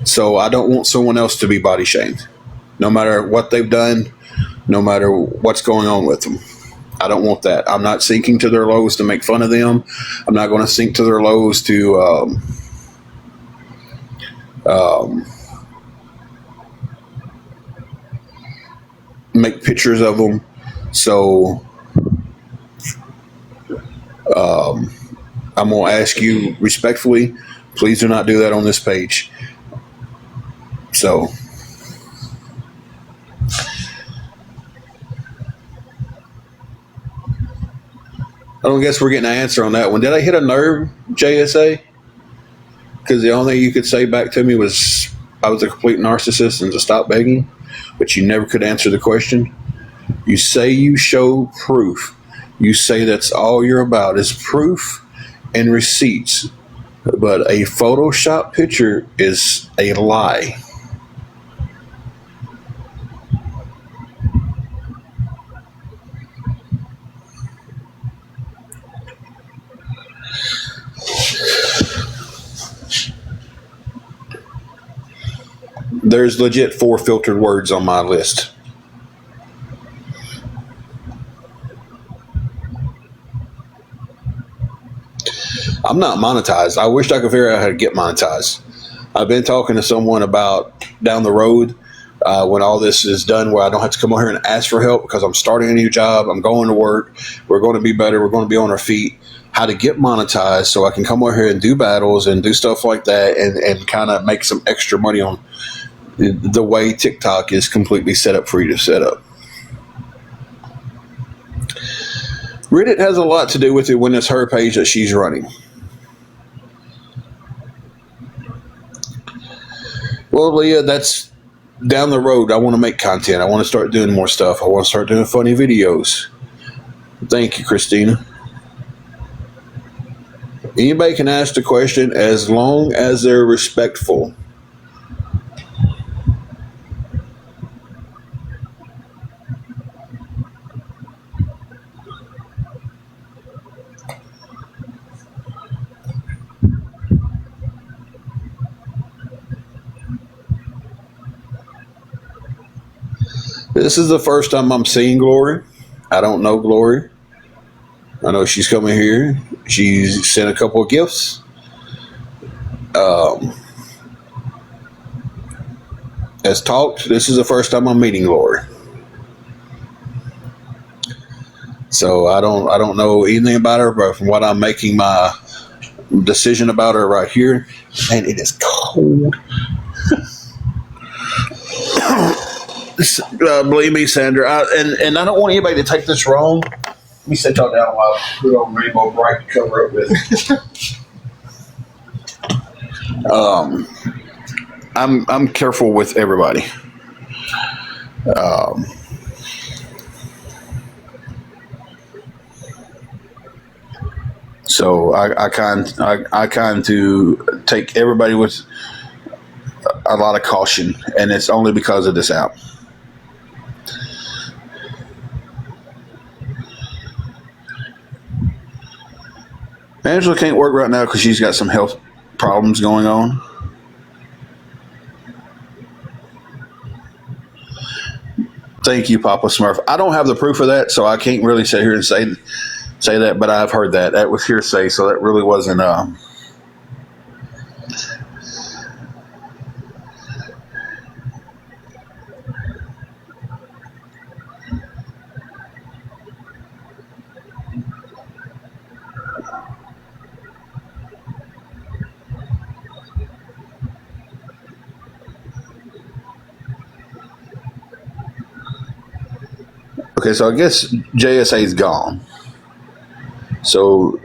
So I don't want someone else to be body shamed, no matter what they've done, no matter what's going on with them. I don't want that. I'm not sinking to their lows to make fun of them. I'm not going to sink to their lows to make pictures of them. So I'm going to ask you respectfully, please do not do that on this page. So I don't guess we're getting an answer on that one. Did I hit a nerve, JSA? Because the only thing you could say back to me was I was a complete narcissist and to stop begging, but you never could answer the question. You say you show proof. You say that's all you're about is proof and receipts, but a Photoshop picture is a lie. There's legit 4 filtered words on my list. I'm not monetized. I wish I could figure out how to get monetized. I've been talking to someone about down the road when all this is done where I don't have to come over here and ask for help because I'm starting a new job. I'm going to work. We're going to be better. We're going to be on our feet. How to get monetized so I can come over here and do battles and do stuff like that and kind of make some extra money on the way TikTok is completely set up for you to set up. Reddit has a lot to do with it when it's her page that she's running. Well, Leah, that's down the road. I want to make content. I want to start doing more stuff. I want to start doing funny videos. Thank you, Christina. Anybody can ask the question as long as they're respectful. This is the first time I'm seeing Glory. I don't know Glory. I know she's coming here. She's sent a couple of gifts. As talked, this is the first time I'm meeting Glory. So I don't know anything about her, but from what I'm making my decision about her right here, and it is cold. Believe me, Sandra, and I don't want anybody to take this wrong. Let me sit y'all down while I put on Rainbow Bright to cover up with. I'm careful with everybody. So I kind to take everybody with a lot of caution, and it's only because of this app. Angela can't work right now because she's got some health problems going on. Thank you, Papa Smurf. I don't have the proof of that, so I can't really sit here and say that, but I've heard that. That was hearsay, so that really wasn't... Okay, so I guess JSA is gone. So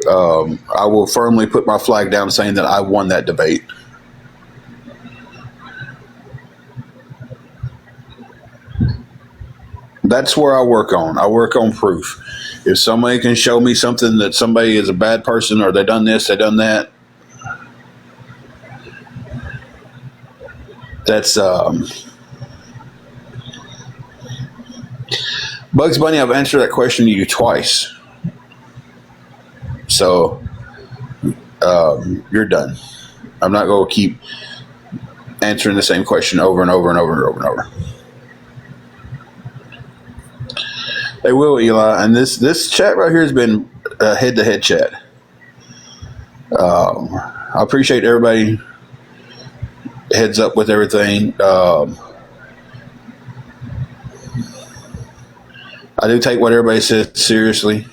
I will firmly put my flag down saying that I won that debate. that's where I work on. I work on proof. If somebody can show me something that somebody is a bad person or they done this, they done that, that's Bugs Bunny. I've answered that question to you twice, so you're done. I'm not going to keep answering the same question over and over and over and over and over. They will, Eli. And this chat right here has been a head-to-head chat. I appreciate everybody heads up with everything. I do take what everybody says seriously.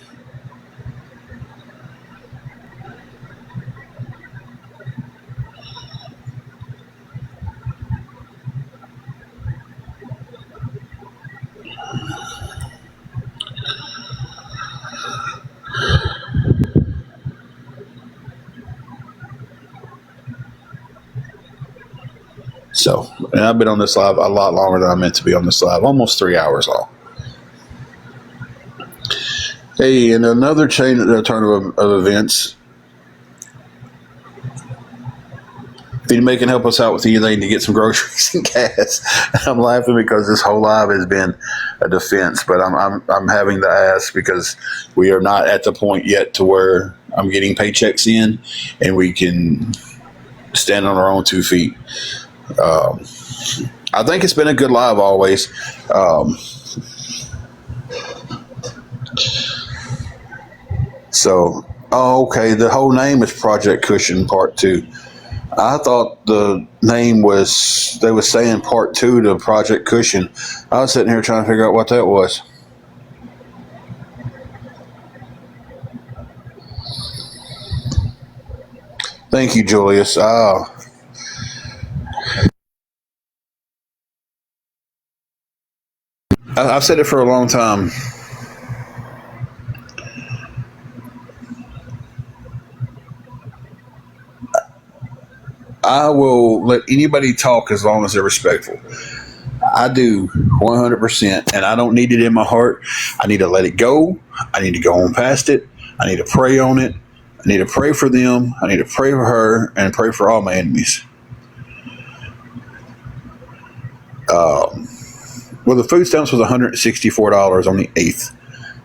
So, and I've been on this live a lot longer than I meant to be on this live, almost 3 hours long. Hey, and another turn of events. If anybody can help us out with anything to get some groceries and gas, I'm laughing because this whole live has been a defense, but I'm having to ask because we are not at the point yet to where I'm getting paychecks in and we can stand on our own 2 feet. I think it's been a good live always. Okay, the whole name is Project Cushion Part 2. I thought the name was, they were saying Part 2 to Project Cushion. I was sitting here trying to figure out what that was. Thank you, Julius. I've said it for a long time. I will let anybody talk as long as they're respectful. I do 100%, and I don't need it in my heart. I need to let it go. I need to go on past it. I need to pray on it. I need to pray for them. I need to pray for her and pray for all my enemies. Well, the food stamps was $164 on the 8th.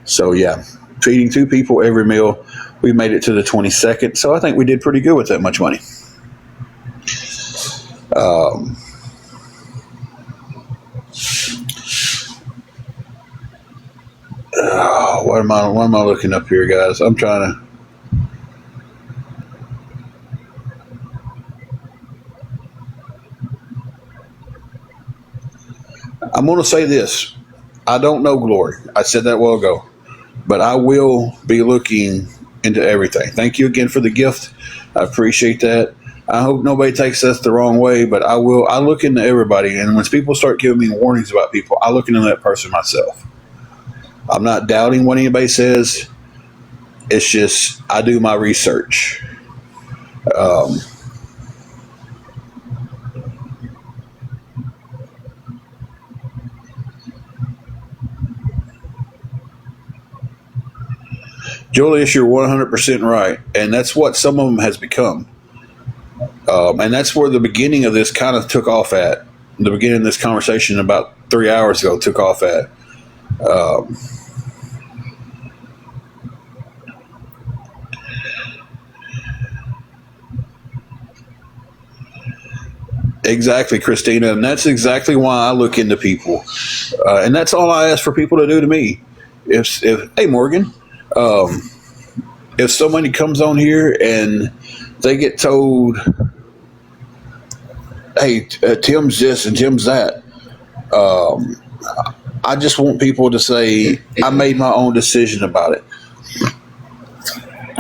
So, yeah, feeding 2 people every meal. We made it to the 22nd, so I think we did pretty good with that much money. What am I looking up here, guys? I'm trying to. I'm going to say this. I don't know Glory. I said that a while ago. But I will be looking into everything. Thank you again for the gift. I appreciate that. I hope nobody takes us the wrong way, but I will. I look into everybody. And when people start giving me warnings about people, I look into that person myself. I'm not doubting what anybody says. It's just I do my research. Julius, you're 100% right. And that's what some of them has become. And that's where the beginning of this kind of took off at. The beginning of this conversation about 3 hours ago took off at. Exactly, Christina. And that's exactly why I look into people. And that's all I ask for people to do to me. If hey, Morgan, if somebody comes on here and they get told, hey, Tim's this and Tim's that, I just want people to say, I made my own decision about it.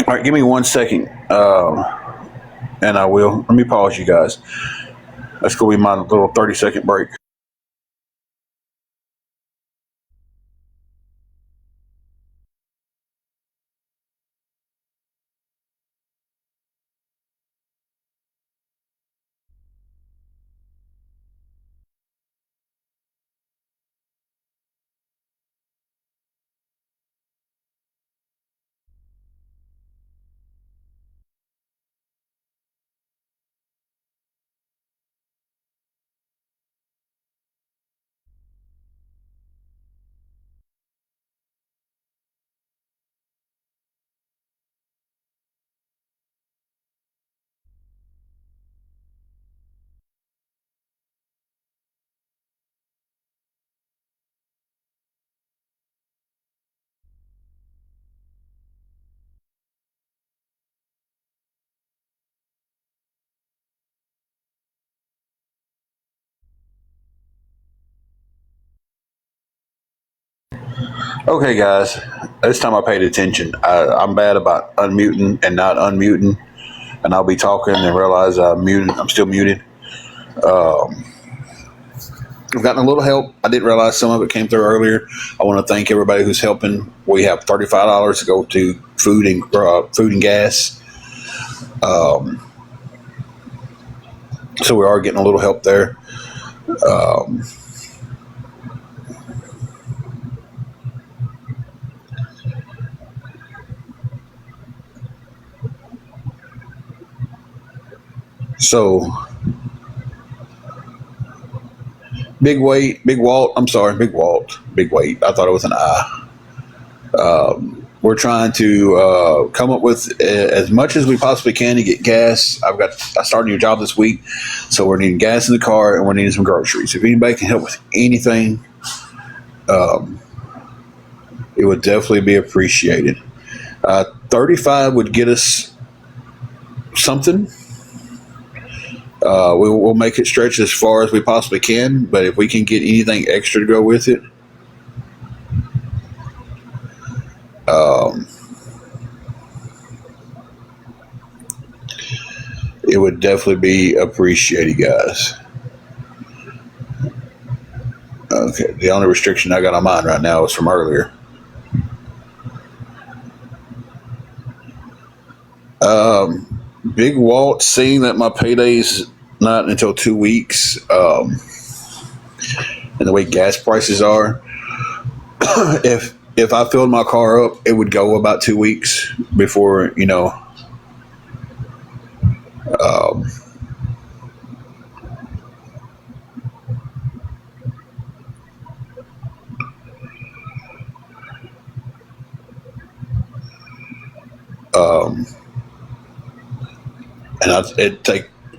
All right, give me 1 second, and I will. Let me pause you guys. That's going to be my little 30-second break. Okay, guys, this time I paid attention. I'm bad about unmuting and not unmuting, and I'll be talking and realize I'm still muted. I've gotten a little help. I didn't realize some of it came through earlier. I want to thank everybody who's helping. We have $35 to go to food and gas. So we are getting a little help there. So Big Walt. Big Wait. I thought it was an I. We're trying to come up with as much as we possibly can to get gas. I started a new job this week, so we're needing gas in the car and we're needing some groceries. If anybody can help with anything, it would definitely be appreciated. 35 would get us something. We'll make it stretch as far as we possibly can, but if we can get anything extra to go with it, it would definitely be appreciated, guys. Okay, the only restriction I got on mine right now is from earlier. Big Walt, seeing that my payday's not until 2 weeks, and the way gas prices are, if I filled my car up, it would go about 2 weeks before, and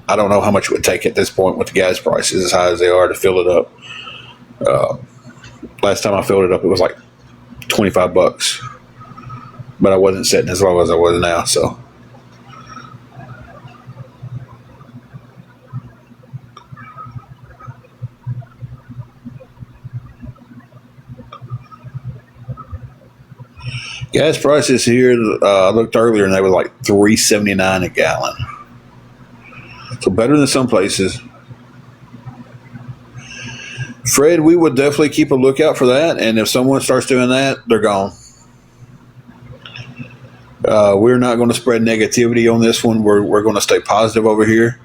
I don't know how much it would take at this point with the gas prices as high as they are to fill it up. Last time I filled it up, it was like $25, but I wasn't sitting as low as I was now. So, gas prices here, I looked earlier and they were like $3.79 a gallon. So better than some places. Fred, we would definitely keep a lookout for that. And if someone starts doing that, they're gone. We're not going to spread negativity on this one. We're going to stay positive over here.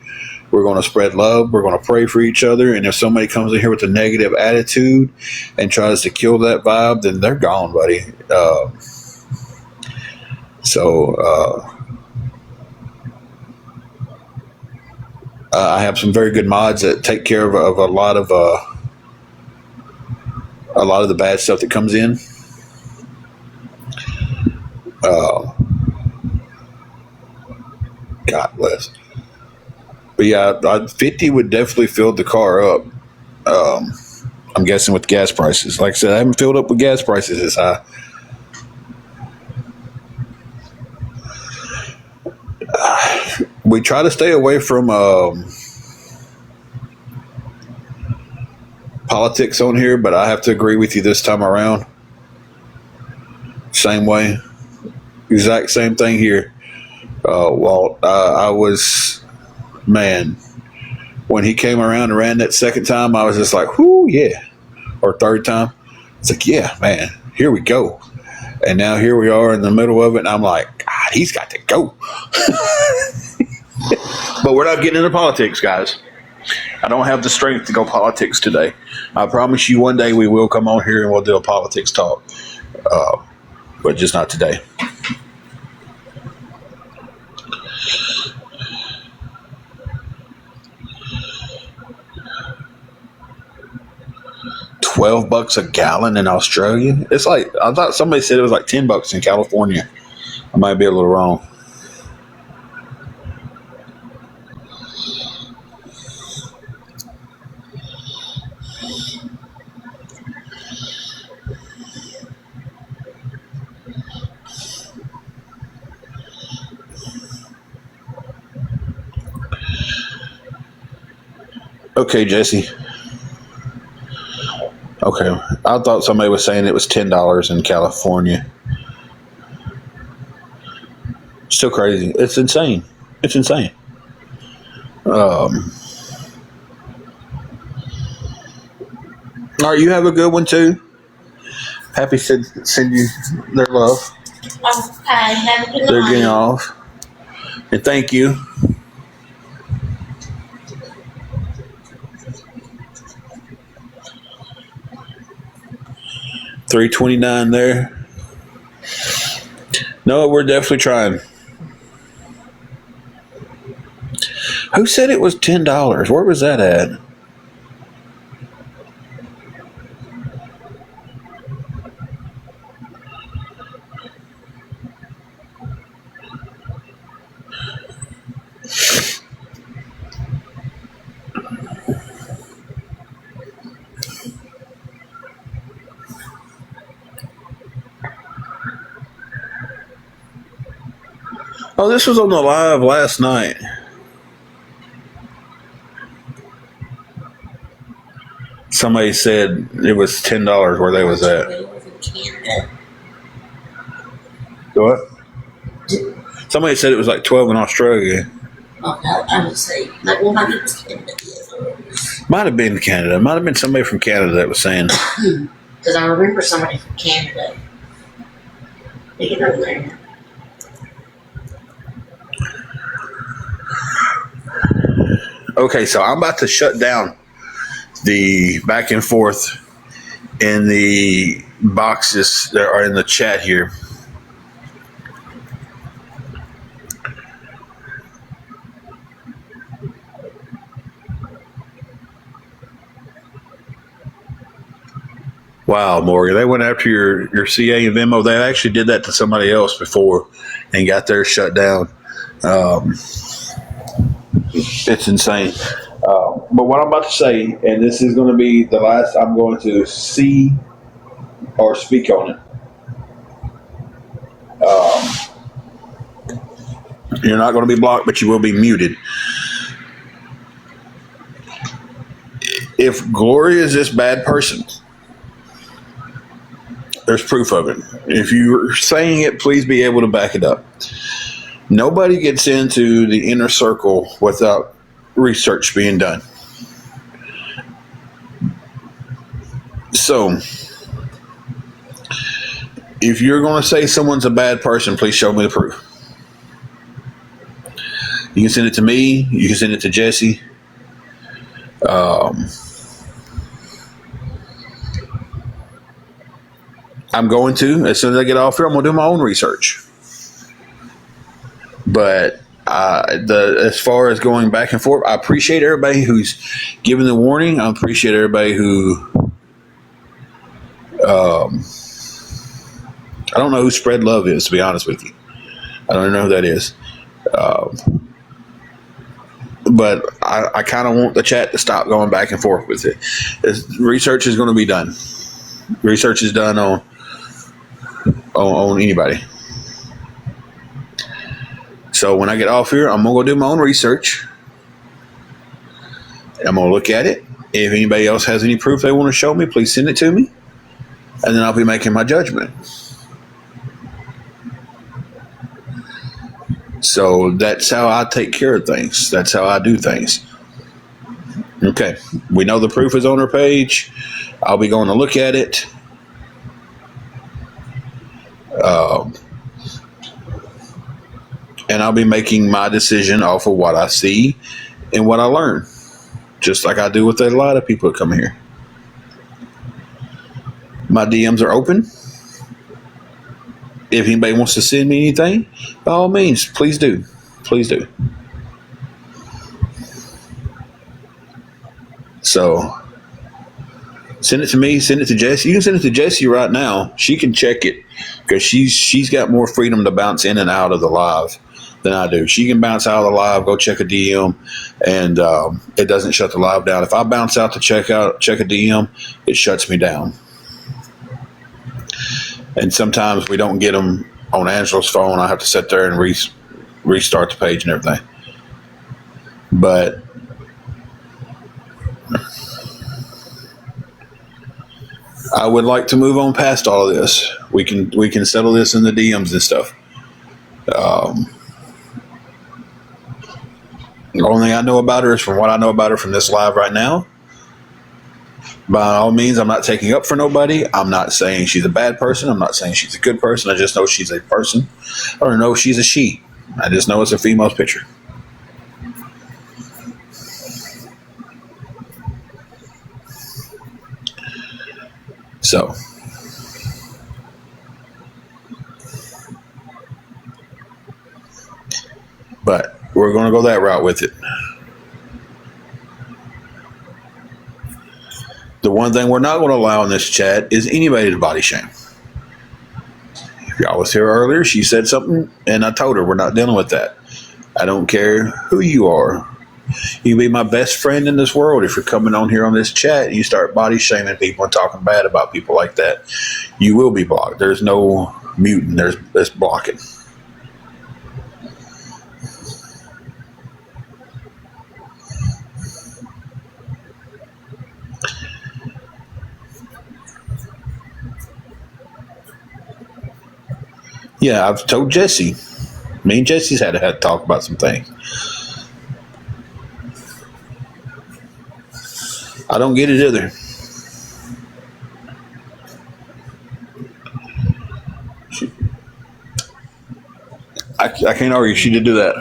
We're going to spread love. We're going to pray for each other. And if somebody comes in here with a negative attitude and tries to kill that vibe, then they're gone, buddy. I have some very good mods that take care of a lot of the bad stuff that comes in. God bless. But yeah, 50 would definitely fill the car up. I'm guessing with gas prices. Like I said, I haven't filled up with gas prices this high. We try to stay away from politics on here, but I have to agree with you this time around. Same way. Exact same thing here. Walt, I was, man, when he came around and ran that second time, I was just like, whoo, yeah. Or third time. It's like, yeah, man, here we go. And now here we are in the middle of it, and I'm like, God, he's got to go. But we're not getting into politics, guys. I don't have the strength to go politics today. I promise you one day we will come on here and we'll do a politics talk. But just not today. $12 a gallon in Australia. It's like, I thought somebody said it was like $10 in California. I might be a little wrong. Okay, Jesse. Okay. I thought somebody was saying it was $10 in California. Still crazy. It's insane. It's insane. All right, you have a good one too. Happy to send you their love. Okay, have a good They're getting night. off. And thank you. $3.29 there. No, we're definitely trying. Who said it was $10? Where was that at? Oh, this was on the live last night. Somebody said it was $10 where they was at. We live in Canada. What? Somebody said it was like 12 in Australia. Oh, no, I would say, like, well, maybe it was Canada. Might have been Canada. Might have been somebody from Canada that was saying. Because I remember somebody from Canada being over there. Okay, so I'm about to shut down the back and forth in the boxes that are in the chat here. Wow, Morgan, they went after your CA and Venmo. They actually did that to somebody else before and got theirs shut down. It's insane. But what I'm about to say, and this is going to be the last I'm going to see or speak on it. You're not going to be blocked, but you will be muted. If Gloria is this bad person, there's proof of it. If you're saying it, please be able to back it up. Nobody gets into the inner circle without research being done. So, if you're going to say someone's a bad person, please show me the proof. You can send it to me. You can send it to Jesse. I'm going to, as soon as I get off here, I'm going to do my own research. But as far as going back and forth, I appreciate everybody who's giving the warning. I appreciate everybody who, I don't know who Spread Love is, to be honest with you. I don't even know who that is. But I kind of want the chat to stop going back and forth with it. Research is going to be done. Research is done on anybody. So when I get off here, I'm going to go do my own research. I'm going to look at it. If anybody else has any proof they want to show me, please send it to me. And then I'll be making my judgment. So that's how I take care of things. That's how I do things. Okay. We know the proof is on our page. I'll be going to look at it. And I'll be making my decision off of what I see and what I learn. Just like I do with a lot of people that come here. My DMs are open. If anybody wants to send me anything, by all means, please do. Please do. So, send it to me. Send it to Jessie. You can send it to Jessie right now. She can check it because she's got more freedom to bounce in and out of the live than I do. She can bounce out of the live, go check a DM, and it doesn't shut the live down. If I bounce out to check a DM, it shuts me down. And sometimes we don't get them on Angela's phone. I have to sit there and restart the page and everything. But I would like to move on past all of this. We can settle this in the DMs and stuff. The only thing I know about her is from what I know about her from this live right now. By all means, I'm not taking up for nobody. I'm not saying she's a bad person. I'm not saying she's a good person. I just know she's a person. I don't know if she's a she. I just know it's a female's picture. So, but we're going to go that route with it. The one thing we're not going to allow in this chat is anybody to body shame. If y'all was here earlier, she said something, and I told her we're not dealing with that. I don't care who you are. You can be my best friend in this world. If you're coming on here on this chat and you start body shaming people and talking bad about people like that, you will be blocked. There's no muting. There's blocking. Yeah, I've told Jesse. Me and Jesse's had to talk about some things. I don't get it either. I can't argue. She did do that.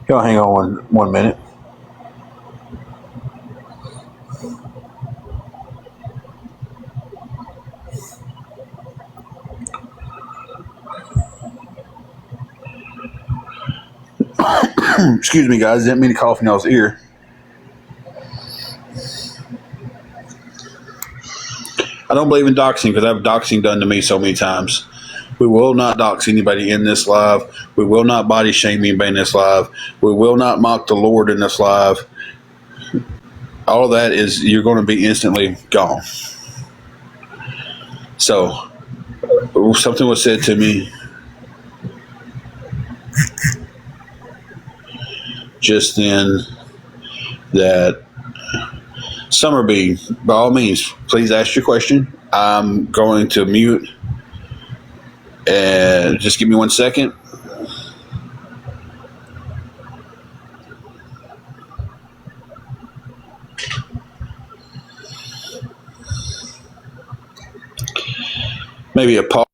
Y'all hang on one minute. Excuse me, guys. Didn't mean to cough in y'all's ear. I don't believe in doxing because I've doxing done to me so many times. We will not dox anybody in this live. We will not body shame anybody in this live. We will not mock the Lord in this live. All of that is, you're going to be instantly gone. So, something was said to me just then that, Summerby, by all means, please ask your question. I'm going to mute, and just give me 1 second. Maybe a pause.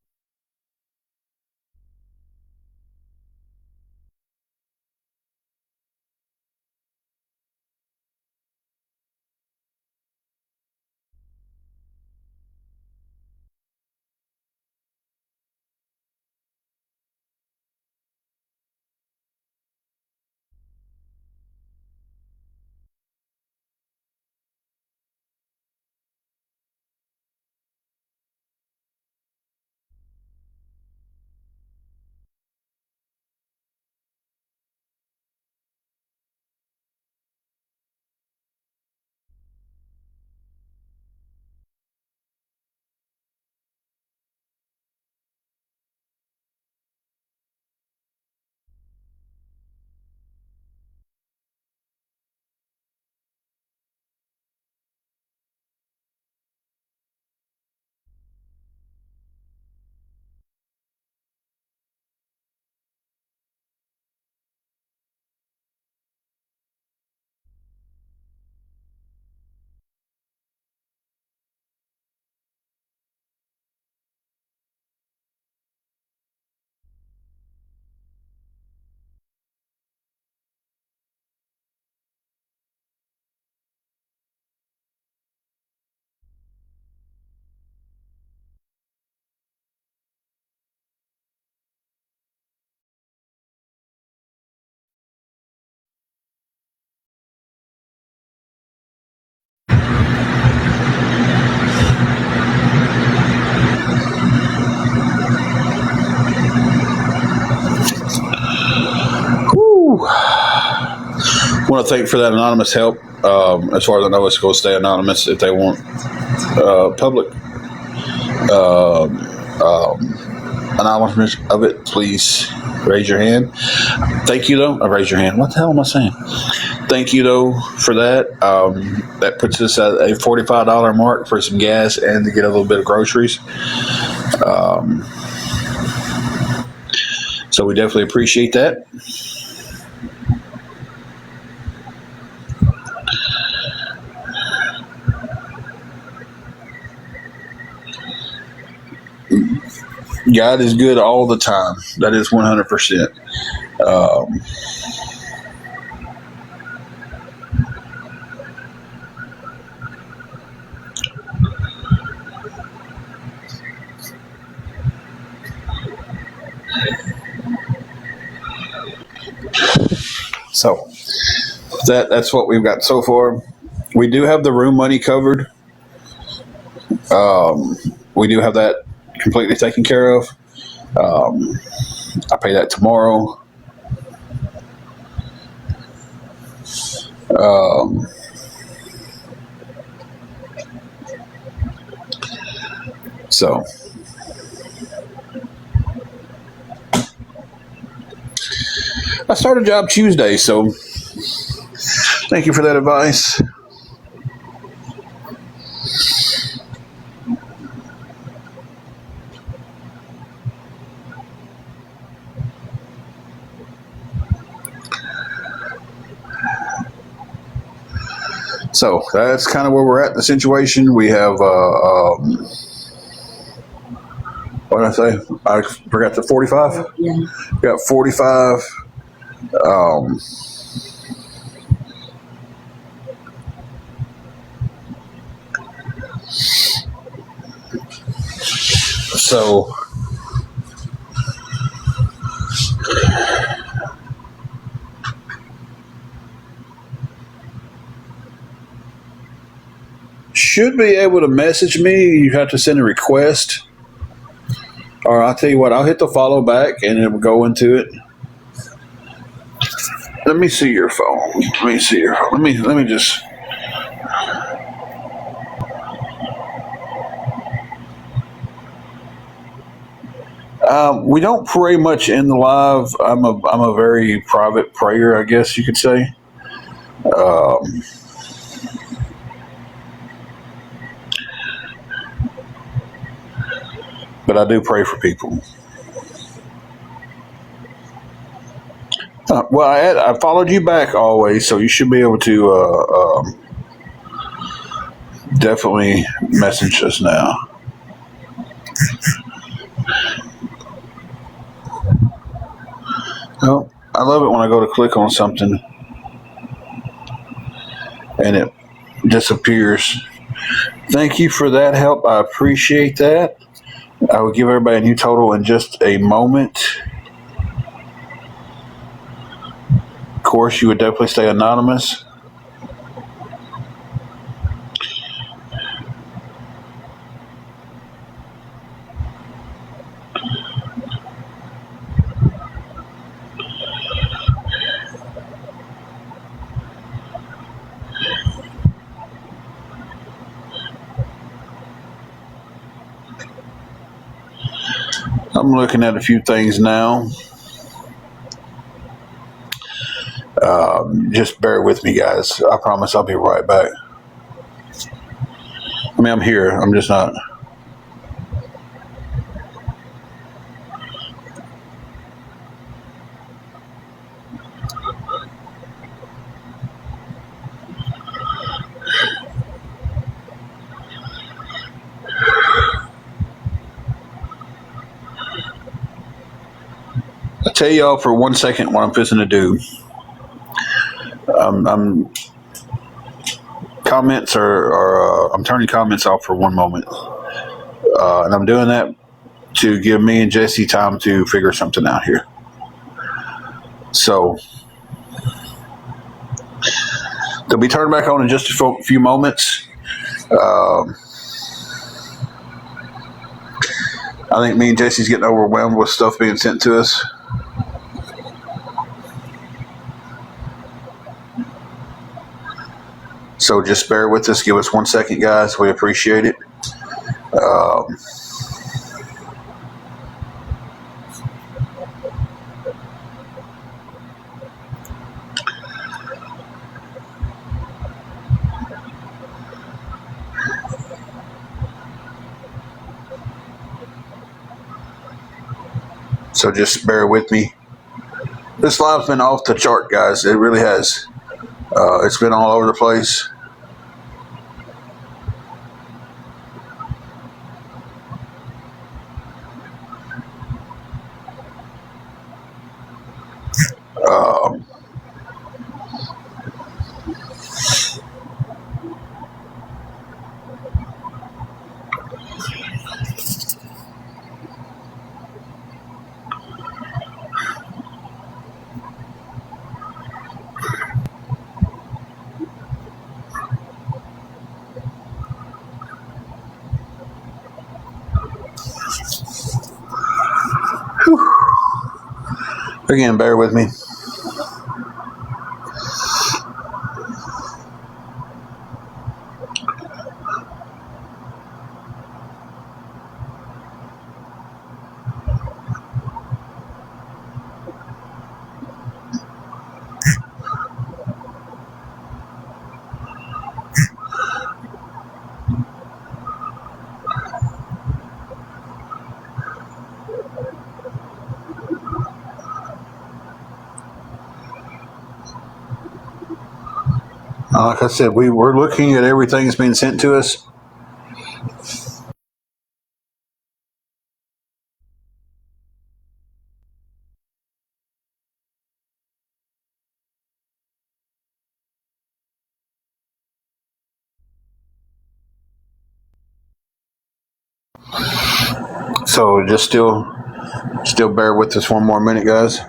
want to thank for that anonymous help. As far as I know, it's going to stay anonymous. If they want public acknowledgement of it, please raise your hand. Thank you, though. Raise your hand. What the hell am I saying? Thank you, though, for that. That puts us at a $45 mark for some gas and to get a little bit of groceries. So we definitely appreciate that. God is good all the time. That is 100%. So that's what we've got so far. We do have the room money covered. We do have that completely taken care of. I pay that tomorrow. So I start a job Tuesday, so thank you for that advice. So that's kind of where we're at in the situation. We have, what did I say? I forgot the 45? Yeah. We got 45. So should be able to message me. You have to send a request. Or I'll tell you what, I'll hit the follow back and it will go into it. Let me see your phone. Let me see your phone. Let me just. We don't pray much in the live. I'm a very private prayer, I guess you could say. But I do pray for people. Well, I followed you back always, so you should be able to definitely message us now. Oh, I love it when I go to click on something and it disappears. Thank you for that help. I appreciate that. I will give everybody a new total in just a moment. Of course, you would definitely stay anonymous. I'm looking at a few things now. Just bear with me, guys. I promise I'll be right back. I mean, I'm here. I'm just not. I'll tell y'all for 1 second what I'm fixing to do. Comments I'm turning comments off for one moment. And I'm doing that to give me and Jesse time to figure something out here. So they'll be turned back on in just a few moments. I think me and Jesse's getting overwhelmed with stuff being sent to us. So just bear with us. Give us 1 second, guys. We appreciate it. So just bear with me. This live's been off the chart, guys. It really has. It's been all over the place. Again, bear with me. Like I said, we're looking at everything that's being sent to us. So just still bear with us 1 more minute, guys.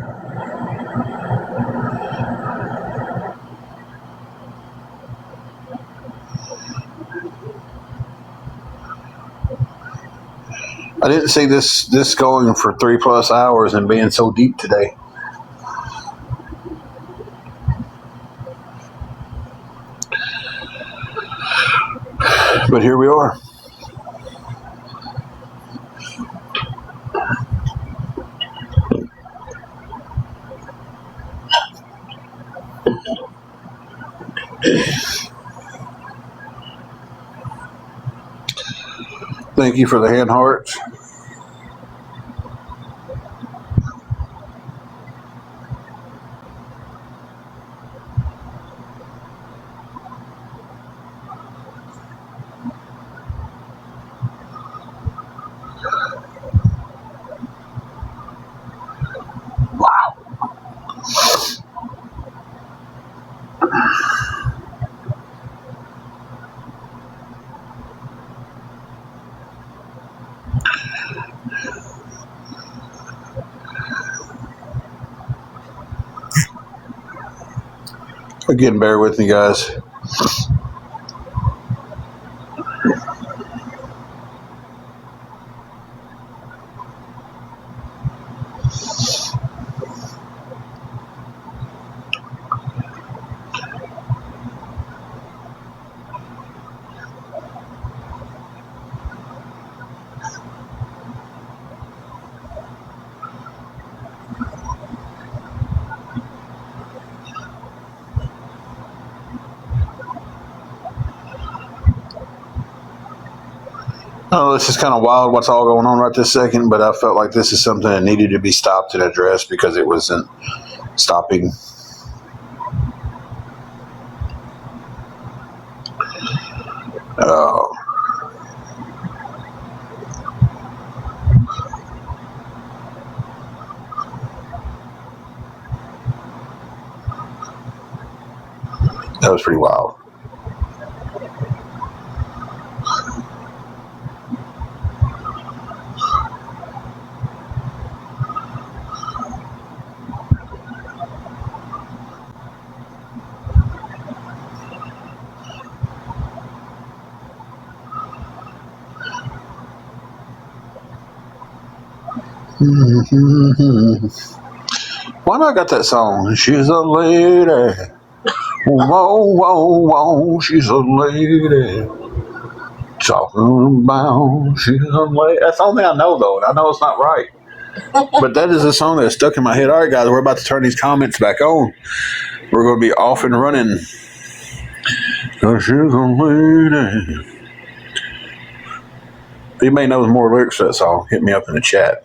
I didn't see this going for 3+ hours and being so deep today. But here we are. Thank you for the hand hearts. Wow. Again, bear with me, guys. Oh, this is kind of wild what's all going on right this second, but I felt like this is something that needed to be stopped and addressed because it wasn't stopping. That was pretty wild. Why not got that song? She's a lady. Whoa, whoa, whoa, she's a lady. Talking about she's a lady. That's the only thing I know, though, and I know it's not right. But that is a song that stuck in my head. All right, guys, we're about to turn these comments back on. We're going to be off and running. 'Cause she's a lady. If you may know more lyrics to that song, hit me up in the chat.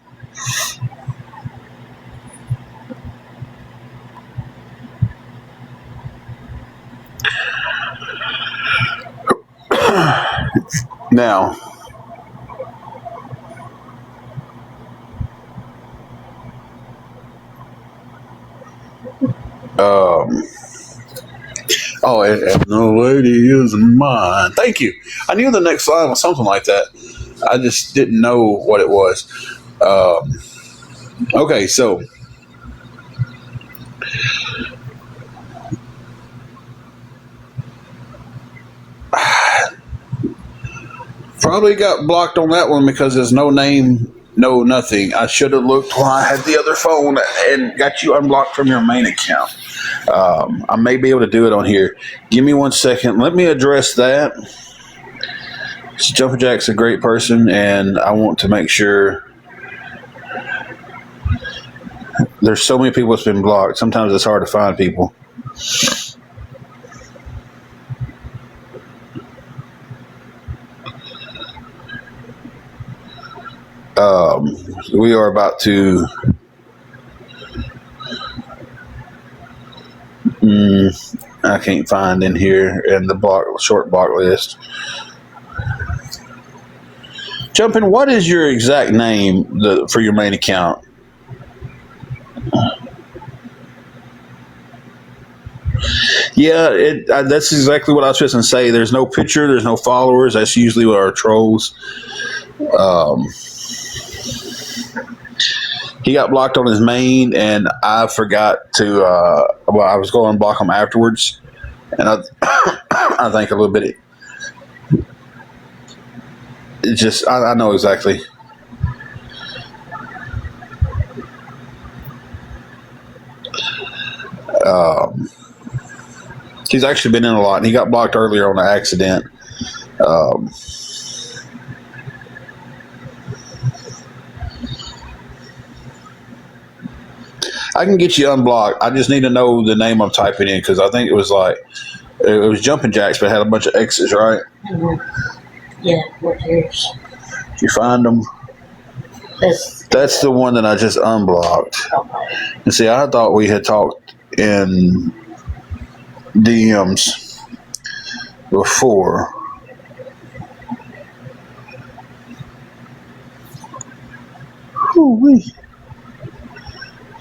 Now, and the lady is mine. Thank you. I knew the next line was something like that. I just didn't know what it was. Okay, so probably got blocked on that one because there's no name, no nothing. I should have looked while I had the other phone and got you unblocked from your main account. I may be able to do it on here. Give me 1 second. Let me address that. Jumper Jack's a great person, and I want to make sure. There's so many people that's been blocked. Sometimes it's hard to find people. We are about to. I can't find in here in the short block list. Jumpin', what is your exact name for your main account? Yeah, that's exactly what I was just going to say. There's no picture. There's no followers. That's usually what our trolls. He got blocked on his main, and I forgot to. I was going to block him afterwards, and I think a little bit. It just I know exactly. He's actually been in a lot, and he got blocked earlier on an accident. I can get you unblocked. I just need to know the name I'm typing in because I think it was Jumping Jacks, but it had a bunch of X's, right? Mm-hmm. Yeah, what yours? Did you find them? That's the one that I just unblocked. Okay. And see, I thought we had talked in DMs before. Ooh-wee.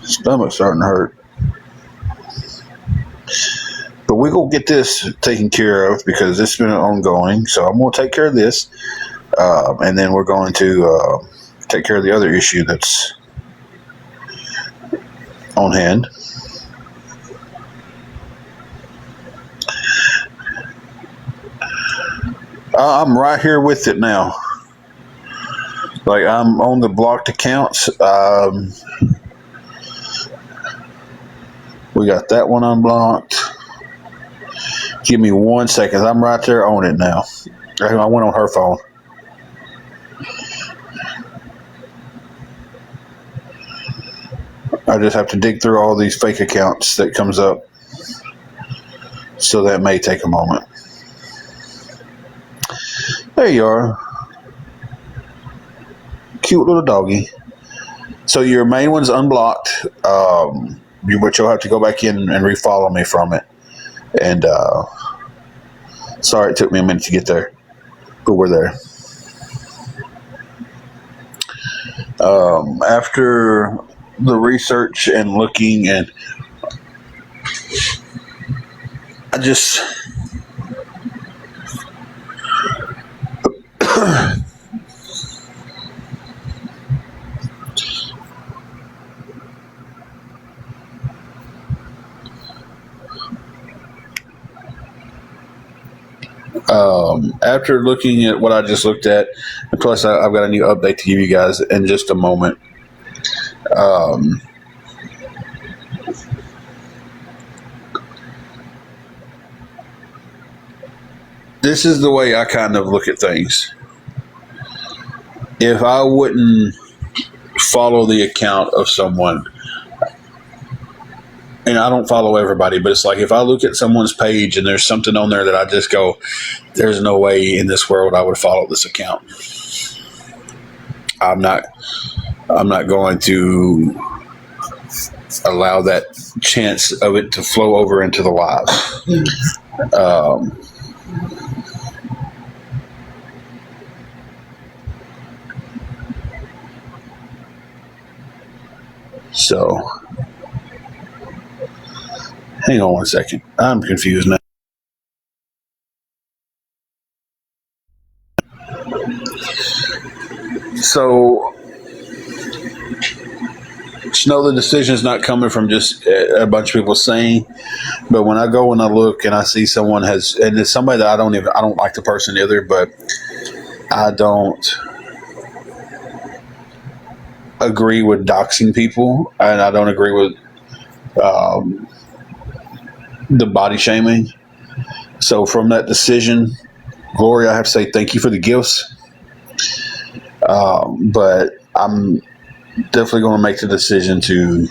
Stomach's starting to hurt. But we're going to get this taken care of because it's been ongoing. So I'm going to take care of this. And then we're going to take care of the other issue that's on hand. I'm right here with it now. Like, I'm on the blocked accounts. We got that one unblocked. Give me 1 second. I'm right there on it now. I went on her phone. I just have to dig through all these fake accounts that comes up. So that may take a moment. There you are. Cute little doggy. So your main one's unblocked. But you'll have to go back in and refollow me from it. And sorry it took me a minute to get there. But we're there. After the research and looking, and I just after looking at what I just looked at, and plus I've got a new update to give you guys in just a moment. this is the way I kind of look at things. If I wouldn't follow the account of someone, and I don't follow everybody, but it's like if I look at someone's page and there's something on there that I just go, there's no way in this world I would follow this account. I'm not going to allow that chance of it to flow over into the live. So, hang on one second. I'm confused now. So, no, the decision is not coming from just a bunch of people saying, but when I go and I look and I see someone has, and it's somebody that I don't like the person either, but I don't agree with doxing people, and I don't agree with the body shaming. So from that decision, Gloria, I have to say thank you for the gifts, but I'm definitely going to make the decision to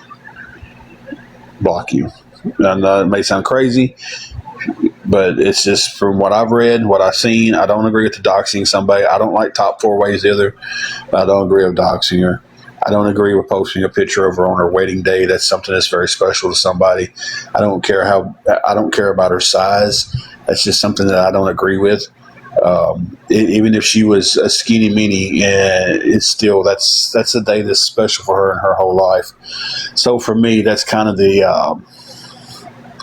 block you. I know it may sound crazy, but it's just from what I've read, what I've seen. I don't agree with the doxing somebody. I don't like top 4 ways either. I don't agree with doxing her. I don't agree with posting a picture of her on her wedding day. That's something that's very special to somebody. I don't care about her size. That's just something that I don't agree with. Even if she was a skinny mini, it's still that's a day that's special for her in her whole life. So for me, that's kind of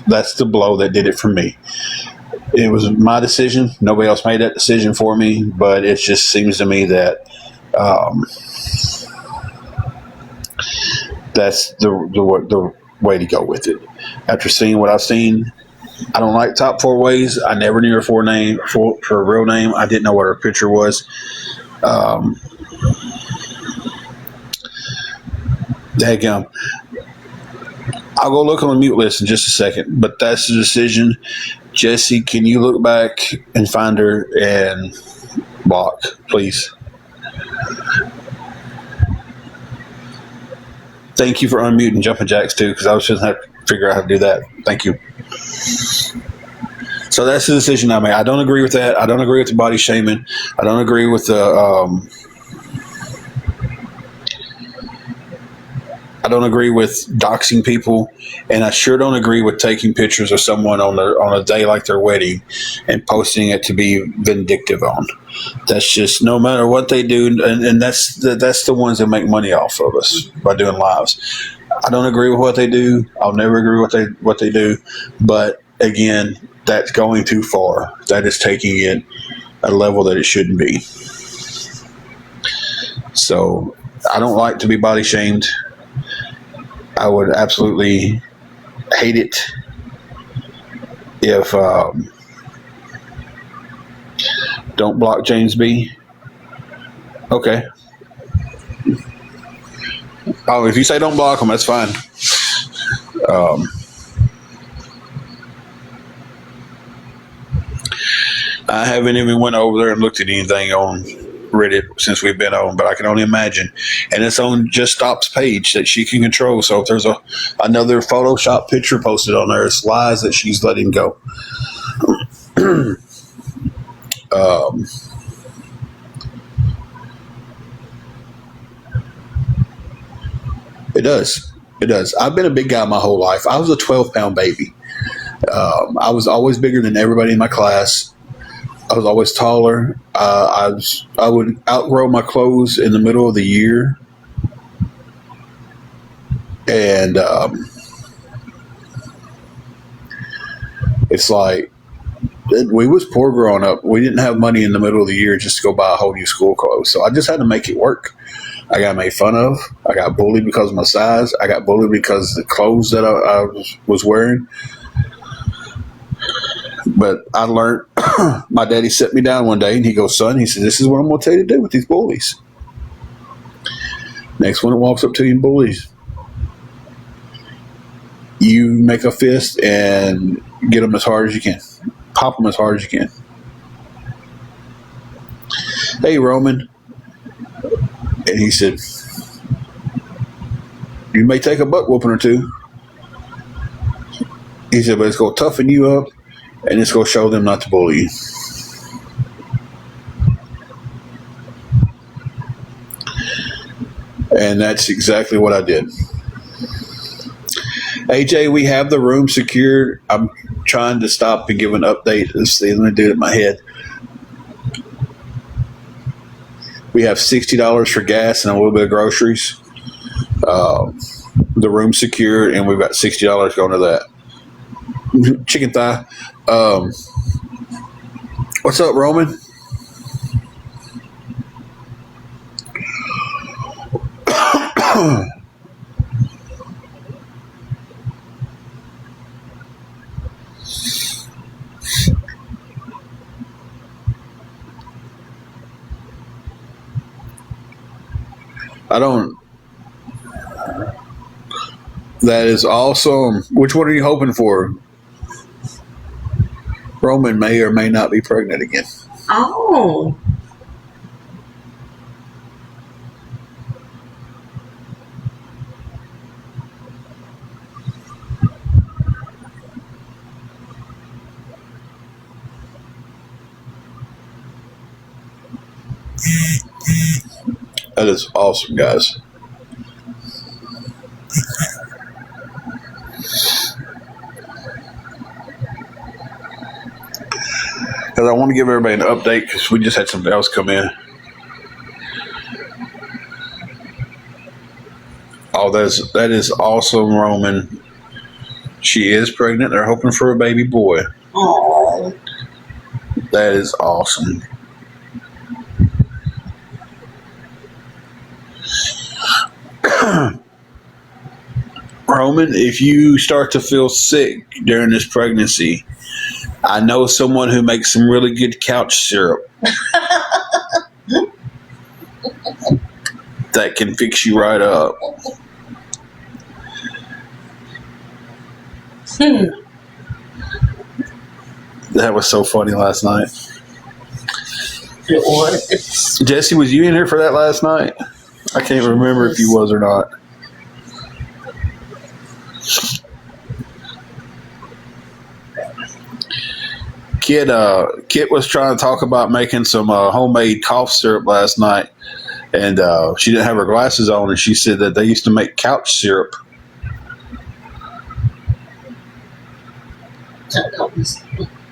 that's the blow that did it for me. It was my decision. Nobody else made that decision for me, but it just seems to me that that's the way to go with it. After seeing what I've seen, I don't like top 4 ways. I never knew her for a real name. I didn't know what her picture was. Daggum. I'll go look on the mute list in just a second, but that's the decision. Jesse, can you look back and find her and block, please? Thank you for unmuting Jumping Jacks too, because I was just going to have to figure out how to do that. Thank you. So that's the decision I made. I don't agree with that. I don't agree with the body shaming. I don't agree with the. I don't agree with doxing people, and I sure don't agree with taking pictures of someone on a day like their wedding and posting it to be vindictive on. That's just no matter what they do, and that's the ones that make money off of us by doing lives. I don't agree with what they do. I'll never agree with what they do, but again, that's going too far. That is taking it a level that it shouldn't be. So I don't like to be body shamed. I would absolutely hate it if don't block James B. Okay. Oh, if you say don't block him, that's fine. I haven't even went over there and looked at anything on Reddit since we've been on, but I can only imagine. And it's on Just Stop's page that she can control. So if there's another Photoshop picture posted on there, it's lies that she's letting go. It does. It does. I've been a big guy my whole life. I was a 12-pound baby. I was always bigger than everybody in my class. I was always taller. I would outgrow my clothes in the middle of the year. And it's like, we was poor growing up. We didn't have money in the middle of the year just to go buy a whole new school clothes. So I just had to make it work. I got made fun of. I got bullied because of my size. I got bullied because of the clothes that I was wearing. But I learned, my daddy set me down one day and he goes, son, he said, this is what I'm going to tell you to do with these bullies. Next one that walks up to you and bullies, you make a fist and get them as hard as you can. Pop them as hard as you can. "Hey, Roman," and he said, "You may take a butt whooping or two." He said, "But it's going to toughen you up, and it's going to show them not to bully you." And that's exactly what I did. AJ, we have the room secured. I'm trying to stop and give an update. Let's see, let me do it in my head. We have $60 for gas and a little bit of groceries. The room secured, and we've got $60 going to that. Chicken thigh. What's up, Roman? That is awesome. Which one are you hoping for? Roman may or may not be pregnant again. Oh. That is awesome, guys. Because I want to give everybody an update because we just had something else come in. Oh, that is awesome, Roman. She is pregnant. They're hoping for a baby boy. Oh. That is awesome. Roman, if you start to feel sick during this pregnancy, I know someone who makes some really good couch syrup that can fix you right up. That was so funny last night. It was. Jesse, was you in here for that last night? I can't remember if you was or not. Kit was trying to talk about making some homemade cough syrup last night, and she didn't have her glasses on, and she said that they used to make couch syrup.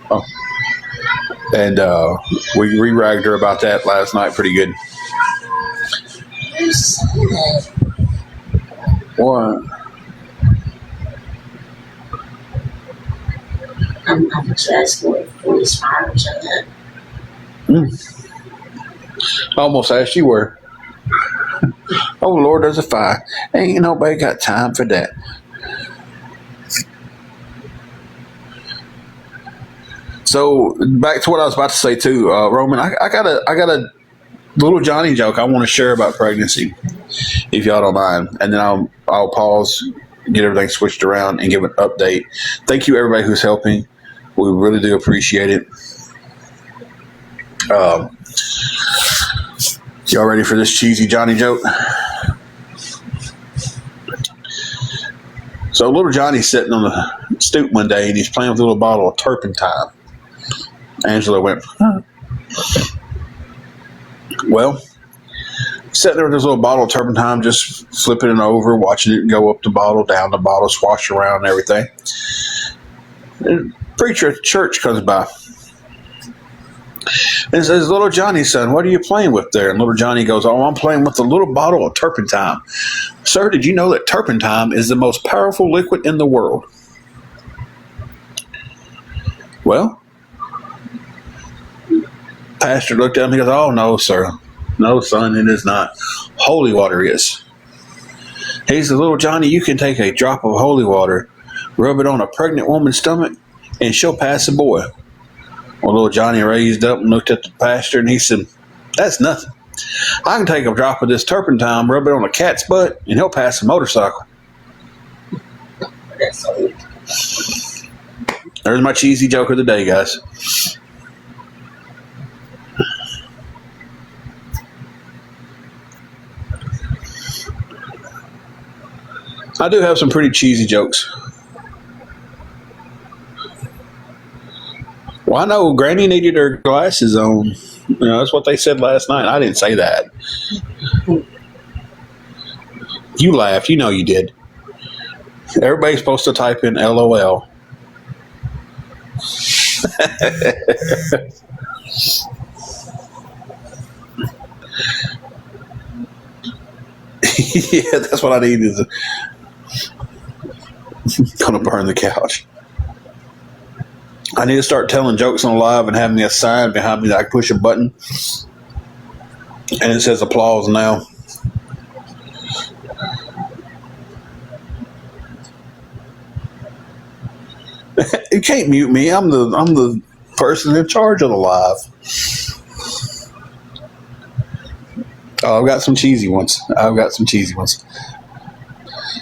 Oh. And we re-ragged her about that last night pretty good. What? I'm obsessed with police fires of that. I almost asked you where. Oh, Lord, there's a fire. Ain't nobody got time for that. So back to what I was about to say too, Roman. I got a little Johnny joke I want to share about pregnancy, if y'all don't mind, and then I'll pause, get everything switched around, and give an update. Thank you, everybody who's helping. We really do appreciate it. Y'all ready for this cheesy Johnny joke? So little Johnny's sitting on the stoop one day, and he's playing with a little bottle of turpentine. Angela went, huh. Well, sitting there with this little bottle of turpentine, just flipping it over, watching it go up the bottle, down the bottle, swash around and everything. And preacher at the church comes by and says, little Johnny, son, what are you playing with there? And little Johnny goes, oh, I'm playing with a little bottle of turpentine. Sir, did you know that turpentine is the most powerful liquid in the world? Well, pastor looked at him and goes, oh, no, sir. No, son, it is not. Holy water is. He says, little Johnny, you can take a drop of holy water, rub it on a pregnant woman's stomach, and she'll pass a boy. Well, little Johnny raised up and looked at the pastor, and he said, that's nothing. I can take a drop of this turpentine, rub it on a cat's butt, and he'll pass a motorcycle. There's my cheesy joke of the day, guys. I do have some pretty cheesy jokes. Well, I know Granny needed her glasses on. You know, that's what they said last night. I didn't say that. You laughed. You know you did. Everybody's supposed to type in LOL. Yeah, that's what I need is gonna burn the couch. I need to start telling jokes on live and having a sign behind me that I can push a button and it says applause now. You can't mute me. I'm the person in charge of the live. Oh, I've got some cheesy ones.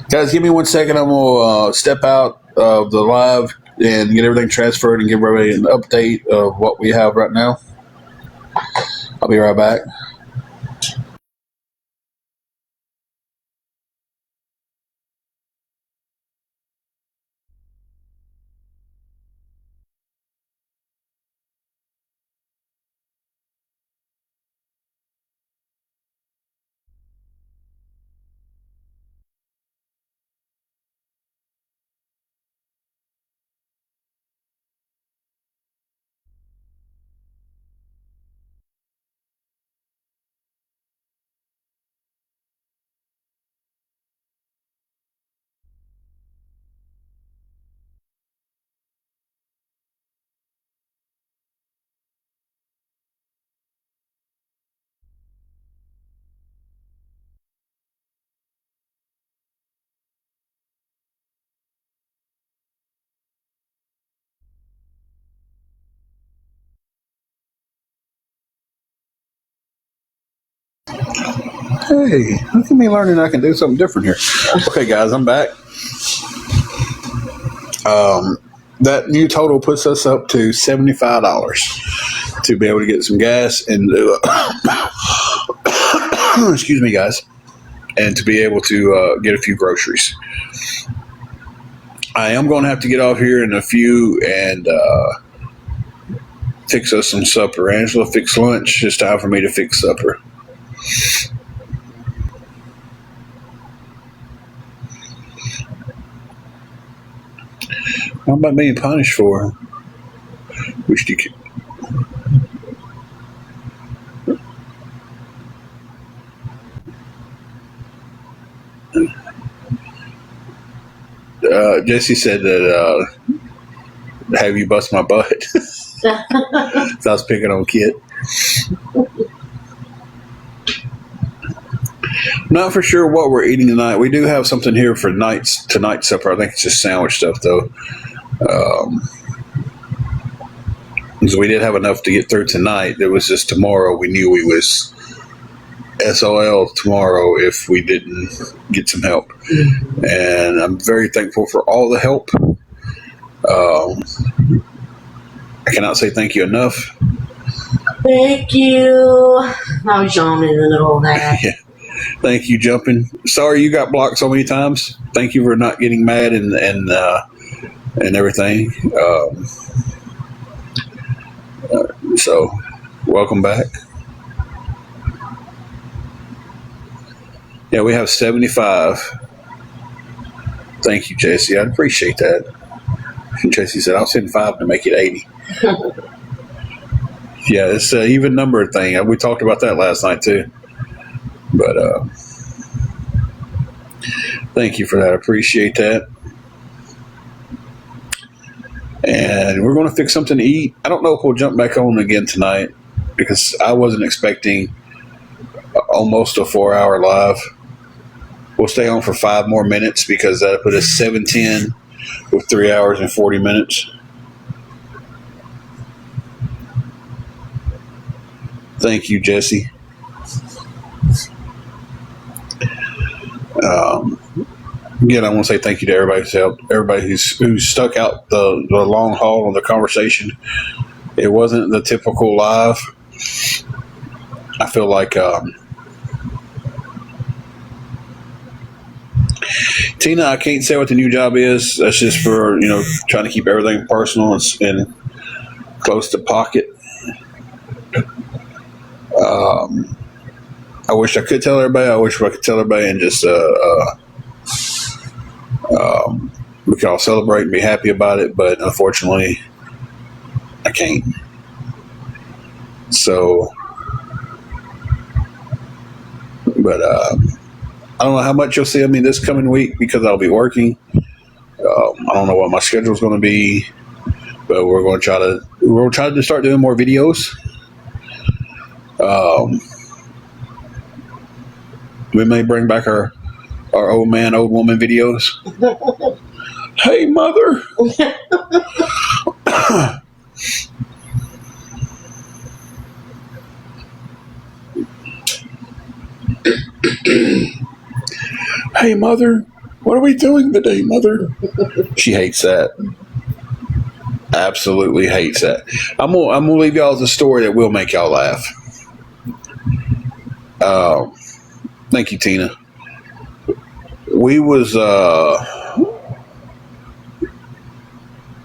Guys, give me 1 second. I'm gonna step out of the live and get everything transferred and give everybody an update of what we have right now. I'll be right back. Hey, look at me learning I can do something different here. Okay, guys, I'm back. That new total puts us up to $75 to be able to get some gas and excuse me, guys, and to be able to get a few groceries. I am going to have to get off here in a few and fix us some supper. Angela, fix lunch. It's time for me to fix supper. What am I being punished for? Which do you... Jesse said that have you bust my butt? So I was picking on Kit. Not for sure what we're eating tonight. We do have something here for tonight's supper. I think it's just sandwich stuff though. So we did have enough to get through tonight. It was just tomorrow. We knew we was SOL tomorrow if we didn't get some help. And I'm very thankful for all the help. I cannot say thank you enough. Thank you. I was yawning in the middle of that. Yeah. Thank you, Jumping. Sorry you got blocked so many times. Thank you for not getting mad and everything. So, welcome back. Yeah, we have 75. Thank you, Jesse. I appreciate that. And Jesse said, I'll send 5 to make it 80. Yeah, it's an even number thing. We talked about that last night, too. But thank you for that. I appreciate that. And we're going to fix something to eat. I don't know if we'll jump back on again tonight because I wasn't expecting almost a 4-hour live. We'll stay on for 5 more minutes because that put us 7:10 with 3 hours and 40 minutes. Thank you, Jesse. Again, I want to say thank you to everybody who's helped, everybody who's stuck out the long haul on the conversation. It wasn't the typical live. I feel like Tina, I can't say what the new job is. That's just for, trying to keep everything personal and close to pocket. I wish I could tell everybody. I wish I could tell everybody and just we could all celebrate and be happy about it. But unfortunately, I can't. So, but I don't know how much you'll see of me this coming week because I'll be working. I don't know what my schedule is going to be, but we're going to try to start doing more videos. We may bring back our old man, old woman videos. Hey, mother. Hey, mother. What are we doing today, mother? She hates that. Absolutely hates that. I'm gonna leave y'all with a story that will make y'all laugh. Thank you, Tina. We was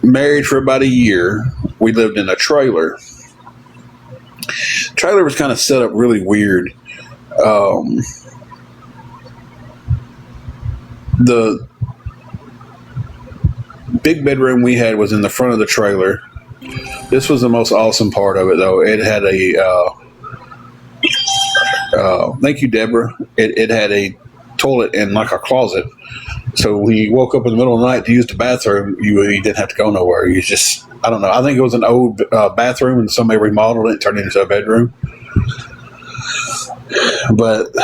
married for about a year. We lived in a trailer. Trailer was kind of set up really weird. The big bedroom we had was in the front of the trailer. This was the most awesome part of it, though. It had a thank you, Deborah. It had a toilet and like a closet. So when you woke up in the middle of the night to use the bathroom, you didn't have to go nowhere. You just, I don't know. I think it was an old bathroom and somebody remodeled it and turned it into a bedroom. But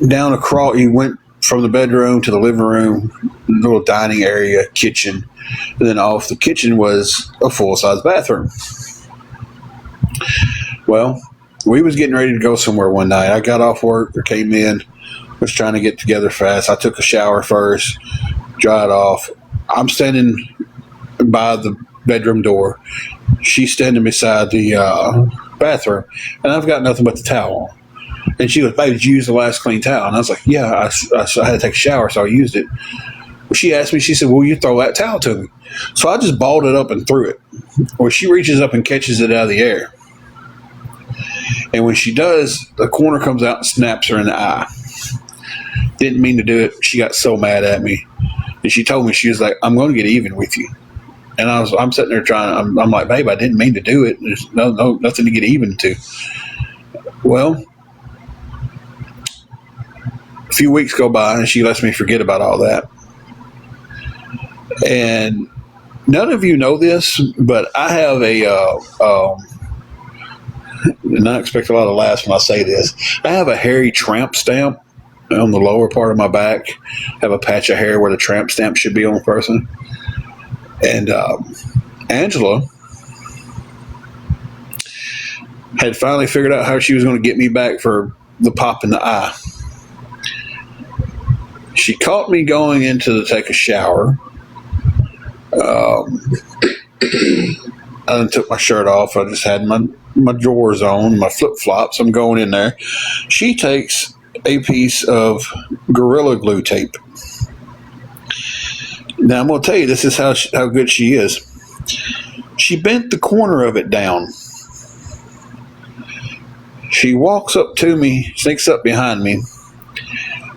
down across, you went from the bedroom to the living room, little dining area, kitchen, and then off the kitchen was a full-size bathroom. Well, we was getting ready to go somewhere one night. I got off work or came in, was trying to get together fast. I took a shower first, dried off. I'm standing by the bedroom door. She's standing beside the bathroom, and I've got nothing but the towel on. And she goes, "Babe, did you use the last clean towel?" And I was like, "Yeah, I had to take a shower, so I used it." She asked me, she said, "Will you throw that towel to me?" So I just balled it up and threw it. Well, she reaches up and catches it out of the air. And when she does, the corner comes out and snaps her in the eye. Didn't mean to do it. She got so mad at me. And she told me, she was like, "I'm going to get even with you." And I'm sitting there trying, I'm like, "Babe, I didn't mean to do it. There's nothing to get even to." Well, a few weeks go by and she lets me forget about all that. And none of you know this, but I have and I expect a lot of laughs when I say this. I have a hairy tramp stamp on the lower part of my back. I have a patch of hair where the tramp stamp should be on a person. And Angela had finally figured out how she was going to get me back for the pop in the eye. She caught me going into to take a shower. I took my shirt off. I just had my drawers on, my flip-flops. I'm going in there. She takes a piece of Gorilla Glue tape. Now, I'm going to tell you, this is how good she is. She bent the corner of it down. She walks up to me, sneaks up behind me,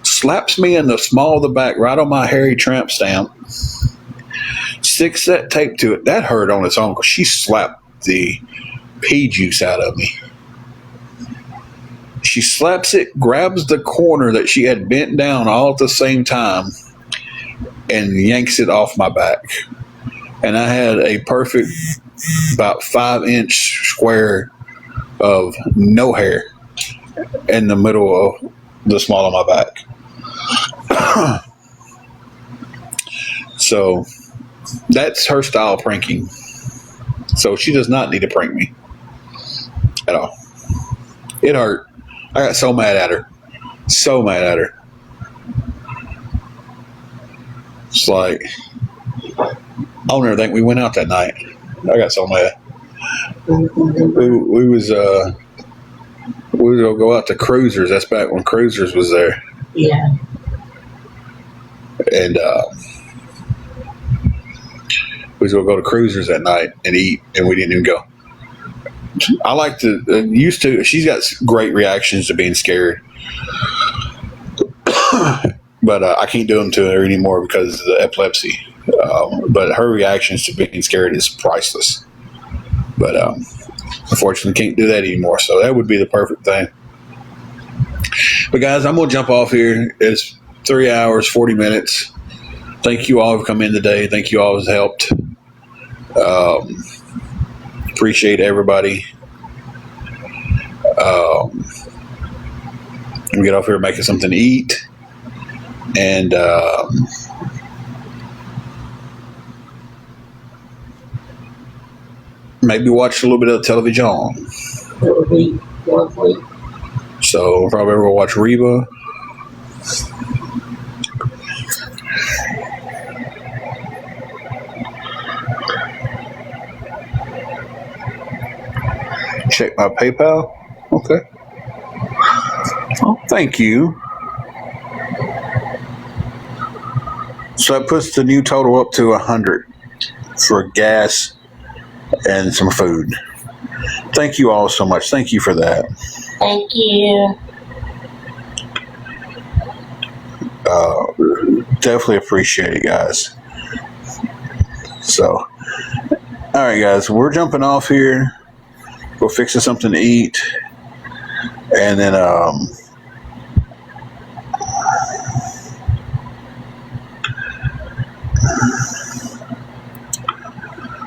slaps me in the small of the back, right on my hairy tramp stamp, sticks that tape to it. That hurt on its own because she slapped the pea juice out of me. She slaps it, grabs the corner that she had bent down all at the same time, and yanks it off my back. And I had a perfect about 5-inch square of no hair in the middle of the small of my back. So that's her style of pranking. So she does not need to prank me at all. It hurt. I got so mad at her. So mad at her. It's like, I don't ever think we went out that night. I got so mad. We was going to go out to Cruisers. That's back when Cruisers was there. Yeah. And we was gonna go to Cruisers that night and eat, and we didn't even go. I like to used to. She's got great reactions to being scared, but I can't do them to her anymore because of the epilepsy. But her reactions to being scared is priceless. But unfortunately, can't do that anymore. So that would be the perfect thing. But guys, I'm gonna jump off here. It's 3 hours, 40 minutes. Thank you all for coming in today. Thank you all for helped. Appreciate everybody. We get off here making something to eat, and maybe watch a little bit of television. That would be lovely. So probably we'll watch Reba. Check my PayPal. Okay. Oh, thank you. So that puts the new total up to $100 for gas and some food. Thank you all so much. Thank you for that. Thank you. Definitely appreciate it, guys. So, all right, guys, we're jumping off here. Go fixing something to eat, and then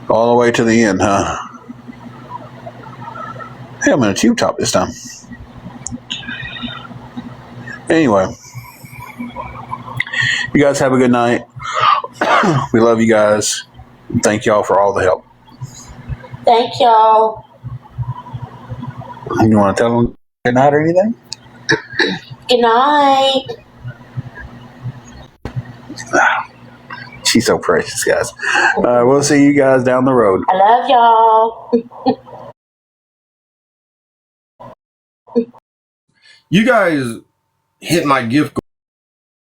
all the way to the end, huh? Hey, I'm in a tube top this time. Anyway, you guys have a good night. We love you guys. Thank y'all for all the help. Thank y'all. You want to tell them good night or anything? Good night. She's so precious, guys. We'll see you guys down the road. I love y'all. You guys hit my gift